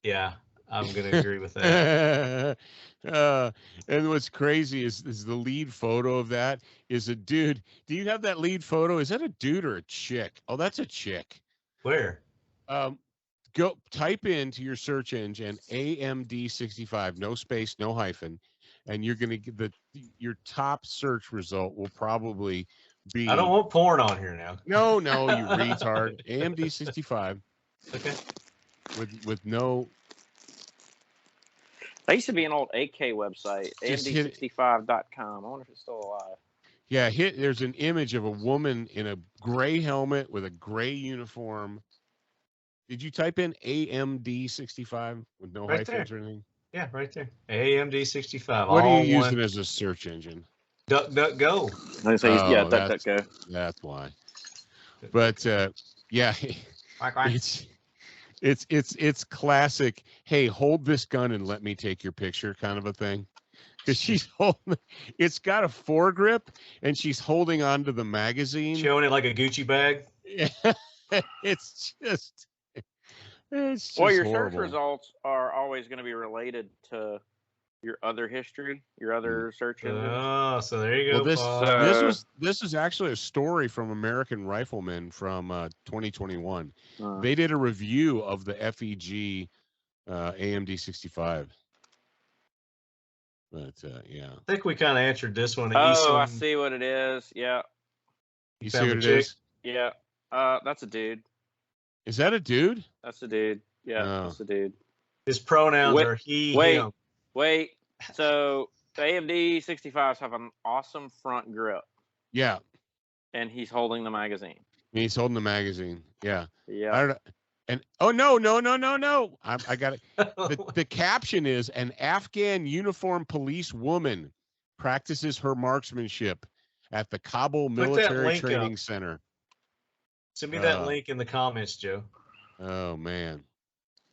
Yeah, I'm going to agree with that.
And what's crazy is the lead photo of that is a dude. Do you have that lead photo? Is that a dude or a chick? Oh, that's a chick.
Where?
Go type into your search engine AMD65, no space, no hyphen, and you're gonna get your top search result will probably be.
I don't want porn on here now.
No, you retard. AMD65.
Okay.
With no.
That used to be an old AK website, AMD65.com. I wonder if it's still alive.
Yeah, there's an image of a woman in a gray helmet with a gray uniform. Did you type in AMD65 with no hyphens or anything?
Yeah, right there. AMD65.
What are you using as a search engine?
DuckDuckGo.
Yeah, DuckDuckGo.
That's why. But yeah, it's classic. Hey, hold this gun and let me take your picture, kind of a thing. Because she's holding, it's got a foregrip, and she's holding onto the magazine,
showing it like a Gucci bag.
Yeah, it's just
well, your
horrible.
search results are always going to be related to your other history, your other search engines.
Oh, so there you go.
Well, this is actually a story from American Rifleman from 2021. They did a review of the FEG AMD 65. But yeah,
I think we kind of answered this one.
Oh, I see what it is. Yeah.
You see what it is?
Yeah. That's a dude.
Is that a dude?
That's a dude. Yeah, that's a dude.
His pronouns are he, him.
Wait. So the AMD 65s have an awesome front grip.
Yeah.
And he's holding the magazine.
He's holding the magazine. Yeah.
Yeah.
I don't know. And oh no! I got it. The caption is an Afghan uniformed police woman practices her marksmanship at the Kabul Military Training Center.
Send me that link in the comments, Joe.
Oh man.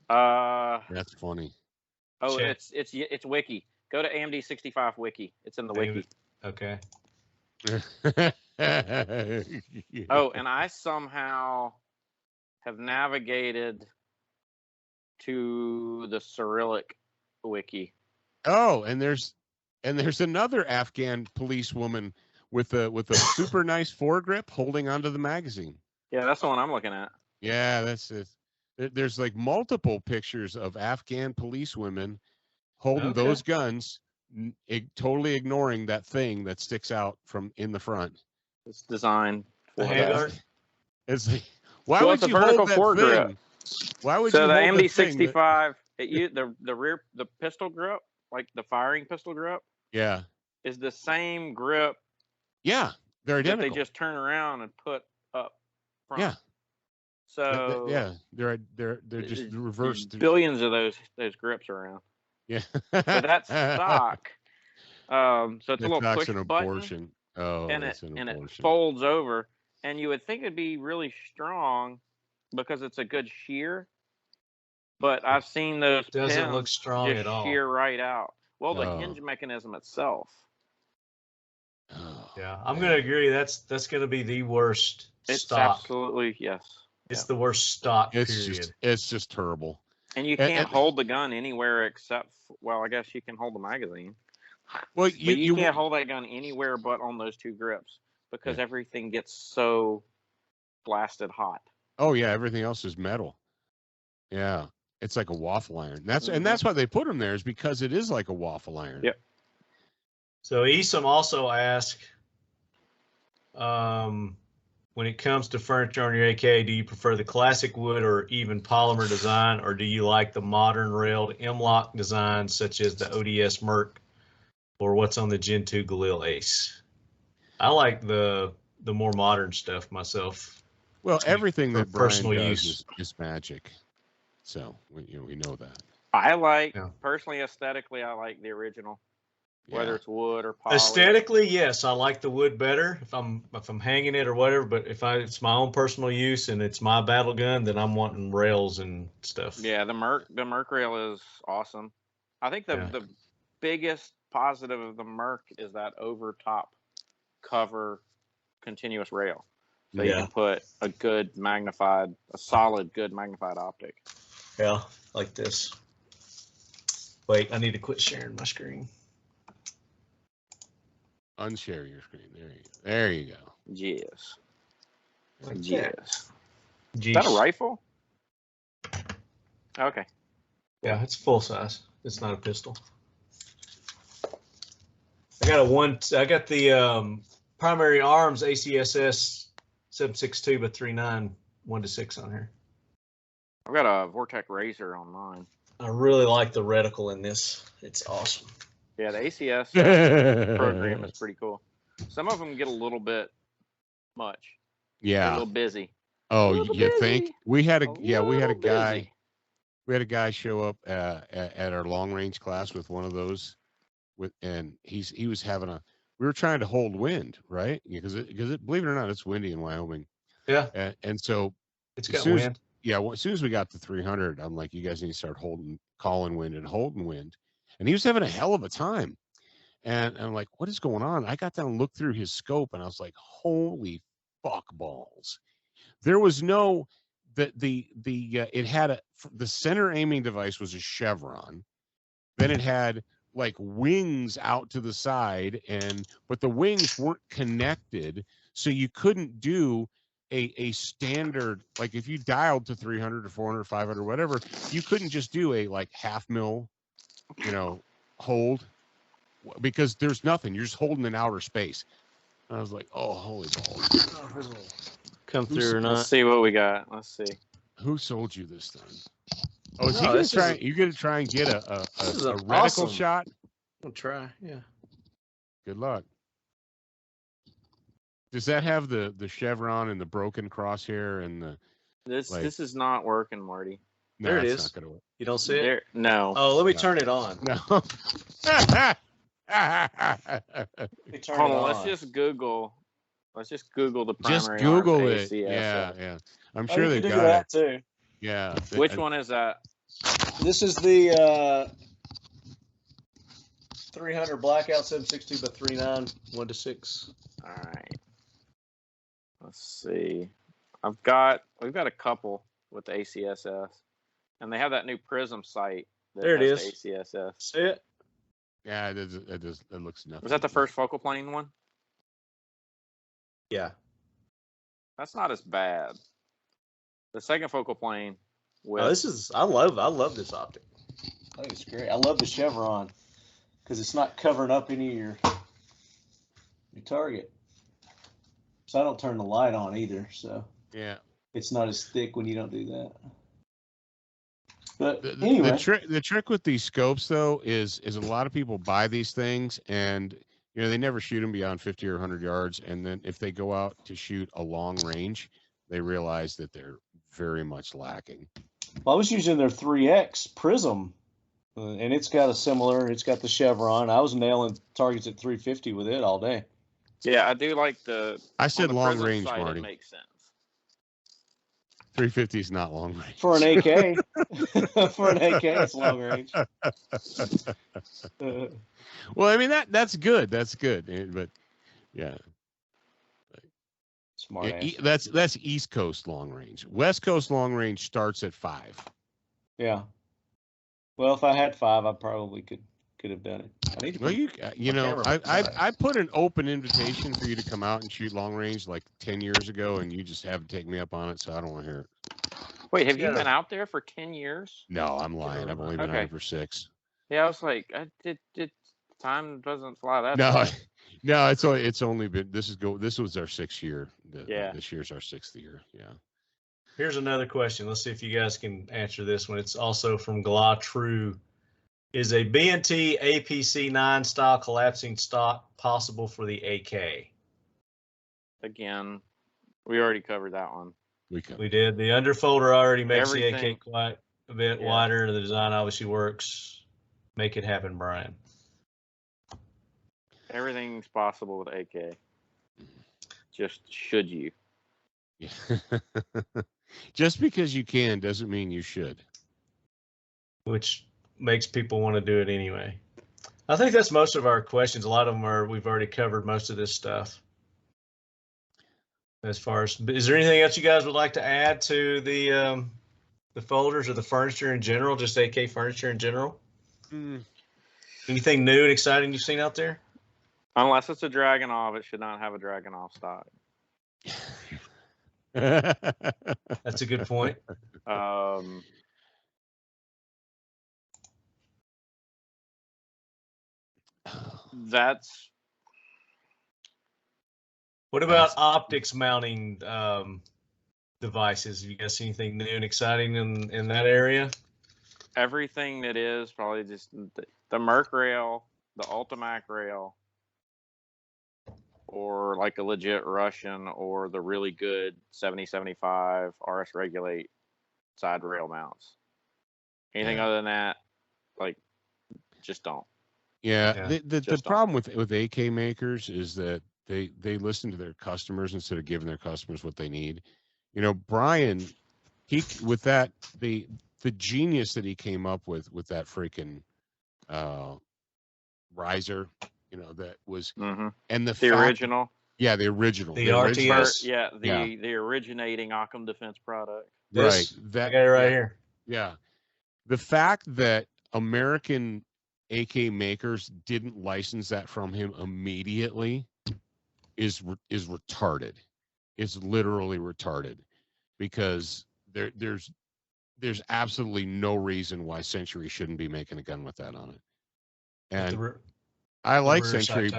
That's funny.
Oh, it's wiki. Go to AMD 65 wiki. It's in the wiki.
Okay.
Oh, and I somehow have navigated to the Cyrillic wiki.
Oh, and there's another Afghan policewoman with a super nice foregrip holding onto the magazine.
Yeah, that's the one I'm looking at.
Yeah, that's it. There's like multiple pictures of Afghan policewomen holding those guns, totally ignoring that thing that sticks out from in the front.
It's designed for
that.
It's like, why would you hold that thing? Why would you hold
the AMD
the
65? The rear, the pistol grip, like the firing pistol grip.
Yeah.
Is the same grip.
Yeah, they're identical.
They just turn around and put up front.
Yeah.
So
yeah, they're just reversed.
Billions of those grips around.
Yeah.
But that's stock. So it's a little push
button. Oh,
and it folds over, and you would think it'd be really strong because it's a good shear. But I've seen those
doesn't look strong
just
at all.
Shear right out. Well, the hinge mechanism itself.
Oh,
yeah, I'm gonna agree. That's gonna be the worst.
It's
stock.
Absolutely yes.
It's the worst stock.
It's just terrible.
And you can't hold the gun anywhere except, well, I guess you can hold the magazine.
Well,
you can't hold that gun anywhere but on those two grips because everything gets so blasted hot.
Oh yeah, everything else is metal. Yeah, it's like a waffle iron. That's why they put them there, is because it is like a waffle iron.
Yep.
So Esom also asked, when it comes to furniture on your AK, do you prefer the classic wood or even polymer design, or do you like the modern railed M-LOK designs such as the ODS Merc or what's on the Gen 2 Galil Ace? I like the more modern stuff myself.
Well, everything that Brian
personal
does
use
is magic, so we know that.
I like personally, aesthetically, I like the original. Whether it's wood or poly.
Aesthetically, yes, I like the wood better if I'm hanging it or whatever. But if it's my own personal use and it's my battle gun, then I'm wanting rails and stuff.
Yeah, the Merc rail is awesome. I think the biggest positive of the Merc is that over top cover continuous rail. So you can put a solid good magnified optic.
Yeah, like this. Wait, I need to quit sharing my screen.
Unshare your screen. There you go.
Yes.
Like that.
Yes. Is that a rifle? Okay.
Yeah, it's full size. It's not a pistol. I got the primary arms ACSS 7.62 by 3.9 1-6 on here.
I've got a Vortec Razor on mine.
I really like the reticle in this. It's awesome.
Yeah, the ACS program is pretty cool. Some of them get a little bit much.
Yeah.
They're a little busy.
Oh, you think? We had a guy.
Busy.
We had a guy show up at our long range class with one of those, and he was having a. We were trying to hold wind, right? Because believe it or not, it's windy in Wyoming.
Yeah.
And so
it's got wind.
As soon as we got to 300, I'm like, you guys need to start calling wind and holding wind. And he was having a hell of a time. And I'm like, what is going on? I got down and looked through his scope, and I was like, holy fuck balls. There was no it had the center aiming device was a chevron. Then it had like wings out to the side, but the wings weren't connected, so you couldn't do a standard, like if you dialed to 300 or 400 500 whatever, you couldn't just do a like half mil hold, because there's nothing. You're just holding in outer space. And I was like, oh, holy balls.
Come through or not?
Let's see what we got. Let's see.
Who sold you this thing? Oh, is he gonna try? You're gonna try and get a reticle
awesome
shot?
I'll try. Yeah.
Good luck. Does that have the chevron and the broken crosshair and the?
This is not working, Marty.
No,
there it
it's
is.
not gonna work.
You don't see it?
There, no.
Oh, let me turn it on.
No.
Let me turn
Hold
it
on.
on.
Let's just Google the primary.
Just Google
arms
it.
ACS.
Yeah. I'm sure they
do
got
that
it.
too.
Yeah.
Which one is that?
This is the 300 blackout 7.62 by 3.9 1-6.
All right. Let's see. We've got a couple with the ACSS, and they have that new Prism sight.
There it is.
The ACSS.
See it?
Yeah, it looks nothing.
Was that the first focal plane one?
Yeah.
That's not as bad. The second focal plane with
I love this optic. I think it's great. I love the chevron because it's not covering up any of your target. So I don't turn the light on either. So
yeah,
it's not as thick when you don't do that. But
anyway, the trick with these scopes though is a lot of people buy these things and they never shoot them beyond 50 or 100 yards, and then if they go out to shoot a long range, they realize that they're very much lacking.
Well, I was using their 3X Prism, and it's got the chevron. I was nailing targets at 350 with it all day.
Yeah, I do like
I said long
Prism
range,
sight,
Marty.
It makes sense.
350 is not long range.
For an AK. For an AK, it's long range.
Well, I mean that's good. That's good. But yeah.
Smart ass.
That's East Coast long range. West Coast long range starts at 5.
Yeah. Well, if I had 5, I probably could have done it. I need to
I put an open invitation for you to come out and shoot long range like 10 years ago, and you just haven't taken me up on it, so I don't want to hear it.
Wait, have you been out there for 10 years?
No, I'm lying. I've only been out for 6.
Yeah, I was like, time doesn't fly that fast.
No, it's only been this was our 6th year. This year's our 6th year. Yeah.
Here's another question. Let's see if you guys can answer this one. It's also from Gla True. Is a B&T APC-9 style collapsing stock possible for the AK?
Again, we already covered that one.
We did. The underfolder already makes
Everything.
the AK quite a bit wider. The design obviously works. Make it happen, Brian.
Everything's possible with AK. Just should you?
Yeah. Just because you can doesn't mean you should.
Which makes people want to do it anyway. I think that's most of our questions. A lot of them we've already covered most of this stuff. As far as, is there anything else you guys would like to add to the folders or the furniture in general, just AK furniture in general? Anything new and exciting you've seen out there?
Unless it's a Dragunov, it should not have a Dragunov stock.
That's a good point.
That's.
What about optics mounting devices? Have you guys seen anything new and exciting in that area?
Everything that is probably just the Merc rail, the Ultimac rail, or like a legit Russian, or the really good 7075 RS Regulate side rail mounts. Anything other than that, like, just don't.
Yeah. The problem with AK makers is that they listen to their customers instead of giving their customers what they need. You know, Brian, with that the genius that he came up with that freaking riser, you know, that was and the
original.
Yeah, the original.
The RTS.
The originating Occam Defense product.
Right.
That
I got it right here.
Yeah. The fact that American AK makers didn't license that from him immediately is retarded. It's literally retarded, because there's absolutely no reason why Century shouldn't be making a gun with that on it. And I like Century,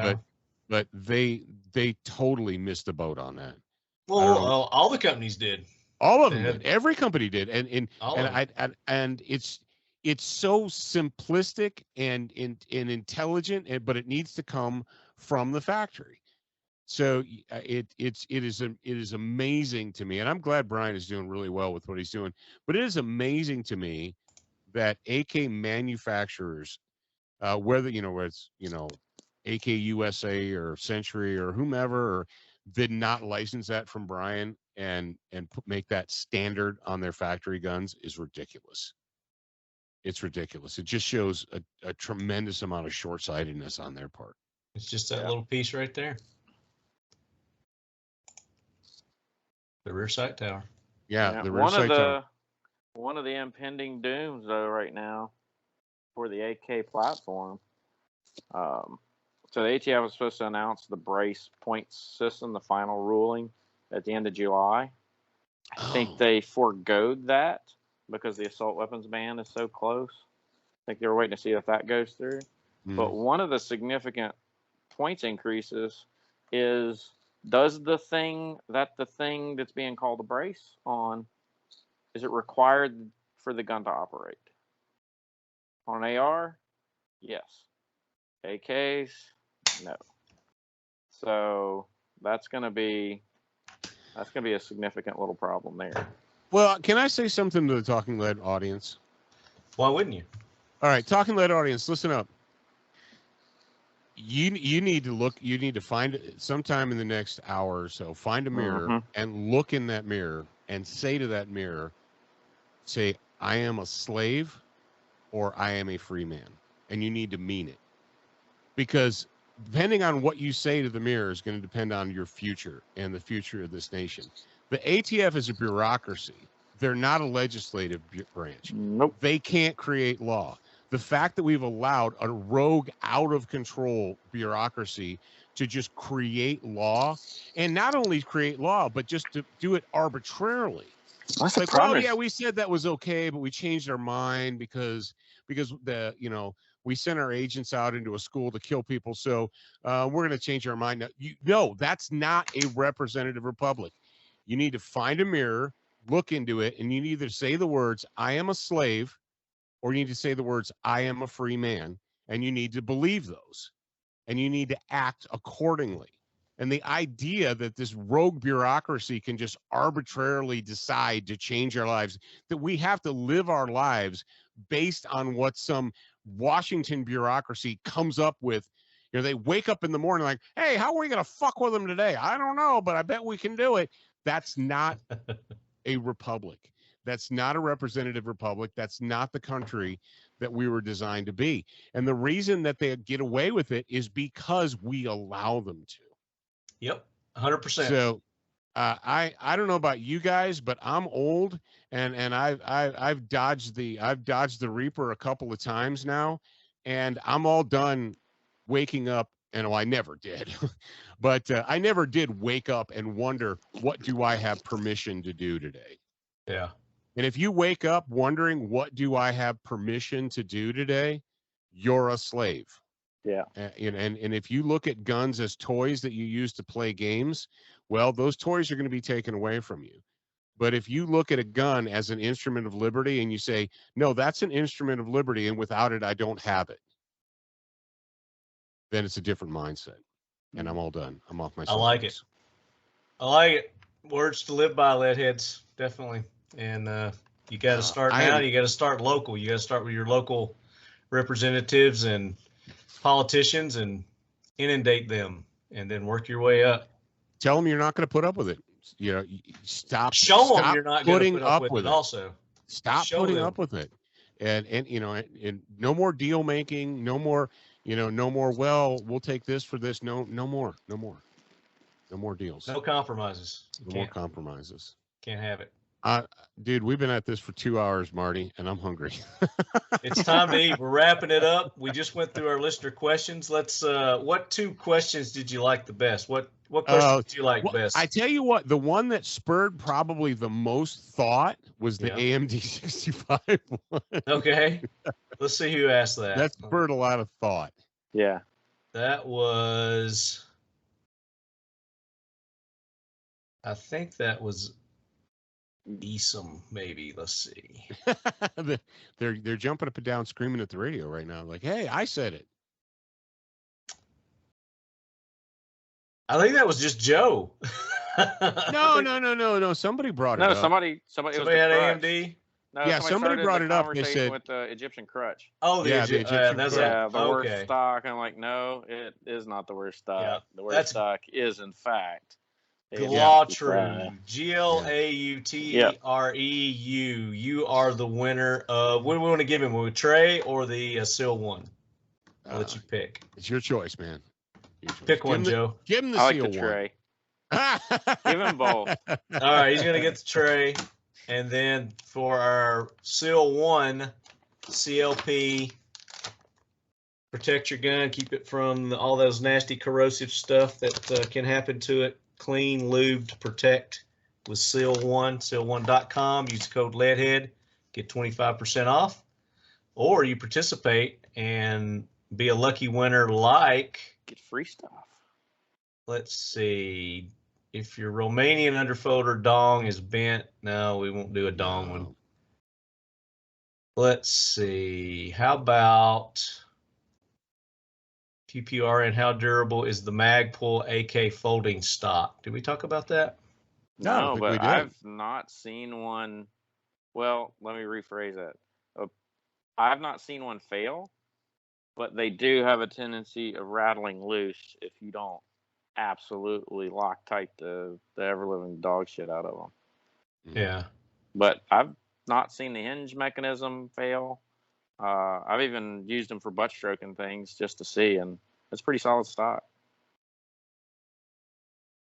but they totally missed the boat on that.
Well, all the companies did.
All of them did. Every company did. And it's so simplistic and intelligent, but it needs to come from the factory. So it is amazing to me, and I'm glad Brian is doing really well with what he's doing. But it is amazing to me that AK manufacturers, whether it's AK USA or Century or whomever, did not license that from Brian and make that standard on their factory guns is ridiculous. It's ridiculous. It just shows a tremendous amount of short-sightedness on their part.
It's just that little piece right there. The rear sight tower.
Yeah, the rear sight tower.
One of the impending dooms, though, right now for the AK platform. So the ATF was supposed to announce the brace points system, the final ruling, at the end of July. I think they foregoed that because the assault weapons ban is so close. I think they were waiting to see if that goes through. But one of the significant points increases is, does the thing that's being called a brace on, is it required for the gun to operate? On an AR, yes. AKs, no. So that's going to be a significant little problem there.
Well, can I say something to the Talking Lead audience?
Why wouldn't you?
All right, Talking Lead audience, listen up. You need to look. You need to find sometime in the next hour or so. Find a mirror and look in that mirror and say to that mirror, say, "I am a slave," or "I am a free man," and you need to mean it, because depending on what you say to the mirror is going to depend on your future and the future of this nation. The ATF is a bureaucracy. They're not a legislative branch.
Nope.
They can't create law. The fact that we've allowed a rogue, out of control bureaucracy to just create law, and not only create law, but just to do it arbitrarily.
That's
like, oh yeah, we said that was okay, but we changed our mind because we sent our agents out into a school to kill people, so we're going to change our mind. No, that's not a representative republic. You need to find a mirror, look into it, and you need to say the words, "I am a slave," or you need to say the words, "I am a free man," and you need to believe those, and you need to act accordingly. And the idea that this rogue bureaucracy can just arbitrarily decide to change our lives, that we have to live our lives based on what some Washington bureaucracy comes up with. They wake up in the morning like, "Hey, how are we going to fuck with them today? I don't know, but I bet we can do it." That's not a republic. That's not a representative republic. That's not the country that we were designed to be. And the reason that they get away with it is because we allow them to.
Yep, 100%.
So I don't know about you guys, but I'm old, and I've dodged the Reaper a couple of times now, and I'm all done waking up. And I never did, but I never did wake up and wonder, what do I have permission to do today?
Yeah.
And if you wake up wondering, what do I have permission to do today? You're a slave.
Yeah.
And if you look at guns as toys that you use to play games, well, those toys are going to be taken away from you. But if you look at a gun as an instrument of liberty and you say, no, that's an instrument of liberty, and without it, I don't have it, then it's a different mindset. And I'm all done. I'm off my
I like it. I like it. Words to live by, leadheads. Definitely. And you got to start now. You got to start local. You got to start with your local representatives and politicians and inundate them, and then work your way up.
Tell them you're not going to put up with it. You know, stop.
Show them you're not
putting
put up with
it.
Also,
stop putting up with it. And you know, and no more deal making. No more. You know, no more. Well, we'll take this for this. No more deals.
No compromises.
No more compromises.
Can't have it.
Dude, we've been at this for 2 hours, Marty, and I'm hungry.
It's time to eat. We're wrapping it up. We just went through our listener questions. Let's. What 2 questions did you like the best? What questions did you like best?
I tell you what, the one that spurred probably the most thought was the AMD 65 one.
Okay, let's see who asked that.
That spurred a lot of thought.
Yeah.
That was. I think that was Esom, maybe. Let's see.
They're jumping up and down, screaming at the radio right now, like, "Hey, I said it."
I think that was just Joe.
No. Somebody brought it up.
Somebody
had AMD.
No,
yeah, somebody brought it up. They said
with the Egyptian crutch.
Oh, the Egyptian crutch.
The worst stock. I'm like, no, it is not the worst stock. Yeah, the worst stock is, in fact,
Glautreau. Glautreeu. You are the winner of. What do we want to give him? A tray or the Seal 1? I'll let you pick.
It's your choice, man.
Pick one, Joe.
Give him the
I
Seal
like the
1.
tray. Give him both.
All right, he's gonna get the tray, and then for our Seal 1 CLP, protect your gun, keep it from all those nasty corrosive stuff that can happen to it. Clean, lubed, protect with Seal 1, seal1.com. Use code LEADHEAD, get 25% off, or you participate and be a lucky winner. Like,
get free stuff.
Let's see. If your Romanian underfolder dong is bent, no, we won't do a dong one. Let's see. How about PPRN? How durable is the Magpul AK folding stock? Did we talk about that?
No, but I've not seen one. Well, let me rephrase that. I've not seen one fail, but they do have a tendency of rattling loose if you don't absolutely lock tight the ever-living dog shit out of them.
Yeah.
But I've not seen the hinge mechanism fail. I've even used them for butt stroking things just to see, and it's pretty solid stock.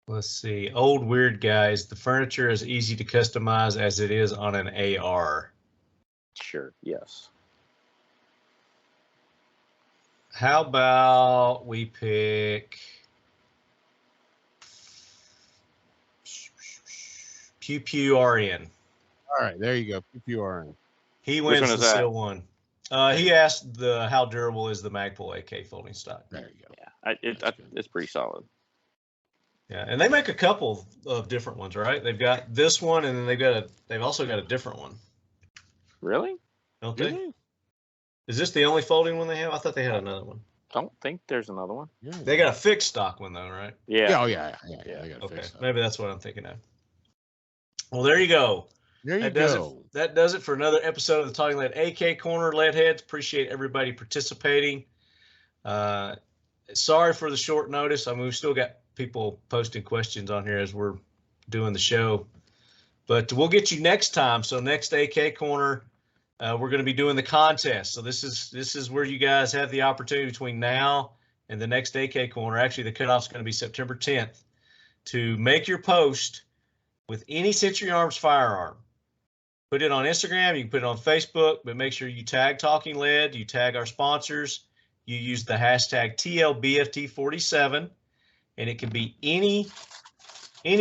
Let's see. Old weird guys, the furniture is easy to customize as it is on an AR.
Sure, yes.
How about we pick Pew Pew RN?
All right, there you go. Pew Pew RN.
He wins the Seal 1. He asked how durable is the Magpul AK folding stock.
There you go.
Yeah, it's pretty solid.
Yeah, and they make a couple of different ones, right? They've got this one, and then they've also got a different one.
Really?
Don't they? Is this the only folding one they have? I thought they had another one.
Don't think there's another one.
Yeah. They got a fixed stock one though, right?
Yeah.
Oh yeah. They got a fixed stock.
Maybe that's what I'm thinking of. Well, there you go. That does it for another episode of the Talking Lead AK Corner. Leadheads, appreciate everybody participating. Sorry for the short notice. I mean, we've still got people posting questions on here as we're doing the show, but we'll get you next time. So next AK Corner, we're going to be doing the contest. So this is where you guys have the opportunity between now and the next AK Corner. Actually, the cutoff's going to be September 10th to make your post with any Century Arms firearm. Put it on Instagram. You can put it on Facebook, but make sure you tag Talking Lead. You tag our sponsors. You use the hashtag TLBFT47, and it can be any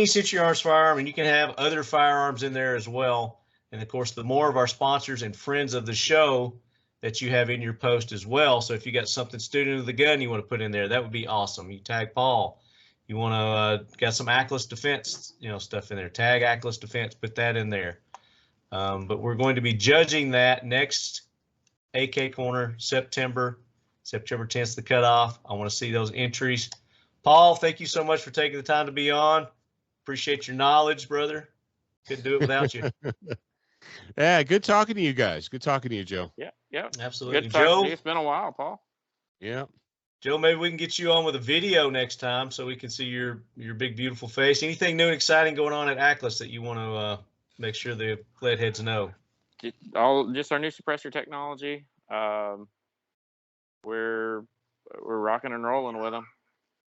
Century Arms firearm, and you can have other firearms in there as well. And of course, the more of our sponsors and friends of the show that you have in your post as well. So if you got something student of the gun you want to put in there, that would be awesome. You tag Paul. You want to got some Aklys Defense, stuff in there. Tag Aklys Defense. Put that in there. But we're going to be judging that next AK Corner, September 10th, the cutoff. I want to see those entries. Paul, thank you so much for taking the time to be on. Appreciate your knowledge, brother. Couldn't do it without you.
Yeah, good talking to you guys. Good talking to you, Joe.
Yeah,
absolutely.
Good talking to you. It's been a while, Paul.
Yeah.
Joe, maybe we can get you on with a video next time so we can see your big, beautiful face. Anything new and exciting going on at Aklys that you want to make sure the lead heads know?
Just our new suppressor technology. We're rocking and rolling with them.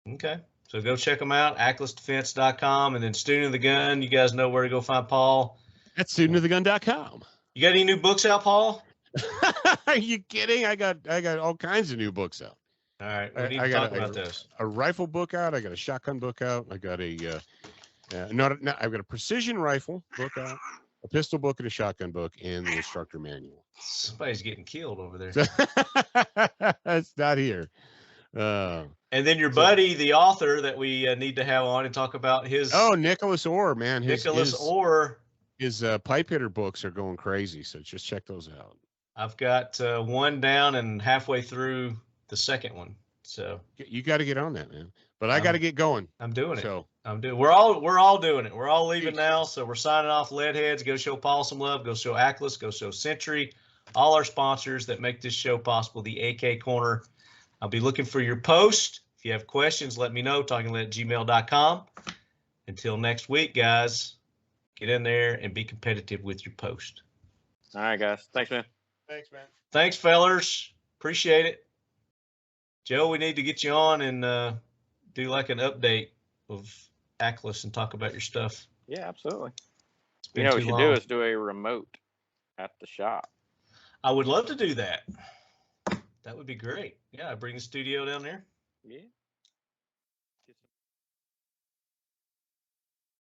Okay. So go check them out, aklysdefense.com, and then Student of the Gun. You guys know where to go find Paul.
At studentofthegun.com.
You got any new books out, Paul?
Are you kidding? I got all kinds of new books out.
All right. We need to talk about those.
A rifle book out. I got a shotgun book out. I got I've got a precision rifle book out, a pistol book, and a shotgun book, and the instructor manual.
Somebody's getting killed over there.
That's not here.
And then your buddy, the author that we need to have on and talk about his.
Oh, Nicholas Orr, man.
Nicholas Orr.
His pipe hitter books are going crazy. So just check those out.
I've got one down and halfway through the second one. So
you got to get on that, man. But I got to get going.
I'm doing it.
So
we're all doing it. We're all leaving now. So we're signing off. Lead heads. Go show Paul some love. Go show Aklys. Go show Century. All our sponsors that make this show possible. The AK Corner. I'll be looking for your post. If you have questions, let me know. TalkingLead@gmail.com. Until next week, guys, get in there and be competitive with your post.
All right, guys. Thanks, man.
Thanks, man.
Thanks, fellers. Appreciate it. Joe, we need to get you on and do like an update of Aklys and talk about your stuff.
Yeah, absolutely.
It's been
what
too
you
long.
do is do a remote at the shop.
I would love to do that. That would be great. Yeah, bring the studio down there.
Yeah.